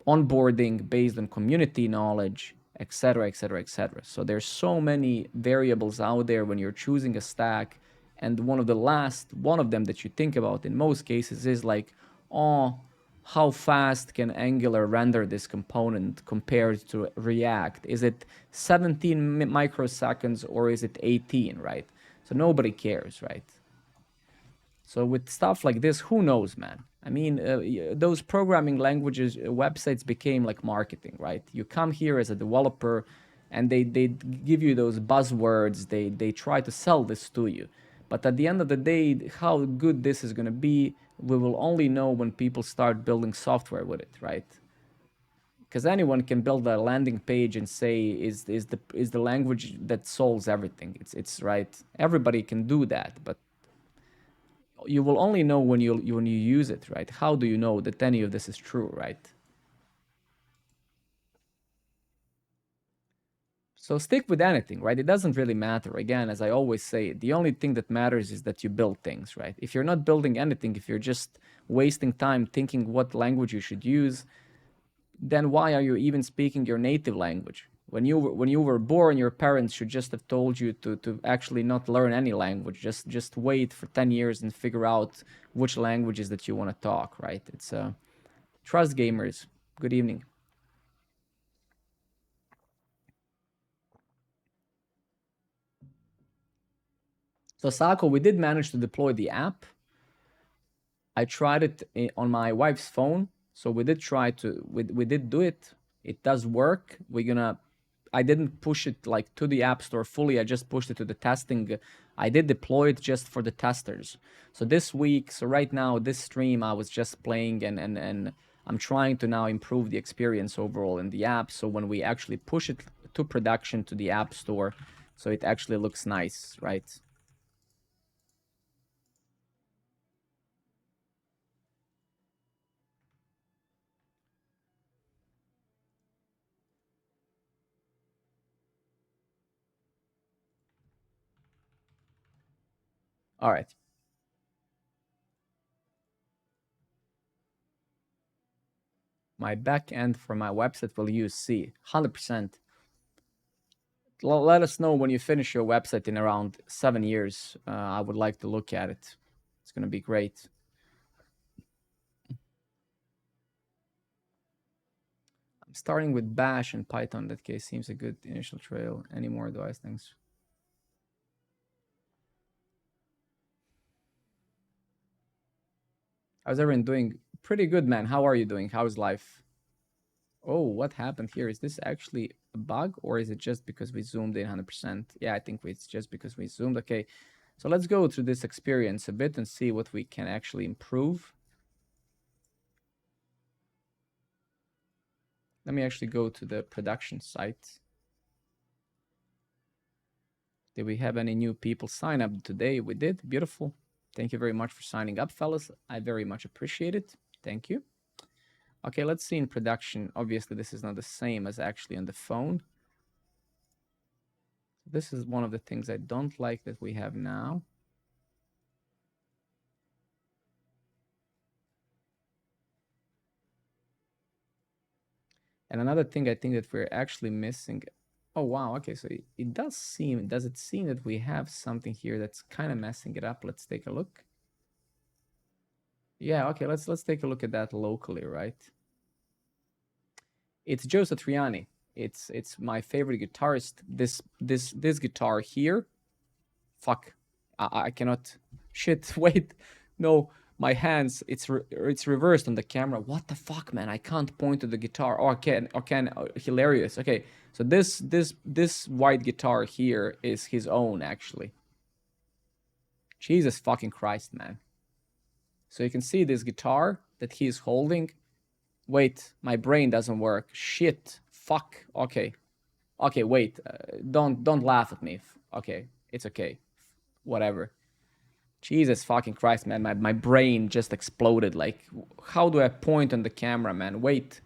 onboarding, based on community knowledge, etc., etc., etc. So there's so many variables out there when you're choosing a stack, and one of them that you think about in most cases is like, oh, how fast can Angular render this component compared to React? Is it 17 microseconds or is it 18, right? So nobody cares, right? So with stuff like this, who knows, man? I mean, those programming languages, websites became like marketing, right? You come here as a developer, and they give you those buzzwords. They try to sell this to you, but at the end of the day, how good this is going to be, we will only know when people start building software with it, right? Because anyone can build a landing page and say is the language that solves everything. It's right. Everybody can do that, but you will only know when you use it, right? How do you know that any of this is true, right? So stick with anything, right? It doesn't really matter. Again, as I always say, the only thing that matters is that you build things, right? If you're not building anything, if you're just wasting time thinking what language you should use, then why are you even speaking your native language? When you were born, your parents should just have told you to actually not learn any language. Just wait for 10 years and figure out which languages that you want to talk, right? It's trust gamers. Good evening. So Sako, we did manage to deploy the app. I tried it on my wife's phone, so we did try to we did do it. It does work. We're gonna. I didn't push it like to the app store fully. I just pushed it to the testing. I did deploy it just for the testers. So this week, so right now, this stream, I was just playing and I'm trying to now improve the experience overall in the app. So when we actually push it to production to the app store, so it actually looks nice, right? All right. My backend for my website will use C, 100%. let us know when you finish your website in around 7 years. I would like to look at it. It's going to be great. I'm starting with Bash and Python. In that case seems a good initial trail. Any more advice? Thanks. How's everyone doing? Pretty good, man. How are you doing? How's life? Oh, what happened here? Is this actually a bug or is it just because we zoomed in 100%? Yeah, I think it's just because we zoomed. Okay, so let's go through this experience a bit and see what we can actually improve. Let me actually go to the production site. Did we have any new people sign up today? We did. Beautiful. Thank you very much for signing up, fellas. I very much appreciate it. Thank you. Okay, let's see in production. Obviously, this is not the same as actually on the phone. This is one of the things I don't like that we have now. And another thing I think that we're actually missing. Oh, wow. Okay, so it does seem, does it seem that we have something here that's kind of messing it up? Let's take a look. Yeah, okay, let's take a look at that locally, right? It's Joe Satriani. It's my favorite guitarist. This guitar here. Fuck. I cannot. Shit. Wait. No. My hands. It's reversed on the camera. What the fuck, man? I can't point to the guitar. Oh, I can. I can. Hilarious. Okay. So this white guitar here is his own actually. Jesus fucking Christ, man. So you can see this guitar that he's holding. Wait, my brain doesn't work. Shit. Fuck. Okay. Okay, wait. Don't laugh at me. Okay, it's okay. Whatever. Jesus fucking Christ, man. My brain just exploded. Like, how do I point on the camera, man? Wait.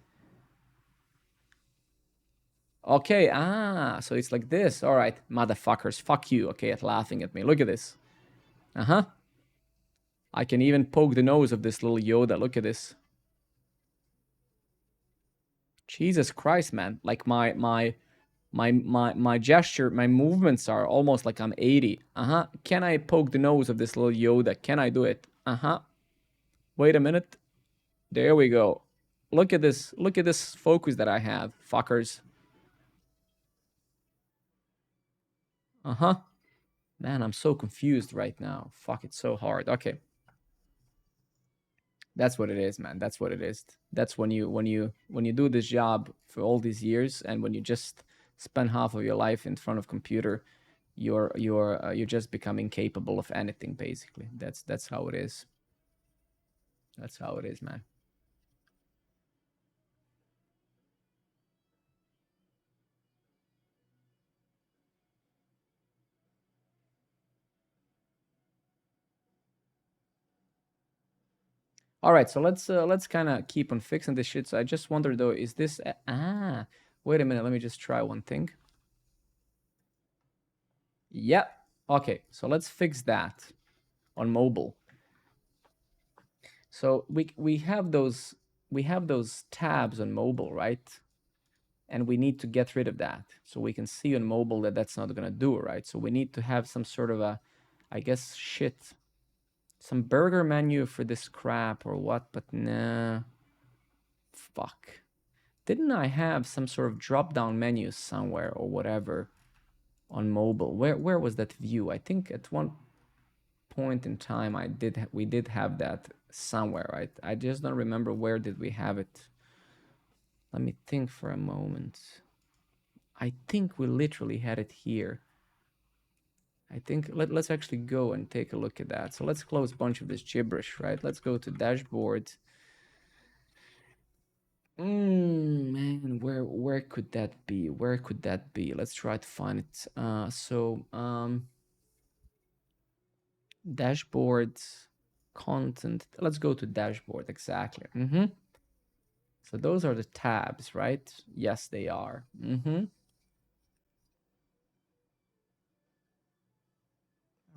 Okay, so it's like this. All right, motherfuckers. Fuck you, okay, at laughing at me. Look at this. Uh-huh. I can even poke the nose of this little Yoda. Look at this. Jesus Christ, man. Like my gesture, my movements are almost like I'm 80. Uh-huh. Can I poke the nose of this little Yoda? Can I do it? Uh-huh. Wait a minute. There we go. Look at this. Look at this focus that I have, fuckers. Uh-huh. Man, I'm so confused right now. Fuck, it's so hard. Okay. That's what it is, man. That's what it is. That's when you do this job for all these years and when you just spend half of your life in front of computer, you're just becoming capable of anything basically. That's how it is. That's how it is, man. All right, so let's kind of keep on fixing this shit. So I just wonder though, is this wait a minute, let me just try one thing. Yeah. Okay, so let's fix that on mobile. So we have those tabs on mobile, right? And we need to get rid of that. So we can see on mobile that that's not going to do, right? So we need to have some sort of a, I guess, some burger menu for this crap or what, but nah. Fuck. Didn't I have some sort of drop-down menu somewhere or whatever on mobile? Where was that view? I think at one point in time we did have that somewhere, right? I just don't remember where did we have it. Let me think for a moment. I think we literally had it here. I think let's actually go and take a look at that. So let's close a bunch of this gibberish, right? Let's go to dashboard. Man, where could that be? Where could that be? Let's try to find it. Dashboard, content. Let's go to dashboard, exactly. So those are the tabs, right? Yes, they are.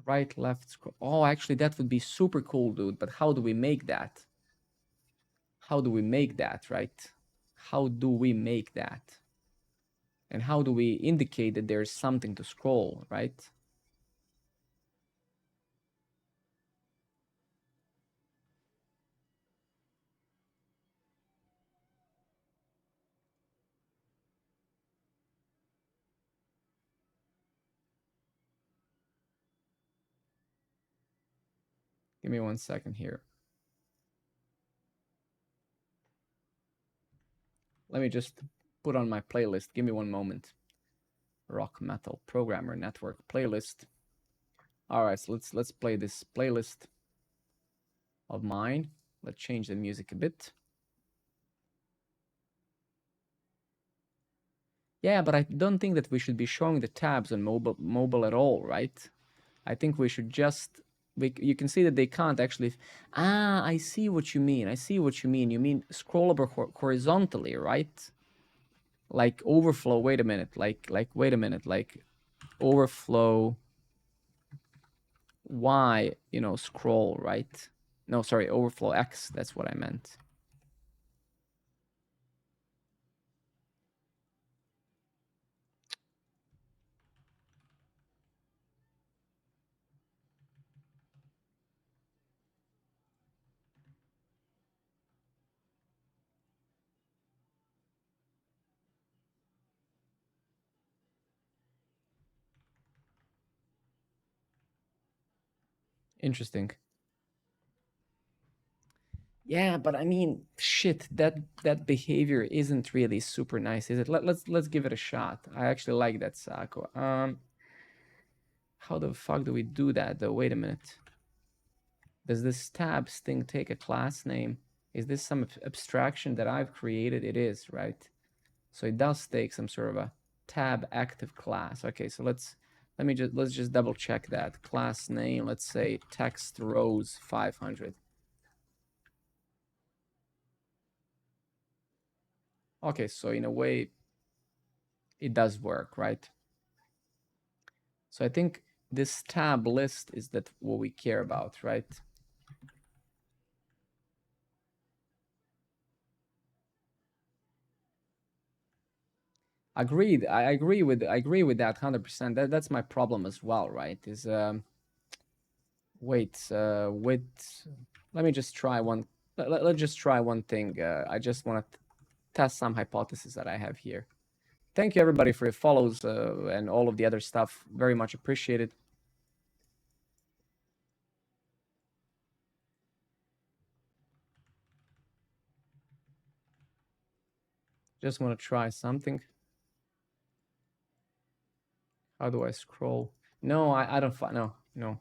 Right, left, scroll. Oh, actually, that would be super cool, dude. But how do we make that? How do we make that, right? How do we make that? And how do we indicate that there's something to scroll, right? Give me 1 second here. Let me just put on my playlist. Give me 1 moment. Rock Metal Programmer Network playlist. All right, so let's play this playlist of mine. Let's change the music a bit. Yeah, but I don't think that we should be showing the tabs on mobile at all, right? I think we should just you can see that they can't actually. I see what you mean. I see what you mean. You mean scrollable horizontally, right? Like overflow. Wait a minute. Wait a minute. Like overflow Y, scroll, right? No, sorry, overflow X. That's what I meant. Interesting. Yeah, but I mean, shit, that behavior isn't really super nice, is it? Let's give it a shot. I actually like that, Sako. How the fuck do we do that though? Wait a minute. Does this tabs thing take a class name? Is this some abstraction that I've created? It is, right? So it does take some sort of a tab active class. Okay, so let's just double check that. Class name, let's say text rows 500. Okay, so in a way, it does work, right? So I think this tab list is that what we care about, right? Agreed. I agree with that 100%. That's my problem as well, right? Is wait, let me just try one. Let's just try one thing. I just want to test some hypothesis that I have here. Thank you everybody for your follows and all of the other stuff. Very much appreciated. Just want to try something. How do I scroll? No, I don't. No.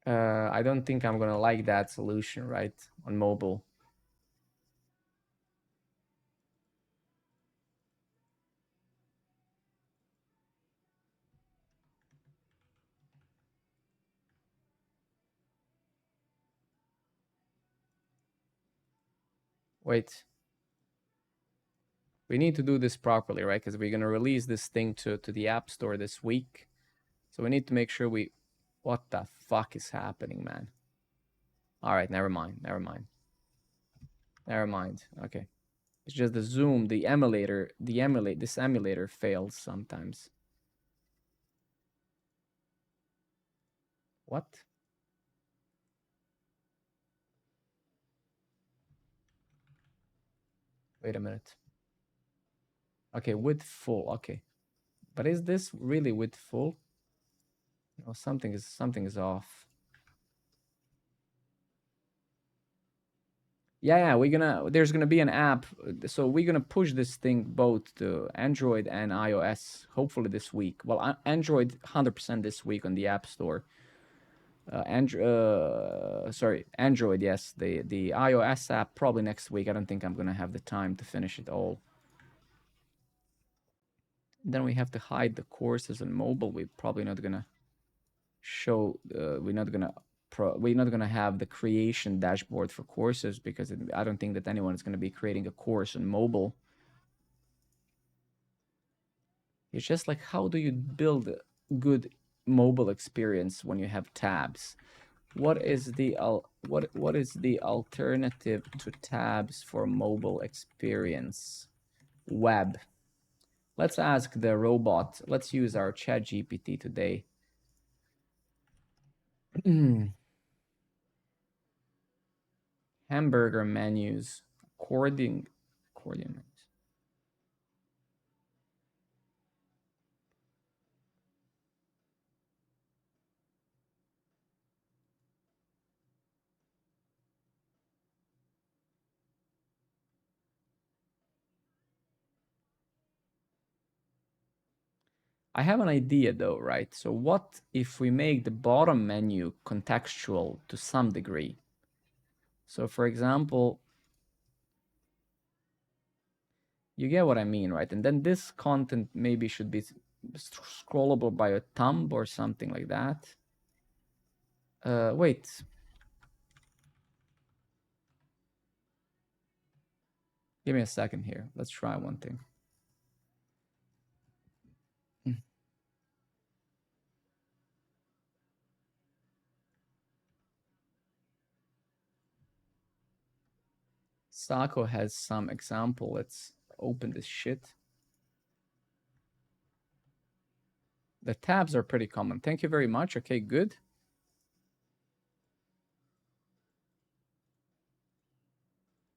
I don't think I'm gonna like that solution, right? On mobile. Wait. We need to do this properly, right? Because we're gonna release this thing to the App Store this week. So we need to make sure we. What the fuck is happening, man? All right, never mind. Okay. It's just the zoom, this emulator fails sometimes. What? Wait a minute. Okay, width full. Okay. But is this really width full? No, something is off. Yeah, there's gonna be an app. So we're gonna push this thing both to Android and iOS, hopefully this week. Well, Android 100% this week on the App Store. Android, yes. The iOS app probably next week. I don't think I'm gonna have the time to finish it all. Then we have to hide the courses on mobile. We're probably not gonna show. We're not gonna have the creation dashboard for courses because I don't think that anyone is gonna be creating a course on mobile. It's just like, how do you build a good mobile experience when you have tabs? What is the alternative to tabs for mobile experience? Web. Let's ask the robot. Let's use our chat GPT today. Hamburger menus, coordinates. I have an idea though, right? So what if we make the bottom menu contextual to some degree? So for example, you get what I mean, right? And then this content maybe should be scrollable by a thumb or something like that. Wait. Give me a second here. Let's try one thing. Sako has some example. Let's open this shit. The tabs are pretty common. Thank you very much. Okay, good.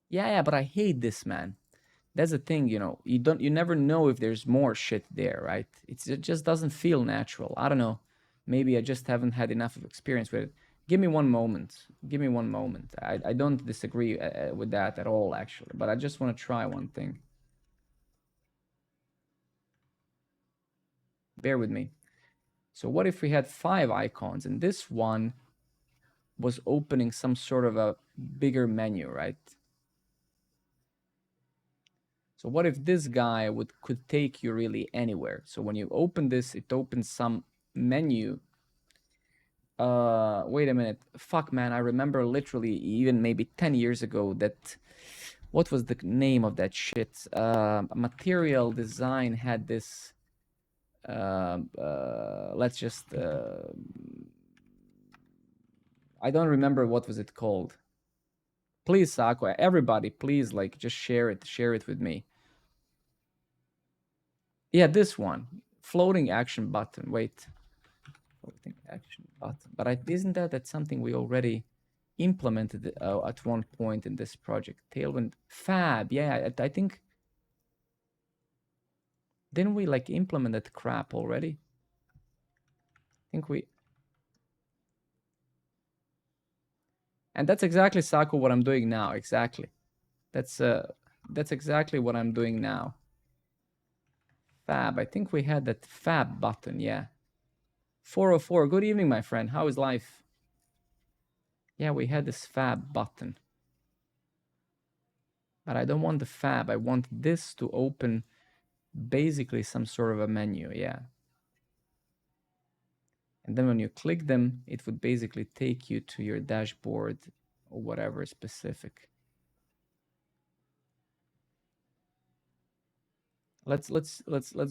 Yeah, but I hate this, man. That's the thing, you know. You never know if there's more shit there, right? It just doesn't feel natural. I don't know. Maybe I just haven't had enough of experience with it. Give me one moment. Give me one moment. I don't disagree with that at all, actually. But I just want to try one thing. Bear with me. So what if we had 5 icons and this one was opening some sort of a bigger menu, right? So what if this guy could take you really anywhere? So when you open this, it opens some menu. Wait a minute. Fuck, man. I remember literally even maybe 10 years ago that, what was the name of that shit? Material Design had this, let's just, I don't remember what was it called. Please, Sako, everybody, please, like, just share it with me. Yeah, this one, floating action button. Wait, floating action button. But isn't that's something we already implemented at one point in this project? Tailwind Fab. Yeah, I think, didn't we like implement that crap already? I think we. And that's exactly, Sako, what I'm doing now. Exactly. That's exactly what I'm doing now. Fab. I think we had that Fab button. Yeah. 404. Good evening, my friend. How is life? Yeah, we had this Fab button. But I don't want the Fab. I want this to open basically some sort of a menu. Yeah. And then when you click them, it would basically take you to your dashboard or whatever specific. Let's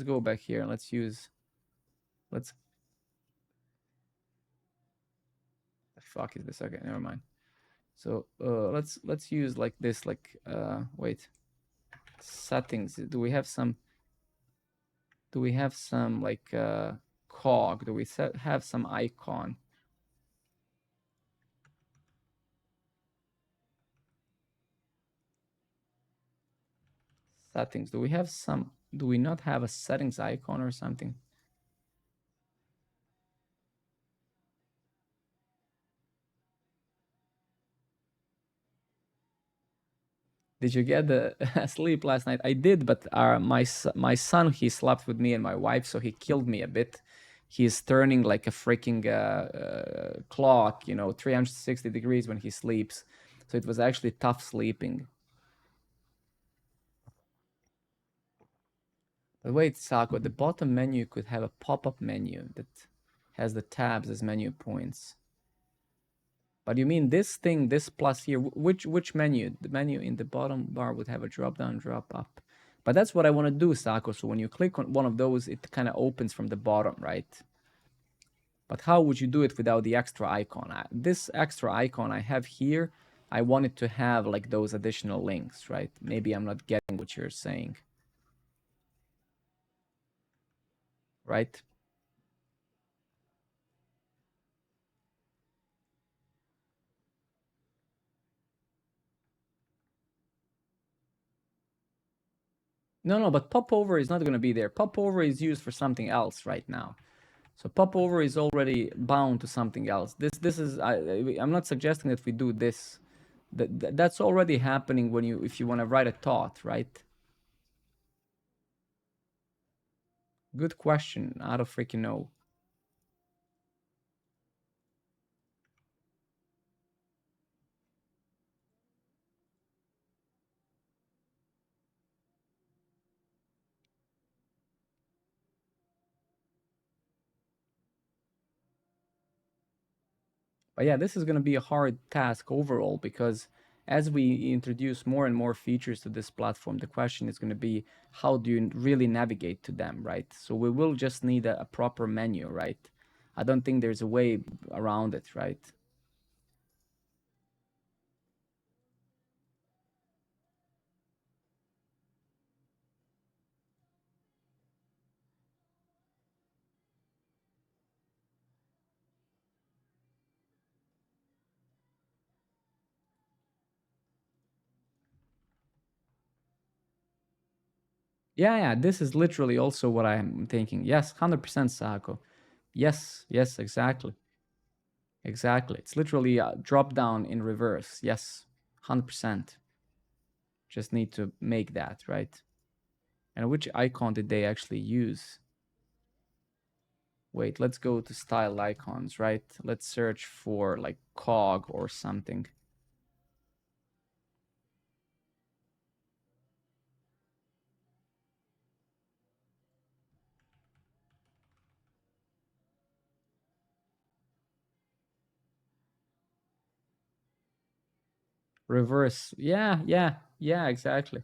go back here and let's the fuck is this? Okay, never mind. So let's use like this, like wait, settings. Do we have some like cog? Do we have some icon? Settings. Do we not have a settings icon or something? Did you get the sleep last night? I did, but my son, he slept with me and my wife, so he killed me a bit. He's turning like a freaking clock, 360 degrees when he sleeps. So it was actually tough sleeping. But wait, Sako, the bottom menu could have a pop-up menu that has the tabs as menu points. But you mean this thing, this plus here, which menu? The menu in the bottom bar would have a drop down, drop up. But that's what I want to do, Sako. So when you click on one of those, it kind of opens from the bottom, right? But how would you do it without the extra icon? This extra icon I have here, I want it to have like those additional links, right? Maybe I'm not getting what you're saying. right? No, but popover is not going to be there. Popover is used for something else right now. So popover is already bound to something else. This is I'm not suggesting that we do this. That's already happening when you if you want to write a thought, right? Good question. I don't freaking know. But yeah, this is going to be a hard task overall because as we introduce more and more features to this platform, the question is going to be how do you really navigate to them, right? So we will just need a proper menu, right? I don't think there's a way around it, right? Yeah, this is literally also what I'm thinking. Yes, 100% Sako. Yes, exactly. Exactly. It's literally a drop down in reverse. Yes, 100%. Just need to make that, right? And which icon did they actually use? Wait, let's go to style icons, right? Let's search for like cog or something. Reverse. Yeah, exactly.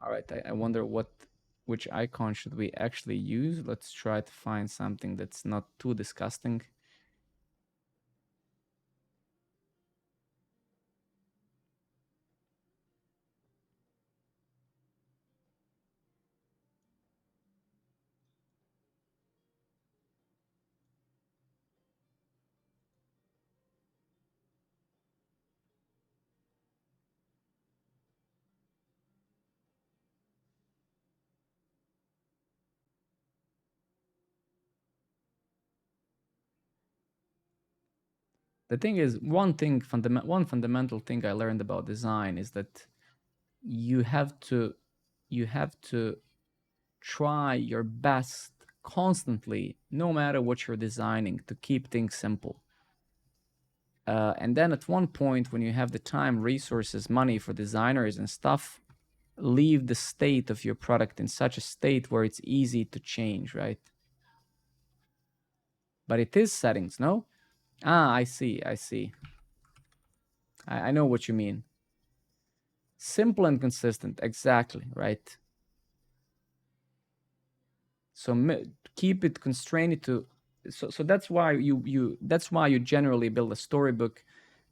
All right, I wonder which icon should we actually use? Let's try to find something that's not too disgusting. The thing is, one fundamental thing I learned about design is that you have to you have to try your best constantly, no matter what you're designing, to keep things simple. And then at one point, when you have the time, resources, money for designers and stuff, leave the state of your product in such a state where it's easy to change, right? But it is settings, no? Ah, I see. I know what you mean. Simple and consistent, exactly, right? So keep it constrained to. So that's why that's why you generally build a storybook.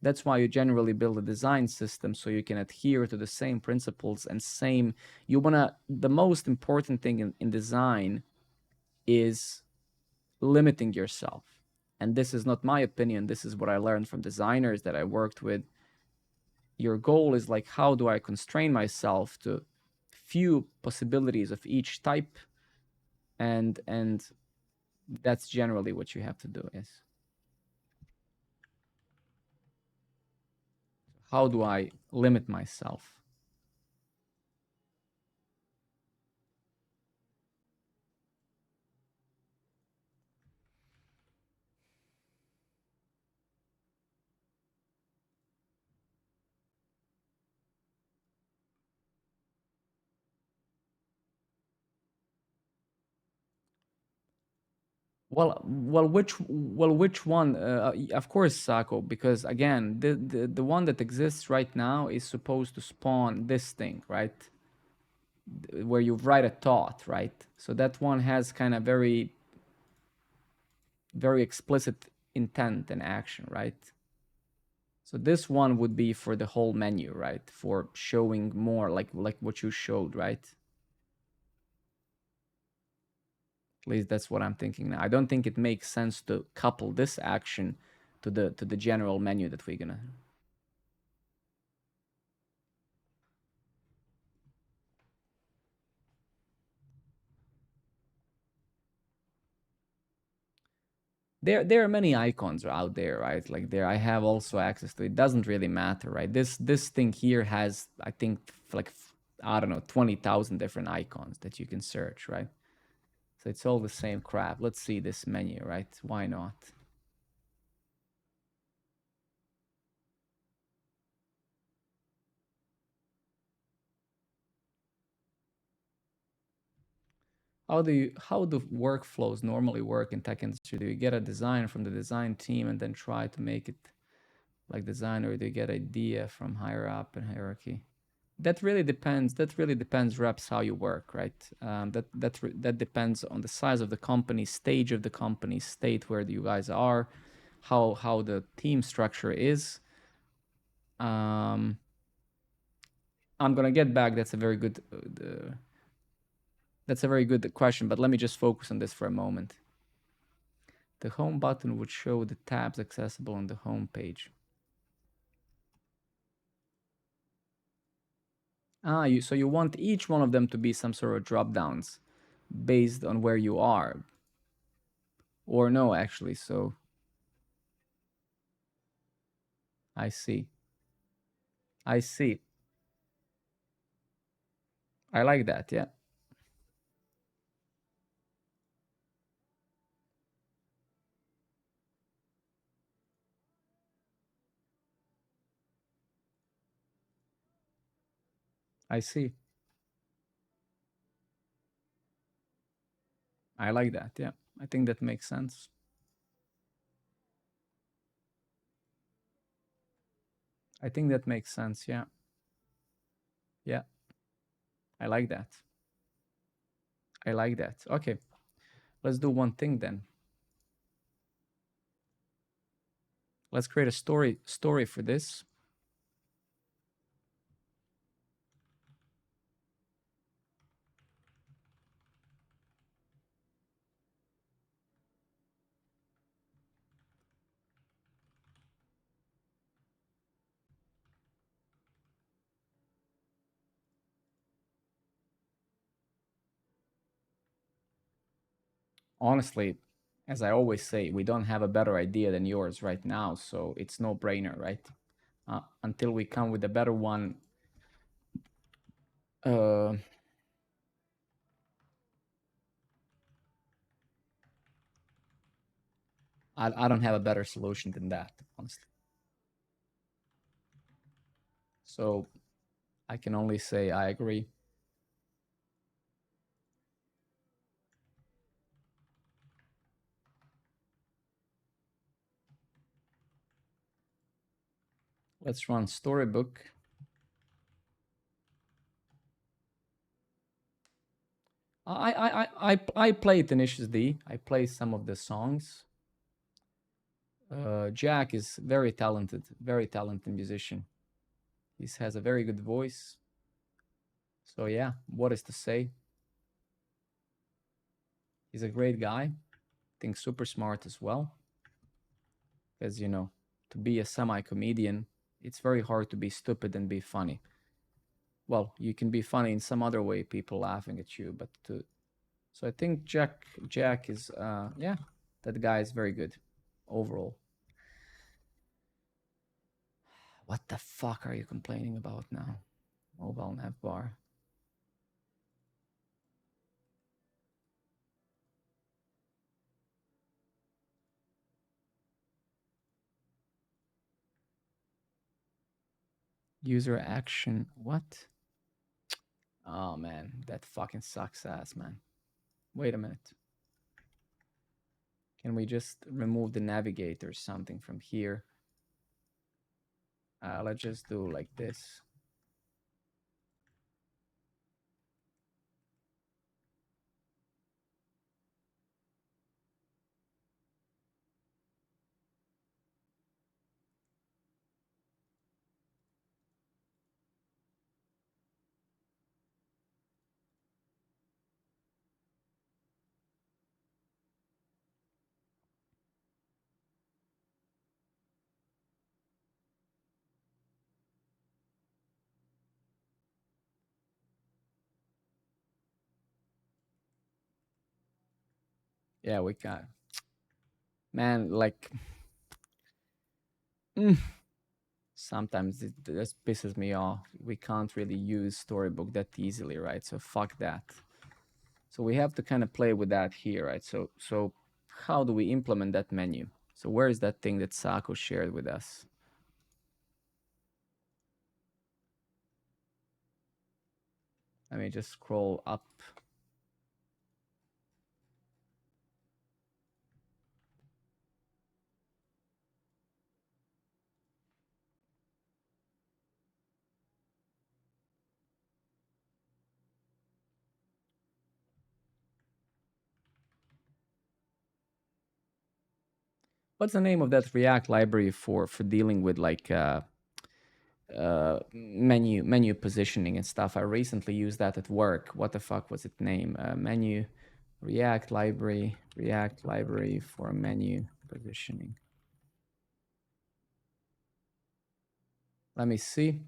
That's why you generally build a design system so you can adhere to the same principles and same. You wanna. The most important thing in design is limiting yourself. And this is not my opinion. This is what I learned from designers that I worked with. Your goal is like, how do I constrain myself to few possibilities of each type, and that's generally what you have to do. Yes. How do I limit myself? Which one? Of course, Sako, because again, the one that exists right now is supposed to spawn this thing, right? Where you write a thought, right? So that one has kind of very explicit intent and action, right? So this one would be for the whole menu, right? For showing more like what you showed, right? At least that's what I'm thinking now. I don't think it makes sense to couple this action to the general menu that we're gonna. There are many icons out there, right? Like there, I have also access to. It doesn't really matter, right? This thing here has, I think, like I don't know, 20,000 different icons that you can search, right? So it's all the same crap. Let's see this menu, right? Why not? How do workflows normally work in tech industry? Do you get a design from the design team and then try to make it like design, or do you get idea from higher up in hierarchy? That really depends. That really depends, reps, how you work, right? That depends on the size of the company, stage of the company, state where you guys are, how the team structure is. Um, I'm gonna get back. That's a very good question, but let me just focus on this for a moment. The home button would show the tabs accessible on the home page. So you want each one of them to be some sort of drop downs based on where you are, or no, actually. So I see. I see. I like that. Yeah, I see. I like that. Yeah, I think that makes sense. I think that makes sense. Yeah, yeah. I like that. I like that. Okay, let's do one thing then. Let's create a story for this. Honestly, as I always say, we don't have a better idea than yours right now, so it's no brainer, right? Until we come with a better one. Uh, I don't have a better solution than that, honestly. So I can only say I agree. Let's run storybook. I played Tenacious D. I play some of the songs. Jack is very talented musician. He has a very good voice. So yeah, what is to say? He's a great guy. I think super smart as well. Because to be a semi-comedian, it's very hard to be stupid and be funny. Well, you can be funny in some other way, people laughing at you, but to so I think Jack is yeah, that guy is very good overall. What the fuck are you complaining about now? Mobile nav bar. User action. What? Oh man, that fucking sucks ass, man. Wait a minute. Can we just remove the navigator or something from here? Let's just do like this. Yeah, we can. Man, like, mm, sometimes it just pisses me off. We can't really use Storybook that easily, right? So fuck that. So we have to kind of play with that here, right? So how do we implement that menu? So where is that thing that Sako shared with us? Let me just scroll up. What's the name of that React library for dealing with like menu positioning and stuff? I recently used that at work. What the fuck was its name? Menu React library for menu positioning. Let me see.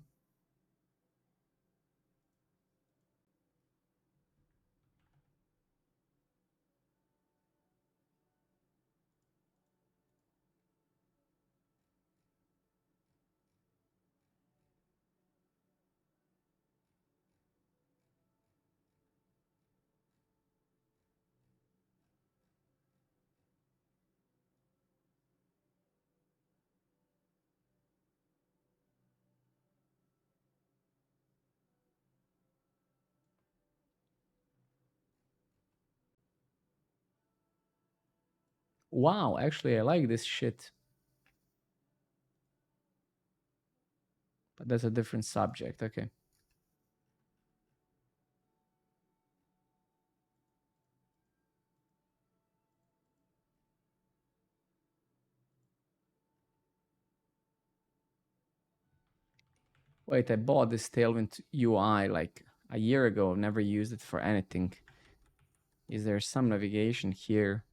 Wow, actually I like this shit. But that's a different subject. Okay. Wait, I bought this Tailwind UI like a year ago. I've never used it for anything. Is there some navigation here?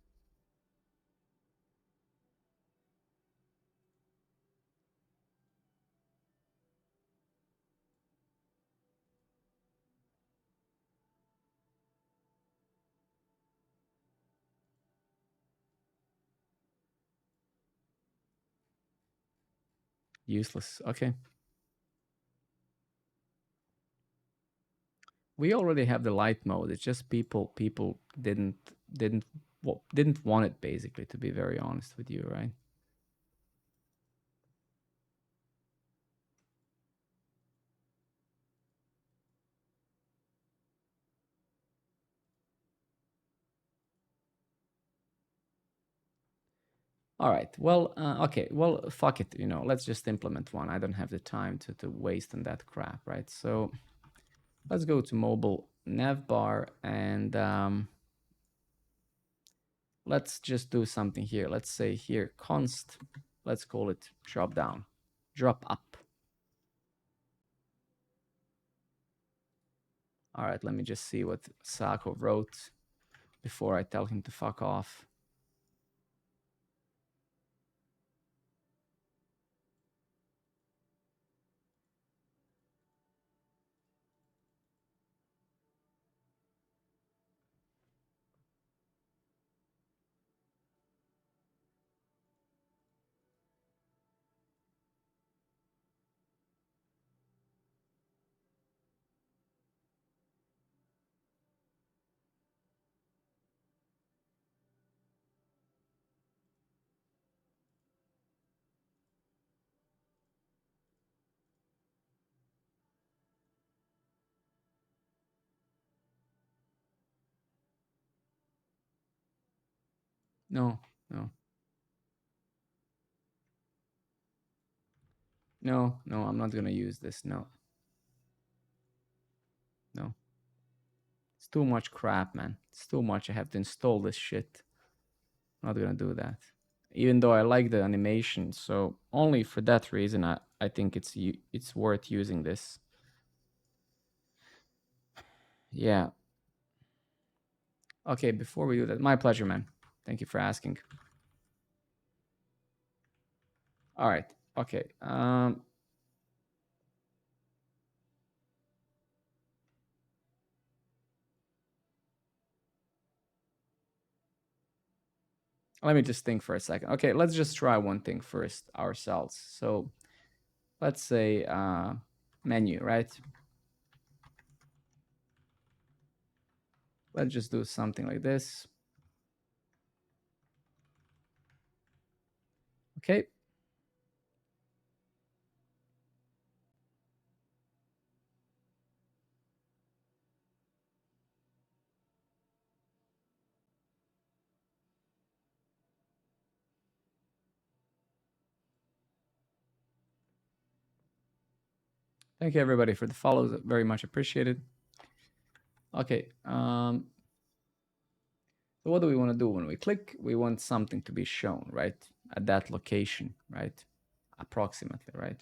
Useless. Okay. We already have the light mode. It's just people didn't want it, basically, to be very honest with you, right? All right. Well, okay. Well, fuck it. Let's just implement one. I don't have the time to waste on that crap, right? So let's go to mobile navbar and let's just do something here. Let's say here const. Let's call it drop down, drop up. All right. Let me just see what Sako wrote before I tell him to fuck off. No, no, no, no. I'm not gonna use this. No, no. It's too much crap, man. It's too much. I have to install this shit. I'm not gonna do that. Even though I like the animation, so only for that reason, I think it's worth using this. Yeah. Okay. Before we do that, my pleasure, man. Thank you for asking. All right. Okay. Let me just think for a second. Okay, let's just try one thing first ourselves. So let's say menu, right? Let's just do something like this. Okay. Thank you everybody for the follows. Very much appreciated. Okay. So what do we want to do when we click? We want something to be shown, right? At that location, right? Approximately, right?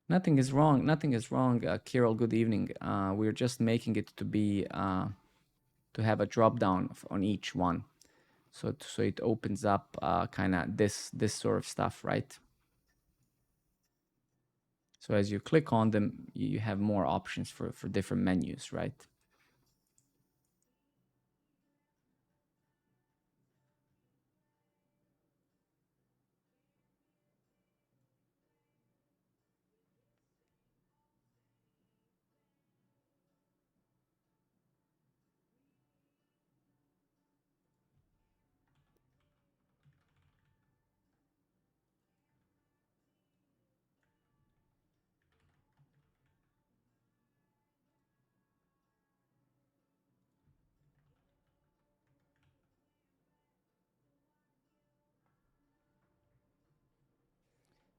Nothing is wrong. Nothing is wrong, Kirill. Good evening. We're just making it to be to have a drop down on each one, so it opens up kind of this sort of stuff, right? So as you click on them, you have more options for different menus, right?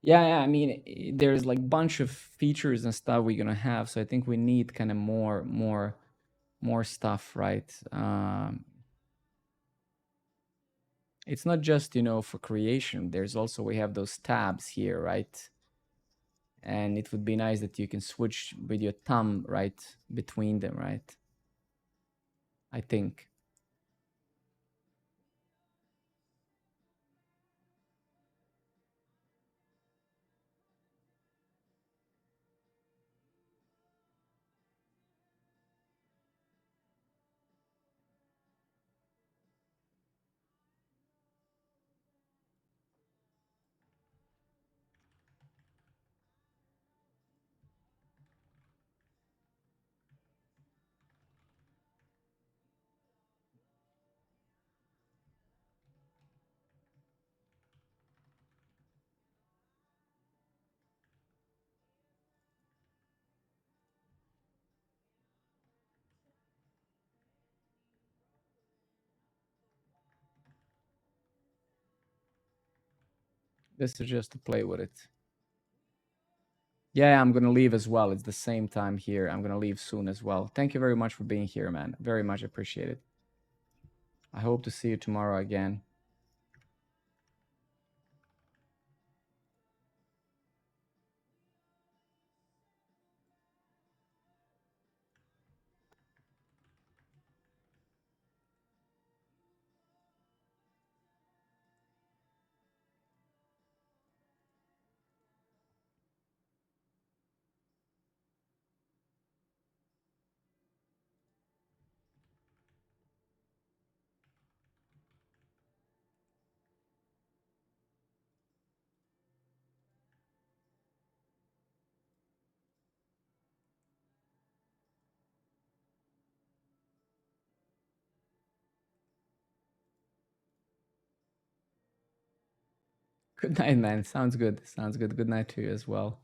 Yeah, I mean, there's like bunch of features and stuff we're gonna have, so I think we need kind of more stuff, right? It's not just, for creation. There's also, we have those tabs here, right? And it would be nice that you can switch with your thumb, right, between them, right? I think. This is just to play with it. Yeah, I'm gonna leave as well. It's the same time here. I'm gonna leave soon as well. Thank you very much for being here, man. Very much appreciated. I hope to see you tomorrow again. Good night, man. Sounds good. Sounds good. Good night to you as well.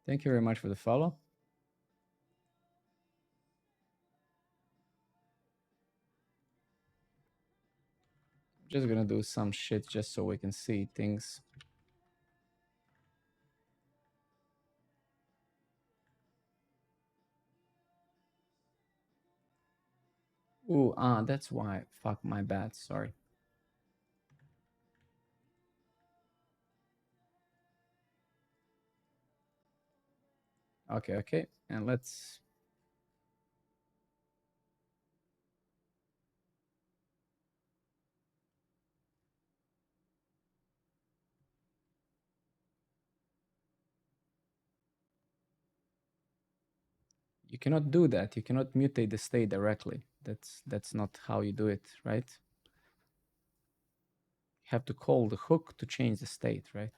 Thank you very much for the follow. Just gonna do some shit just so we can see things. Ooh, that's why. Fuck, my bad. Sorry. Okay. And let's... You cannot do that. You cannot mutate the state directly. That's not how you do it, right? You have to call the hook to change the state, right?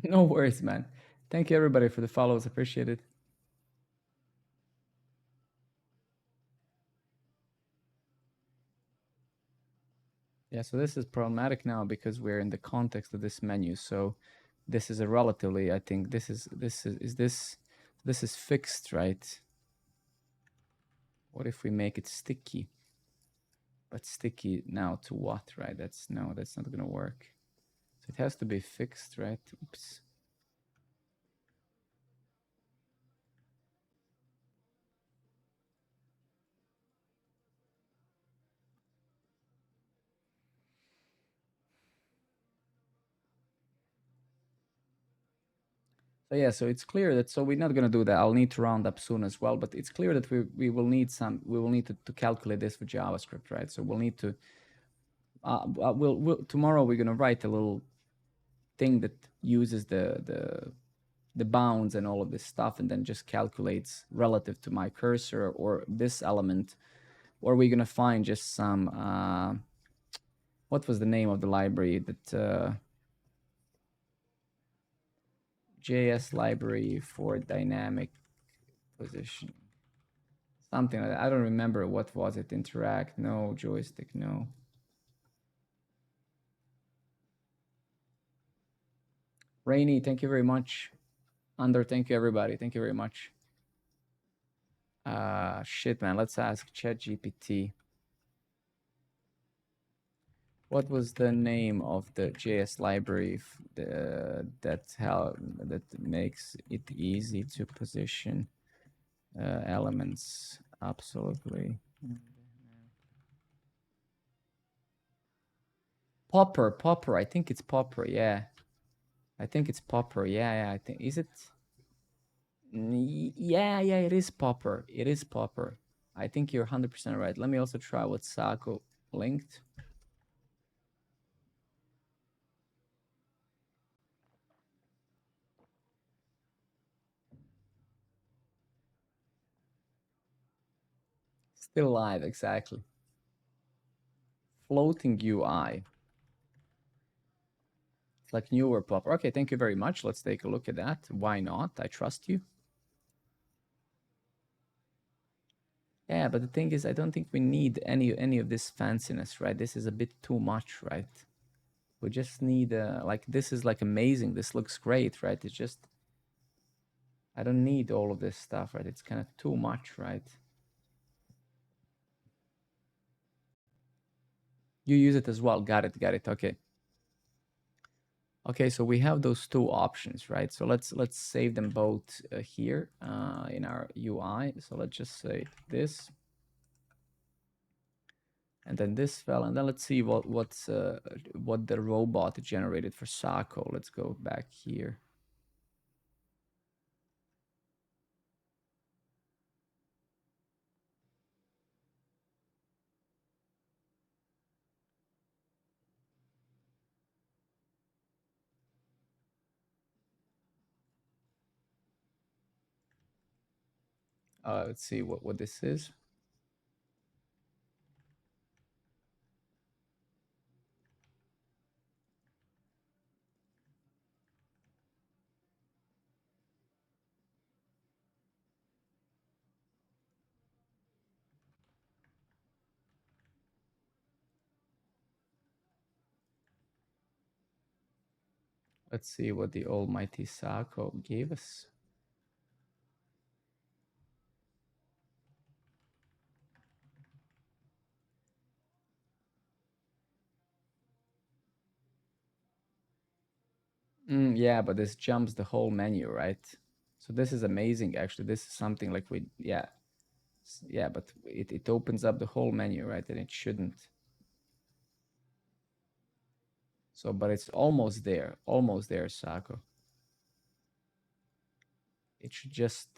No worries, man. Thank you everybody for the follows. Appreciate it. Yeah, so this is problematic now because we're in the context of this menu. So this is a relatively, I think this is fixed, right? What if we make it sticky? But sticky now to what, right? That's not gonna work. So it has to be fixed, right? Oops. So yeah, so it's clear that, so we're not gonna do that. I'll need to round up soon as well, but it's clear that we will need to calculate this with JavaScript, right? So we'll need to tomorrow we're gonna write a little thing that uses the bounds and all of this stuff, and then just calculates relative to my cursor or this element, or we're gonna find just some what was the name of the library that JS library for dynamic position, something like that. I don't remember what was it. Interact, no. Joystick, no. Rainy, thank you very much. Under, thank you everybody. Thank you very much. Shit, man. Let's ask ChatGPT. What was the name of the JS library that makes it easy to position elements? Absolutely. Popper. I think it's Popper. Yeah, I think it's Popper. Yeah. I think, is it? Yeah. It is Popper. It is Popper. I think you're 100% right. Let me also try what Sako linked. Still live, exactly. Floating UI. It's like newer Popper. Okay, thank you very much. Let's take a look at that. Why not? I trust you. Yeah, but the thing is, I don't think we need any of this fanciness, right? This is a bit too much, right? We just need like, this is like amazing. This looks great, right? It's just, I don't need all of this stuff, right? It's kind of too much, right? You use it as well. Got it. Okay. Okay, so we have those two options, right? So let's save them both here in our UI. So let's just say this, and then this fell, and then let's see what the robot generated for Sako. Let's go back here. Let's see what this is. Let's see what the almighty Sako gave us. Yeah, but this jumps the whole menu, right? So this is amazing, actually. This is something like yeah. Yeah, but it opens up the whole menu, right? And it shouldn't. So, but it's almost there, Sako. It should just,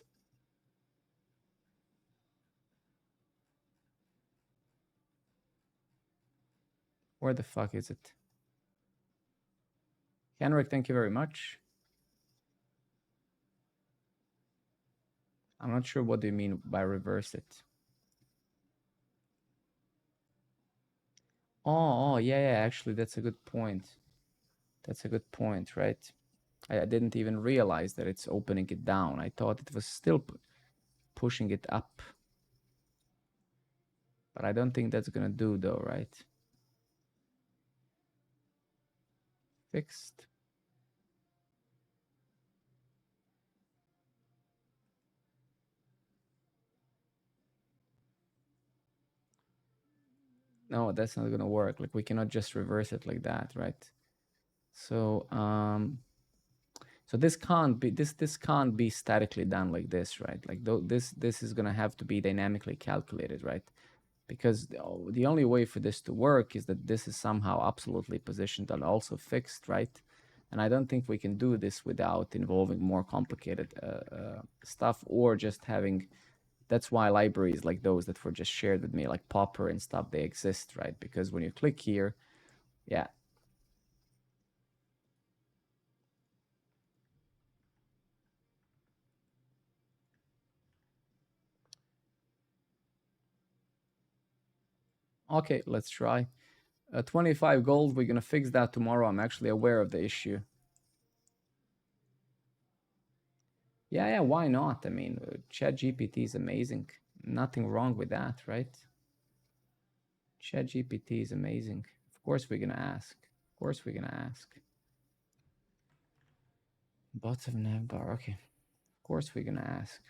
where the fuck is it? Henrik, thank you very much. I'm not sure what do you mean by reverse it. Oh, yeah, actually, that's a good point. That's a good point, right? I didn't even realize that it's opening it down. I thought it was still pushing it up. But I don't think that's gonna do though, right? Fixed. No, that's not gonna work. Like we cannot just reverse it like that, right? So so this can't be this can't be statically done like this, right? Like this is gonna have to be dynamically calculated, right? Because the only way for this to work is that this is somehow absolutely positioned and also fixed, right? And I don't think we can do this without involving more complicated stuff or just having. That's why libraries like those that were just shared with me, like Popper and stuff, they exist, right? Because when you click here, yeah. Okay, let's try. 25 gold, we're gonna fix that tomorrow. I'm actually aware of the issue. Yeah, why not? I mean, ChatGPT is amazing. Nothing wrong with that, right? ChatGPT is amazing. Of course we're gonna ask. Of course we're gonna ask. Bottom navbar, okay. Of course we're gonna ask.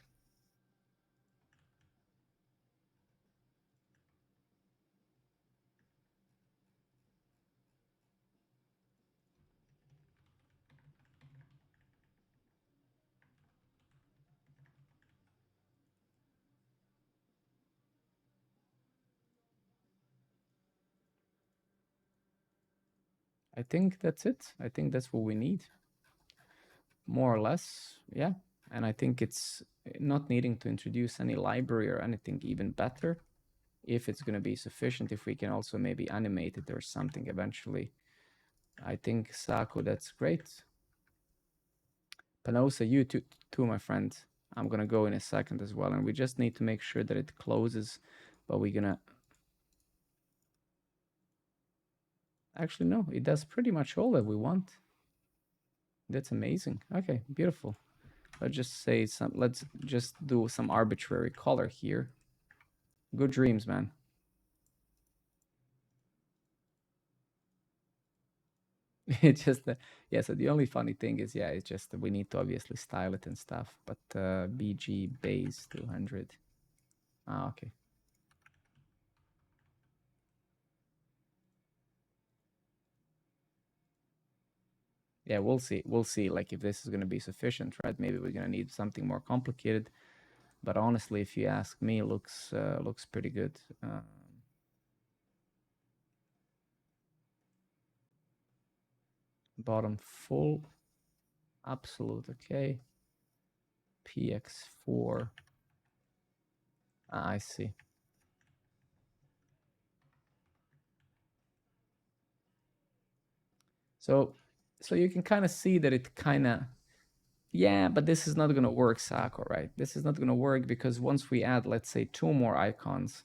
I think that's it. I think that's what we need. More or less, yeah. And I think it's not needing to introduce any library or anything even better. If it's going to be sufficient, if we can also maybe animate it or something eventually. I think Sako, that's great. Panosa, you too, my friend. I'm going to go in a second as well. And we just need to make sure that it closes, but we're going to. Actually, no, it does pretty much all that we want. That's amazing. Okay, beautiful. Let's just say let's just do some arbitrary color here. Good dreams, man. It's just yeah, so the only funny thing is, yeah, it's just that we need to obviously style it and stuff, but BG base 200. Okay. Yeah, we'll see like if this is going to be sufficient, right? Maybe we're going to need something more complicated, but honestly, if you ask me, looks pretty good. Bottom full, absolute, okay. PX4. I see. So you can kind of see that it kind of Yeah, but this is not going to work, Sako, right? This is not going to work because once we add, let's say, two more icons,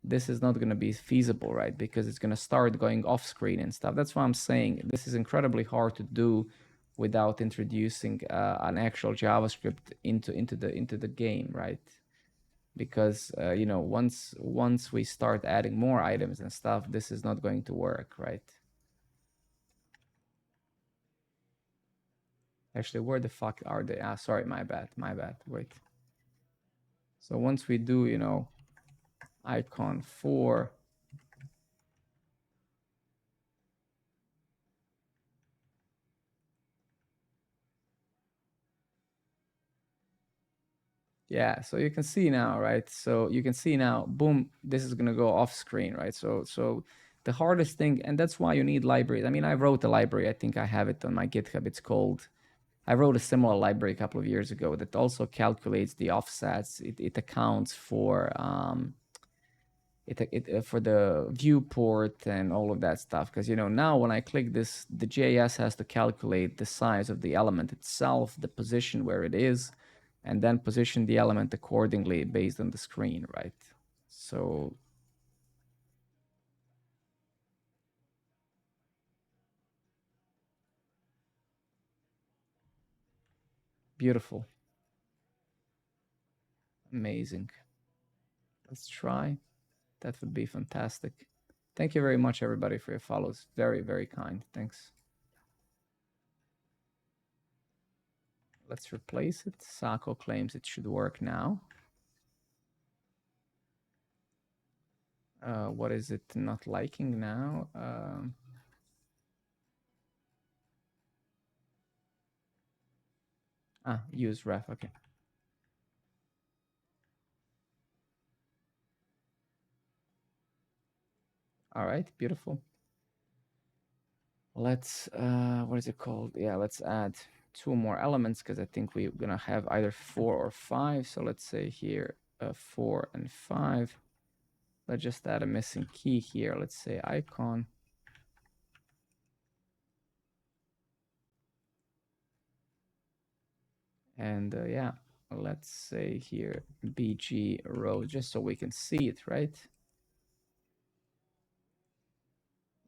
this is not going to be feasible, right? Because it's going to start going off screen and stuff. That's why I'm saying this is incredibly hard to do without introducing an actual JavaScript into the game, right? Because you know, once we start adding more items and stuff, this is not going to work, right? Actually, where the fuck are they? Ah, sorry, my bad, my bad. Wait. So once we do, you know, icon 4, yeah, so you can see now, right? So you can see now, boom, this is gonna go off screen, right? So the hardest thing, and that's why you need libraries. I mean, I wrote a library. I think I have it on my GitHub. It's called. I wrote a similar library a couple of years ago that also calculates the offsets. It accounts for for the viewport and all of that stuff. Because you know now when I click this, the JS has to calculate the size of the element itself, the position where it is, and then position the element accordingly based on the screen, right? So beautiful, amazing. Let's try. That would be fantastic. Thank you very much, everybody, for your follows. Very, very kind. Thanks. Let's replace it. Sako claims it should work now. What is it not liking now? Use ref. Okay. All right. Beautiful. Let's, what is it called? Yeah, let's add two more elements because I think we're going to have either 4 or 5. So let's say here 4 and 5. Let's just add a missing key here. Let's say icon. And yeah, let's say here BG row, just so we can see it, right?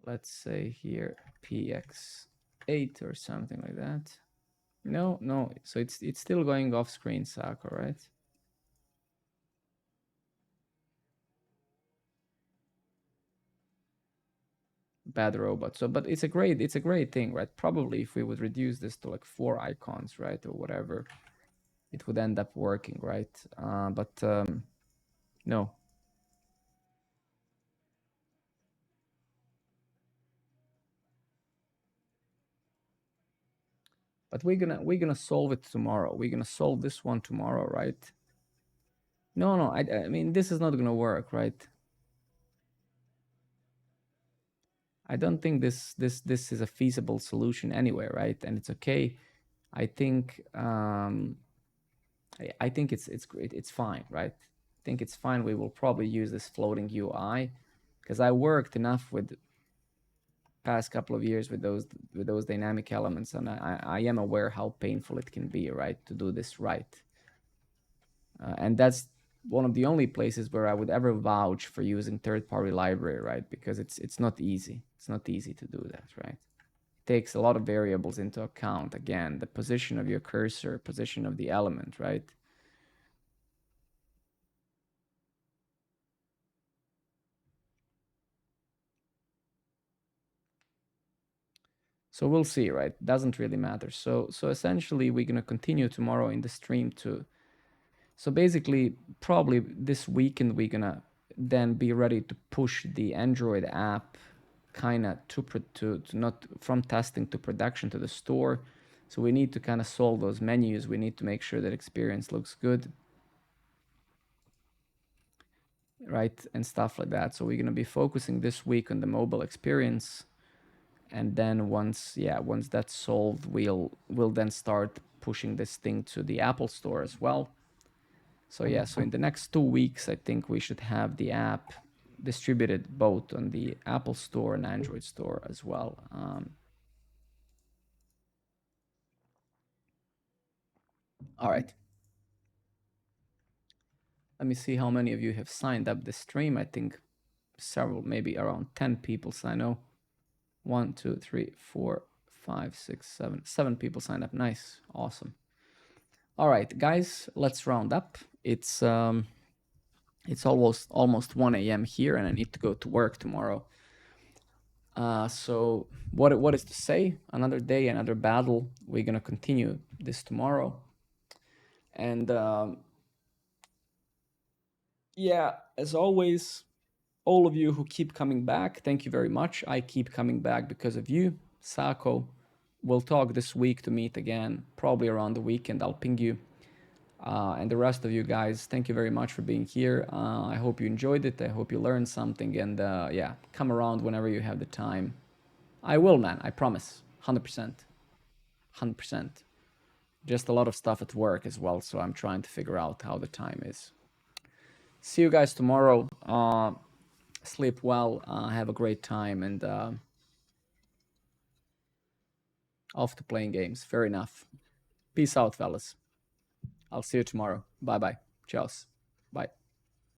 Let's say here PX8 or something like that. No, no. So it's still going off screen, Sako, right? Bad robot. So, but it's a great thing, right? Probably if we would reduce this to like 4 icons, right, or whatever, it would end up working, right? But no. But we're gonna solve it tomorrow. We're gonna solve this one tomorrow, right? No, no. I mean, this is not gonna work, right? I don't think this is a feasible solution anyway, right? And it's okay. I think I think it's great. It's fine, right? I think it's fine. We will probably use this floating UI because I worked enough with past couple of years with those dynamic elements, and I am aware how painful it can be, right, to do this right. And that's one of the only places where I would ever vouch for using third-party library, right? Because it's not easy. It's not easy to do that, right? It takes a lot of variables into account. Again, the position of your cursor, position of the element, right? So we'll see, right? Doesn't really matter. So essentially, we're gonna continue tomorrow in the stream to. So basically, probably this weekend we're gonna then be ready to push the Android app, kind of to not from testing to production to the store. So we need to kind of solve those menus. We need to make sure that experience looks good, right, and stuff like that. So we're gonna be focusing this week on the mobile experience, and then once that's solved, we'll then start pushing this thing to the Apple Store as well. So yeah, so in the next 2 weeks, I think we should have the app distributed both on the Apple Store and Android Store as well. All right. Let me see how many of you have signed up this stream. I think several, maybe around 10 people. So I know 1, 2, 3, 4, 5, 6, 7. 7 people signed up. Nice. Awesome. All right, guys, let's round up. It's almost 1 a.m. here, and I need to go to work tomorrow. So what is to say? Another day, another battle. We're gonna continue this tomorrow, and yeah, as always, all of you who keep coming back, thank you very much. I keep coming back because of you. Sako, we'll talk this week to meet again, probably around the weekend. I'll ping you. And the rest of you guys, thank you very much for being here. I hope you enjoyed it. I hope you learned something. And yeah, come around whenever you have the time. I will, man. I promise. 100%. 100%. Just a lot of stuff at work as well. So I'm trying to figure out how the time is. See you guys tomorrow. Sleep well. Have a great time. And off to playing games. Fair enough. Peace out, fellas. I'll see you tomorrow. Bye bye. Cheers. Bye.